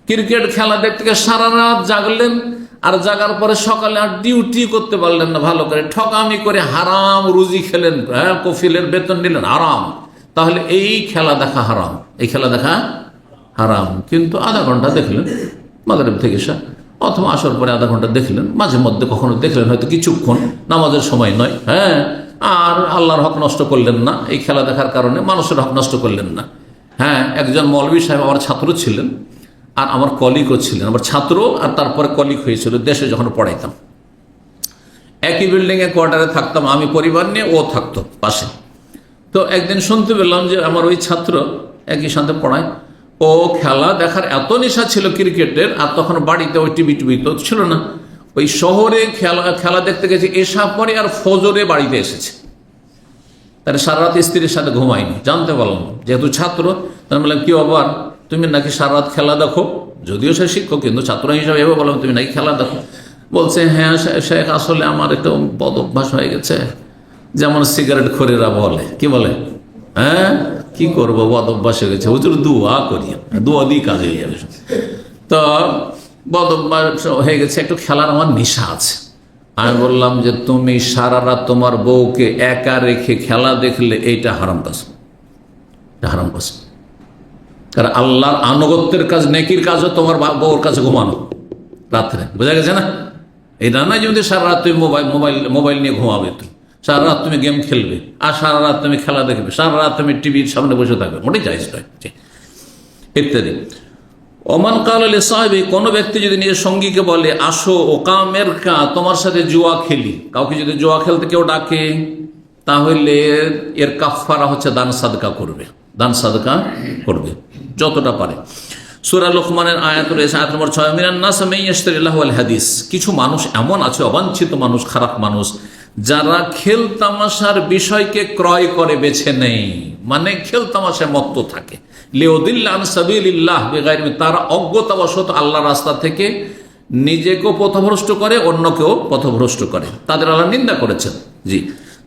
ক্রিকেট খেলা দেখতে গিয়ে সারা রাত জাগলেন, আর জাগার পরে সকালে আর ডিউটি করতে পারলেন না ভালো করে, ঠকামি করে হারাম রুজি খেলেন, হ্যাঁ, কফিলের বেতন নিলেন, হারাম। তাহলে এই খেলা দেখা হারাম, এই খেলা দেখা হারাম। কিন্তু আধা ঘন্টা দেখলেন মাগরিব থেকে এসা, অথবা আসর পরে আধা ঘন্টা দেখলেন, মাঝে মধ্যে কখনো দেখলেন, হয়তো কিছুক্ষণ, নামাজের সময় নয়, হ্যাঁ, আর আল্লাহর হক নষ্ট করলেন না, এই খেলা দেখার কারণে মানুষের হক নষ্ট করলেন না। হ্যাঁ, একজন মৌলভী সাহেব আমার ছাত্র ছিলেন, আর আমার কলিগও ছিলেন, আমার ছাত্র আর তারপরে কলিগ হয়েছিল দেশে যখন পড়াইতাম। একই বিল্ডিংয়ে কোয়ার্টারে থাকতাম, আমি পরিবার নিয়ে, ও থাকতো পাশে। তো একদিন শুনতে পেলাম যে আমার ওই ছাত্র একই সাথে পড়ায়, ও খেলা দেখার এত নেশা ছিল ক্রিকেটের, আর তখন বাড়িতে ওই টিভি তো ছিল না, ওই শহরে খেলা দেখতে গেছে, এসা পরে আর ফজরে বাড়িতে এসেছে। তাহলে সারা রাত স্ত্রীর সাথে ঘুমায়নি, জানতে পারলাম যেহেতু ছাত্র। তার বললাম কি আবার তুমি নাকি সারা রাত খেলা দেখো? যদিও সে শিক্ষক, কিন্তু ছাত্র হিসাবে এভাবে বললাম তুমি নাকি খেলা দেখো? বলছে হ্যাঁ শেখ, আসলে আমার একটু বদ অভ্যাস হয়ে গেছে, যেমন সিগারেট খোরেরা বলে, কি বলে, হ্যাঁ, কি করবো, বদ অভ্যাস হয়ে গেছে, হুজুর দোয়া করি, দোয়া দিয়ে কাজ হয়ে যাবে। তো বদ অভ্যাস হয়ে গেছে, একটু খেলার আমার নেশা আছে। আমি বললাম যে তুমি সারা রাত তোমার বউকে একা রেখে খেলা দেখলে এইটা হারাম কাজ, হারাম কাজ। কারণ আল্লাহর আনুগত্যের কাজ, নেকির কাজও তোমার বউর কাছে ঘুমানো রাত্রে, বোঝা গেছে না? এটা নয় যদি সারা রাত তুমি মোবাইল নিয়ে ঘুমাবে, তুমি সারা রাত তুমি গেম খেলবে, আর সারা রাত তুমি খেলা দেখবে, সারা রাত তুমি টিভির সামনে বসে থাকবে, মোটেই জায়েজ নয় ইত্যাদি। ওমান কাল আলী সাহেবী, কোনো ব্যক্তি যদি নিজের সঙ্গীকে বলে আসো ওকামের কা, তোমার সাথে জুয়া খেলি, কাউকে যদি জুয়া খেলতে কেউ ডাকে, তাহলে এর কাফারা হচ্ছে দান সাদকা করবে, দান সাদকা করবে যতটা পারে। সূরা লোকমানের আয়াত রয়েছে, আয়াত নম্বর 6, মিনান নাস মান ইয়াশতারিল্লাহু আল হাদিস, কিছু মানুষ এমন আছে, অবাঞ্ছিত মানুষ, খারাপ মানুষ, যারা খেল তামাশার বিষয়কে ক্রয় করে বেছে নেই, মানে খেল তামাশায় মত্ত থাকে, লিউদিল্লা আন সাবিলিল্লাহ বিগাইরি, তারা অজ্ঞতাবশত আল্লাহ রাস্তা থেকে নিজেকেও পথভ্রষ্ট করে, অন্যকেও পথভ্রষ্ট করে, তাদের আল্লাহ নিন্দা করেছেন। জি,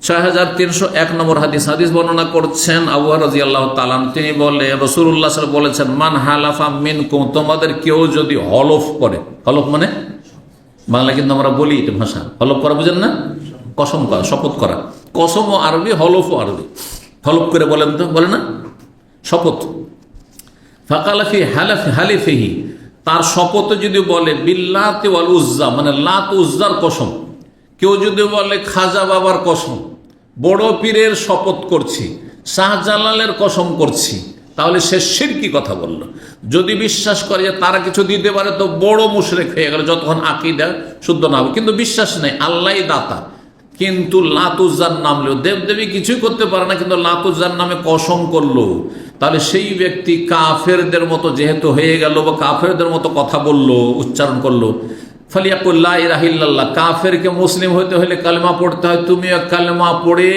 6301 নম্বর হাদিস বর্ণনা করছেন আবু হুরায়রা রাদিয়াল্লাহু তাআলা, তিনি বলে রাসূলুল্লাহ সাল্লাল্লাহু আলাইহি ওয়াসাল্লাম বলেছেন, মান হালাফা মিনকুম, তোমাদের কেউ যদি হলফ করে, হলফ মানে বাংলা কিন্তু আমরা বলি এটা ভাষা, হলফ করা বুঝেন না, কসম করা, শপথ করা, কসম ও আরবি, হলফ ও আরবি। হলফ করে বলেন তো, বলে না শপথ। ফাকালা ফি হালিফিহি, তার শপথে যদি বলে বিল্লাতি ওয়াল উজ্জা, মানে লাত উজ্জার কসম, কেউ যদি বলে খাজা বাবার কসম, বড় পীরের শপথ করছি, শাহজালালের কসম করছি, তাহলে সে শিরকি কথা বলল। যদি বিশ্বাস করে যে তারা কিছু দিতে পারে তো বড় মুশরিক হয়ে গেল, যতক্ষণ আকীদা শুদ্ধ না হবে। কিন্তু বিশ্বাস নেই, আল্লাহই দাতা, কিন্তু লাত উজ্জার নাম লো, দেবদেবী কিছুই করতে পারে না, কিন্তু লাত উজ্জার নামে কসম করলো, তাহলে সেই ব্যক্তি কাফেরদের মতো যেহেতু হয়ে গেল, বা কাফেরদের মতো কথা বললো, উচ্চারণ করলো। ফালিয়াকুল লা ইলাহা ইল্লাল্লাহ, কাফেরকে মুসলিম হতে হলে কালেমা পড়তে হয়, তুমিও কালেমা পড়ে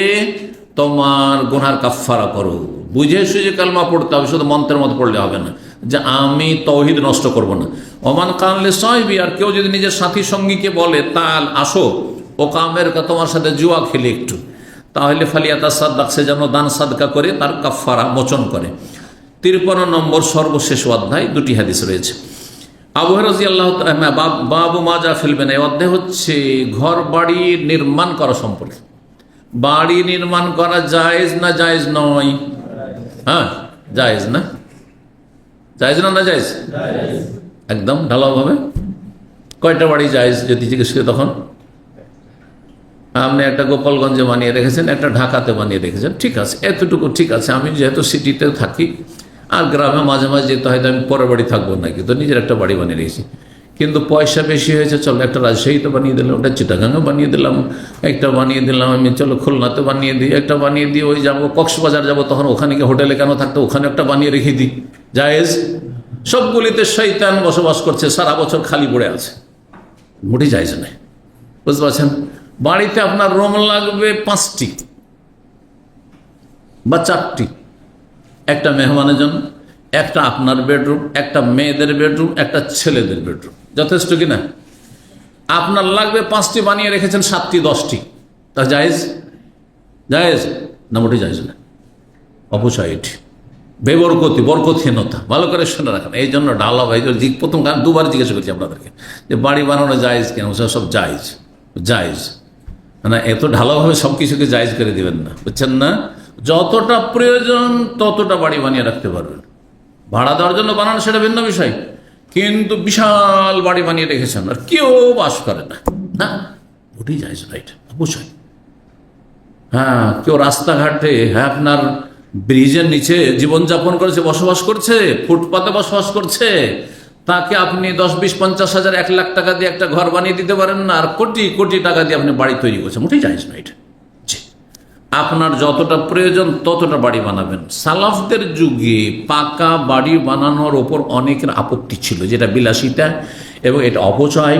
তোমার গুনার কাফফারা করো। বুঝে সুঝে কালেমা পড়তে হবে, শুধু মন্ত্রের মতো পড়লে হবে না যে আমি তৌহিদ নষ্ট করব না। ওমান কানলে সাহিবি, আর কেউ যদি নিজের সাথী সঙ্গীকে বলে তাল আসো ও কামের তোমার সাথে জুয়া খেলে একটু, তাহলে ফালিয়াতা সাদ্দাক, সে যেন দান সাদকা করে তার কাফফারা মোচন করে। 53 নম্বর সর্বশেষ অধ্যায়, 2টি হাদিস রয়েছে। আবু হুরায়রা রাদিয়াল্লাহু তাআলা, বাবু মাজা ফেলবেন, এই অধ্যায় হচ্ছে ঘর বাড়ি নির্মাণ করা সম্পর্কে। বাড়ি নির্মাণ করা জায়েজ না জায়েজ নয়? হ্যাঁ জায়েজ না? জায়েজ না জায়েজ? একদম ঢালাওভাবে। কয়টা বাড়ি জায়েজ যদি জিজ্ঞেস করি তখন? আপনি একটা গোপালগঞ্জে বানিয়ে রেখেছেন, একটা ঢাকাতে বানিয়ে রেখেছেন, ঠিক আছে, এতটুকু ঠিক আছে। আমি যেহেতু সিটিতে থাকি আর গ্রামে মাঝে মাঝে যেতে হয়তো আমি পরের বাড়ি থাকবো নাকি, তো নিজের একটা বাড়ি বানিয়ে রেখেছি। কিন্তু পয়সা বেশি হয়েছে, চলো একটা রাজশাহীতে বানিয়ে দিলাম, ওটা চিটাগাঙে বানিয়ে দিলাম, একটা বানিয়ে দিলাম আমি, চলো খুলনাতে বানিয়ে দিই, একটা বানিয়ে দিয়ে ওই যাবো কক্সবাজার যাবো, তখন ওখানে গিয়ে হোটেলে কেন থাকতো, ওখানে একটা বানিয়ে রেখে দিই, জায়েজ। সবগুলিতে শয়তান বসবাস করছে, সারা বছর খালি পড়ে আছে, মোটেই জায়েজ নয়। বুঝতে পারছেন? বাড়িতে আপনার রুম লাগবে 5টি বা 4টি, একটা মেহমানের জন্য, একটা আপনার বেডরুম, একটা মেয়েদের বেডরুম, একটা ছেলেদের বেডরুম, যথেষ্ট কিনা? আপনার লাগবে 5টি, বানিয়ে রেখেছেন 7টি 10টি, তা জায়েজ? জায়েজ না? মোটেই জায়েজ না। অপচয় এটি, বেবরকতি, বরকতহীনতা। ভালো করে শুনে রাখেন। এই জন্য ডালা ভাই প্রথম 2বার জিজ্ঞেস করছি আপনাদেরকে যে বাড়ি বানানো জায়েজ কেন? সব জায়েজ, জায়েজ না। এত ঢালাভাবে সব কিছুকে জায়েজ করে দিবেন না, বুঝছেন না? যতটা প্রয়োজন ততটা বাড়ি বানিয়ে রাখতে পারবেন। ভাড়া দেওয়ার জন্য বানানো সেটা ভিন্ন বিষয়, কিন্তু বিশাল বাড়ি বানিয়ে রেখেছেন আর কেউ বাস করে না, না, ওটাই জায়েজ না, এটা অবশ্যই। হ্যাঁ, কেউ রাস্তাঘাটে, হ্যাঁ, আপনার ব্রিজের নিচে জীবনযাপন করেছে, বসবাস করছে, ফুটপাতে বসবাস করছে, তাকে আপনি 10, 20, 50 হাজার 1 লাখ টাকা দিয়ে একটা ঘর বানিয়ে দিতে পারেন না, আর কোটি কোটি টাকা দিয়ে আপনি বাড়ি তৈরি করছেন, মোটেই জায়েজ না এটা। আপনার যতটা প্রয়োজন ততটা বাড়ি বানাবেন। সালাফদের যুগে পাকা বাড়ি বানানোর ওপর অনেকের আপত্তি ছিল, যেটা বিলাসিতা এবং এটা অপচয়,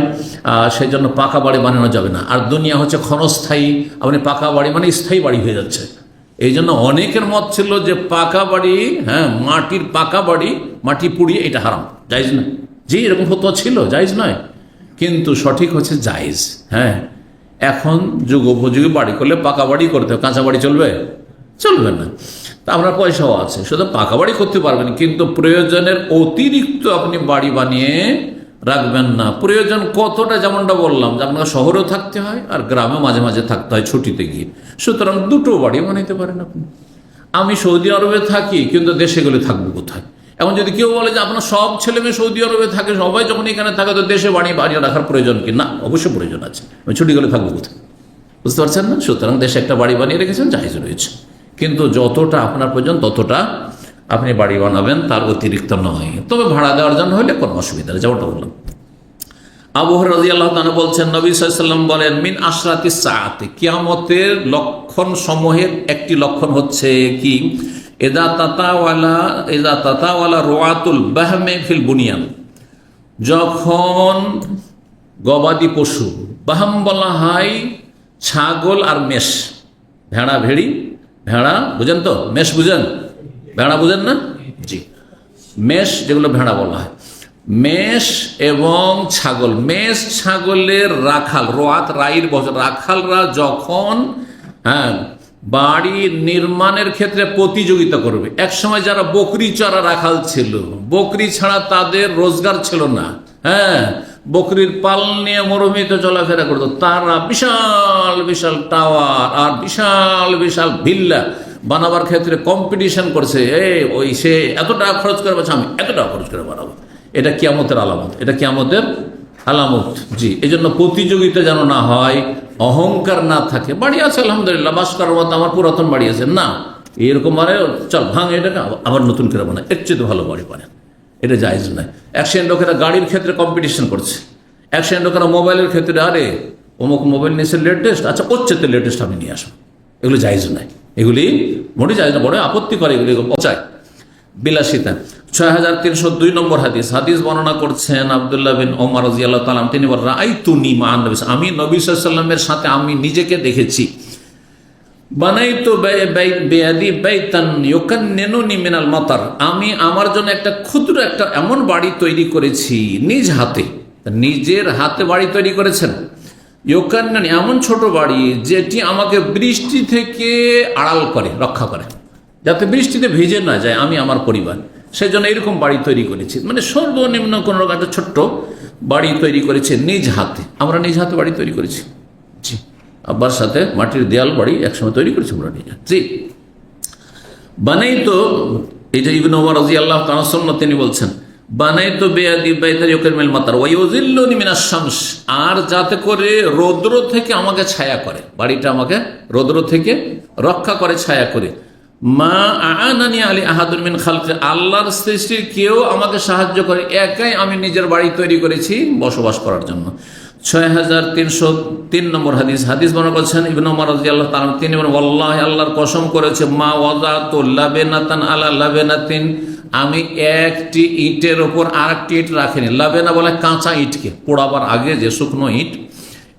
সেই জন্য পাকা বাড়ি বানানো যাবে না। আর দুনিয়া হচ্ছে ক্ষণস্থায়ী, আপনি পাকা বাড়ি মানে স্থায়ী বাড়ি হয়ে যাচ্ছে। এই জন্য অনেকের মত ছিল যে পাকা বাড়ি, হ্যাঁ, মাটির পাকা বাড়ি, মাটি পুড়িয়ে এটা হারাম, জায়েজ না। জি, এরকম ফতোয়া ছিল, জায়েজ নয়, কিন্তু সঠিক হচ্ছে জায়েজ। হ্যাঁ, এখন যুগ উপযোগী বাড়ি করলে পাকা বাড়ি করতে হবে, কাঁচা বাড়ি চলবে? চলবে না। তা আপনার পয়সাও আছে, শুধু পাকা বাড়ি করতে পারবেন, কিন্তু প্রয়োজনের অতিরিক্ত আপনি বাড়ি বানিয়ে রাখবেন না। প্রয়োজন কতটা, যেমনটা বললাম যে আপনাকে শহরেও থাকতে হয় আর গ্রামে মাঝে মাঝে থাকতে হয় ছুটিতে গিয়ে, সুতরাং 2টো বাড়ি বানাইতে পারেন আপনি। আমি সৌদি আরবে থাকি, কিন্তু দেশে গেলে থাকবো কোথায়? এখন যদি কেউ বলে যে আপনার সব ছেলে মেয়ে সৌদি আরবে থাকে, সবাই যখন এখানে থাকে, তো দেশে বাড়ি রাখার প্রয়োজন কি? না, অবশ্যই প্রয়োজন আছে। আমি ছুটি গেলে থাকবো কোথায়? বুঝতে পারছেন না? সুতরাং দেশে একটা বাড়ি বানিয়ে রেখেছেন, জায়েজ রয়েছে, কিন্তু যতটা আপনার প্রয়োজন ততটা আপনি বাড়ি বানাবেন, তার অতিরিক্ত নয়। তবে ভাড়া দেওয়ার জন্য হলে কোনো অসুবিধা নেই, যেমনটা বললাম। আবু হুরায়রা রাদিয়াল্লাহু তাআলা বলছেন, নবী সাল্লাল্লাহু আলাইহি ওয়াসাল্লাম বলেন, মিন আশরাতিস সাআতি, কিয়ামতের লক্ষণ সমূহের একটি লক্ষণ হচ্ছে কি? ইযা তাতাওয়ালা রুআতুল বাহমি ফিল বুনিয়ান, যখন গবাদি পশু, বাহম বলা হয় ছাগল আর মেষ, ভেড়া ভেড়ি, ভেড়া বুঝেন তো, মেষ বুঝেন, ভেড়া বুঝেন না? জি, মেষ যেগুলো ভেড়া বলা হয়, মেষ এবং ছাগল, মেষ ছাগলের রাখাল, রোয়াত রাইর বছর, রাখালরা যখন, হ্যাঁ, বাড়ি নির্মাণের ক্ষেত্রে প্রতিযোগিতা করবে। এক সময় যারা বকরি চড়া রাখাল ছিল, বকরি ছাড়া তাদের রোজগার ছিল না, হ্যাঁ, বকরির পাল নিয়ে মরুভূমিতে চলাফেরা করতো, তারা বিশাল বিশাল টাওয়ার আর বিশাল বিশাল ভিল্লা বানাবার ক্ষেত্রে কম্পিটিশন করছে। ওই সে এত টাকা খরচ করে বলছে, আমি এত টাকা খরচ করে বানাবো। এটা কিয়ামতের আলামত, এটা কিয়ামতের আলামত। জি, এই জন্য প্রতিযোগিতা যেন না হয়, অহংকার না থাকে। বাড়ি আছে আলহামদুলিল্লাহ, বাস করার মতো আমার পুরাতন বাড়ি আছে না, এরকম মানে চল ভাঙ এটাকে আবার নতুন করে বানায়, এর চেয়ে ভালো বাড়ি বানায়, এটা জায়েজ নয়। এক শ্রেণীর লোকেরা গাড়ির ক্ষেত্রে কম্পিটিশন করছে, এক শ্রেণীর লোকেরা মোবাইলের ক্ষেত্রে, আরে অমুক মোবাইল নিয়েছে লেটেস্ট, আচ্ছা ওর চেয়ে লেটেস্ট আমি নিয়ে আসবো, এগুলো জায়েজ নয়, এগুলি মোটেই জায়েজ না, বড় আপত্তি করে এগুলি পচায় বিলাসিতা। 6302 নম্বর হাদিস, হাদিস বর্ণনা করছেন আব্দুল্লাহ বিন ওমর রাদিয়াল্লাহু তাআলা, তিনি বলেন রাআইতুনি মা'আন নবী, আমি নবী সাল্লাল্লাহু আলাইহি ওয়াসাল্লামের সাথে আমি নিজেকে দেখেছি। বানাইতু বিয়াদি বাইতান ইউকান্নিনুনি মিনাল মাতার, আমি আমার জন্য একটা ক্ষুদ্র একটা এমন বাড়ি তৈরি করেছি নিজ হাতে, নিজের হাতে বাড়ি তৈরি করেছেন। ইউকান্নিনি এমন ছোট বাড়ি যেটি আমাকে বৃষ্টি থেকে আড়াল করে, রক্ষা করে, যাতে বৃষ্টিতে ভিজে না যায় আমি আমার পরিবার, সেজন্য এরকম বাড়ি তৈরি করেছি। মানে সর্বনিম্ন কোনো রকম একটা ছোট্ট বাড়ি তৈরি করেছে নিজ হাতে। আমরা নিজ হাতে বাড়ি তৈরি করেছি, জি। আব্বার সাথে মাটির দেয়াল বাড়ি একসময় তৈরি করেছি আমরা নিজে, জি। বানাই তো, এই যে ইবনে ওমর রাদিয়াল্লাহু তাআলা সুন্নাত, তিনি বলছেন বানাই তো বেয়াদি বাইতার ইউকারমিল মাতার ওয়া ইউযিল্লুনি মিনাশ শামস, আর যাতে করে রৌদ্র থেকে আমাকে ছায়া করে, বাড়িটা আমাকে রৌদ্র থেকে রক্ষা করে, ছায়া করে। মা আ'আনানি আলী আহাদুন মিন খালকি, আল্লাহর সৃষ্টির কেউ আমাকে সাহায্য করে, একাই আমি নিজের বাড়ি তৈরি করেছি বসবাস করার জন্য। 6303 নম্বর হাদিস, হাদিস বর্ণনা করছেন ইবনে ওমর রাদিয়াল্লাহু তাআলা, তিনি বলেন ওয়াল্লাহি, আল্লাহর কসম করেছে, মা ওয়াদাতু লাবেনাতান আলা লাবেনাতিন, আমি একটি ইটের ওপর আরেকটি ইট রাখিনি। লাবেনা বলা হয় কাঁচা ইটকে, পোড়াবার আগে যে শুকনো ইট,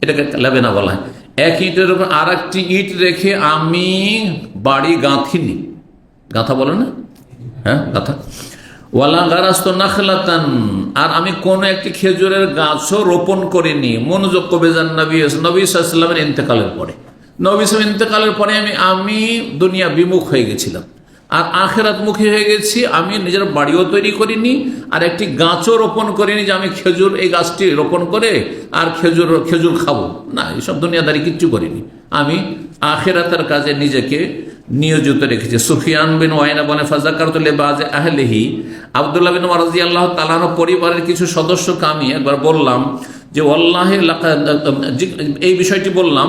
এটাকে লাবেনা বলা হয়। এক ইটের উপর আর একটি ইট রেখে আমি বাড়ি গাঁথিনি, গাঁথা বলে না, হ্যাঁ গাঁথা। ওয়ালা গারাস্তু নাখলাতান, আর আমি কোন একটি খেজুরের গাছও রোপণ করিনি। মনোযোগ কবেজান নবী সাল্লাল্লাহু আলাইহি ওয়াসাল্লামের ইন্তেকালের পরে, নবী সাল্লাল্লাহু ইন্তেকালের পরে আমি দুনিয়া বিমুখ হয়ে গেছিলাম আর আখিরাত মুখী হয়ে গেছি। আমি নিজের বাড়িও তৈরি করিনি আর একটি গাছও রোপণ করিনি যে আমি খেজুর এই গাছটি রোপণ করে আর খেজুর খাবো না, এসব দুনিয়াদারি কিচ্ছু করিনি। আমি আখিরাতের কাজে নিজেকে নিয়োজিত রেখেছি। সুফিয়ান বিন ওয়াইনা বনে ফাযাকারতু লিবাযি আহলিহি, আব্দুল্লাহ বিন ওমর রাদিয়াল্লাহু তাআলা পরিবারের কিছু সদস্যকে আমি একবার বললাম যে ওয়াল্লাহি লাকাদ, এই বিষয়টি বললাম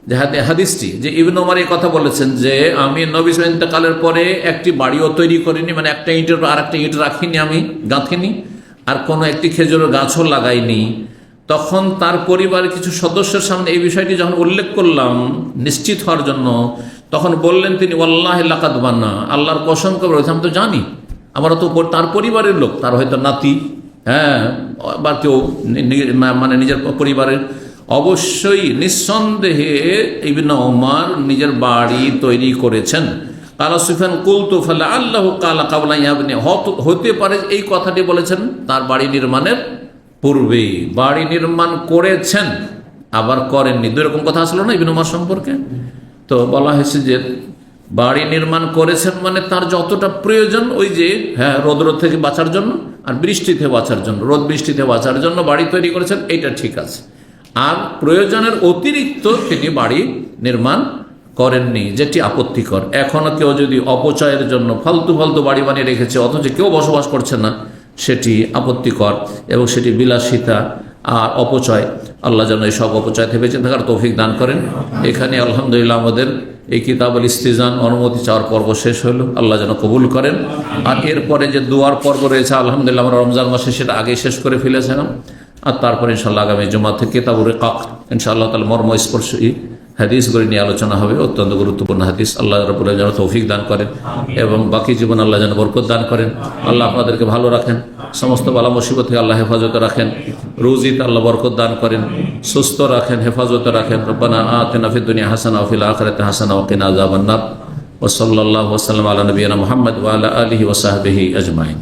যে হাদিসটি, যে ইবনে ওমর এই কথা বলেছেন যে আমি নবী সাল্লাল্লাহু ইন্তেকালের পরে একটি বাড়িও তৈরি করিনি, মানে একটা ইটের আর একটা ইট রাখিনি, আমি গাঁথিনি, আর কোনো একটি খেজুরের গাছও লাগাইনি। তখন তার পরিবারের কিছু সদস্যের সামনে এই বিষয়টি যখন উল্লেখ করলাম নিশ্চিত হওয়ার জন্য, তখন বললেন তিনি ওয়াল্লাহি লাকাদ বানা, আল্লাহর কসম করে বলেছেন, আমি তো জানি, আমরা তো তার পরিবারের লোক, তার হয়তো নাতি, হ্যাঁ, বা কেউ মানে নিজের পরিবারের, অবশ্যই নিঃসন্দেহে ইবনে ওমর নিজের বাড়ি তৈরি করেছেন। কালা সুফিয়ান কুলতু ফালা আল্লাহু কালা কাবলা ইয়াবনি, হতে পারে এই কথাটি বলেছেন তার বাড়ি নির্মাণের পূর্বে, বাড়ি নির্মাণ করেছেন আবার করেননি, দুই রকম কথা আসলো না ইবনে ওমর সম্পর্কে। তো বলা হয়েছে যে বাড়ি নির্মাণ করেছেন মানে তার যতটা প্রয়োজন, ওই যে হ্যাঁ রোদ থেকে বাঁচার জন্য আর বৃষ্টি থেকে বাঁচার জন্য, রোদ বৃষ্টি থেকে বাঁচার জন্য বাড়ি তৈরি করেছেন, এইটা ঠিক আছে। আর প্রয়োজনের অতিরিক্ত তিনি বাড়ি নির্মাণ করেননি, যেটি আপত্তিকর। এখনো কেউ যদি অপচয়ের জন্য ফালতু বাড়ি বানিয়ে রেখেছে অথচ কেউ বসবাস করছে না, সেটি আপত্তিকর এবং সেটি বিলাসিতা আর অপচয়। আল্লাহ যেন এই সব অপচয় থেকে বেঁচে থাকার তৌফিক দান করেন। এখানে আলহামদুলিল্লাহ আমাদের এই কিতাবুল ইস্তিজান অনুমতি চাওয়ার পর্ব শেষ হলো, আল্লাহ যেন কবুল করেন। আর এরপরে যে দোয়ার পর্ব রয়েছে আলহামদুলিল্লাহ আমরা রমজান মাসে সেটা আগে শেষ করে ফেলেছিলাম। আর তারপর ইনশাআল্লাহ আগামী জুমা থেকে কিতাবুর রিকাক ইনশাআল্লাহ তাআলা মর্মস্পর্শী হাদিসগুলি নিয়ে আলোচনা হবে, অত্যন্ত গুরুত্বপূর্ণ হাদিস। আল্লাহ রাব্বুল আলামিন যেন তৌফিক দান করেন এবং বাকি জীবন আল্লাহ যেন বরকত দান করেন। আল্লাহ আপনাদেরকে ভালো রাখেন, সমস্ত বালা মুসিবত থেকে আল্লাহ হেফাজতে রাখেন, রুজিতে আল্লাহ বরকত দান করেন, সুস্থ রাখেন, হেফাজতে রাখেন। রব্বানা আতিনা ফিদ দুনিয়া হাসানা ওয়া ফিল আখিরাতি হাসানা ওয়া কিনা আযাবান নার। ওয়া সাল্লাল্লাহু ওয়া সাল্লাম আলা নবিয়িনা মুহাম্মদ ওয়া আলা আলিহি ওয়া সাহবিহি আজমাইন।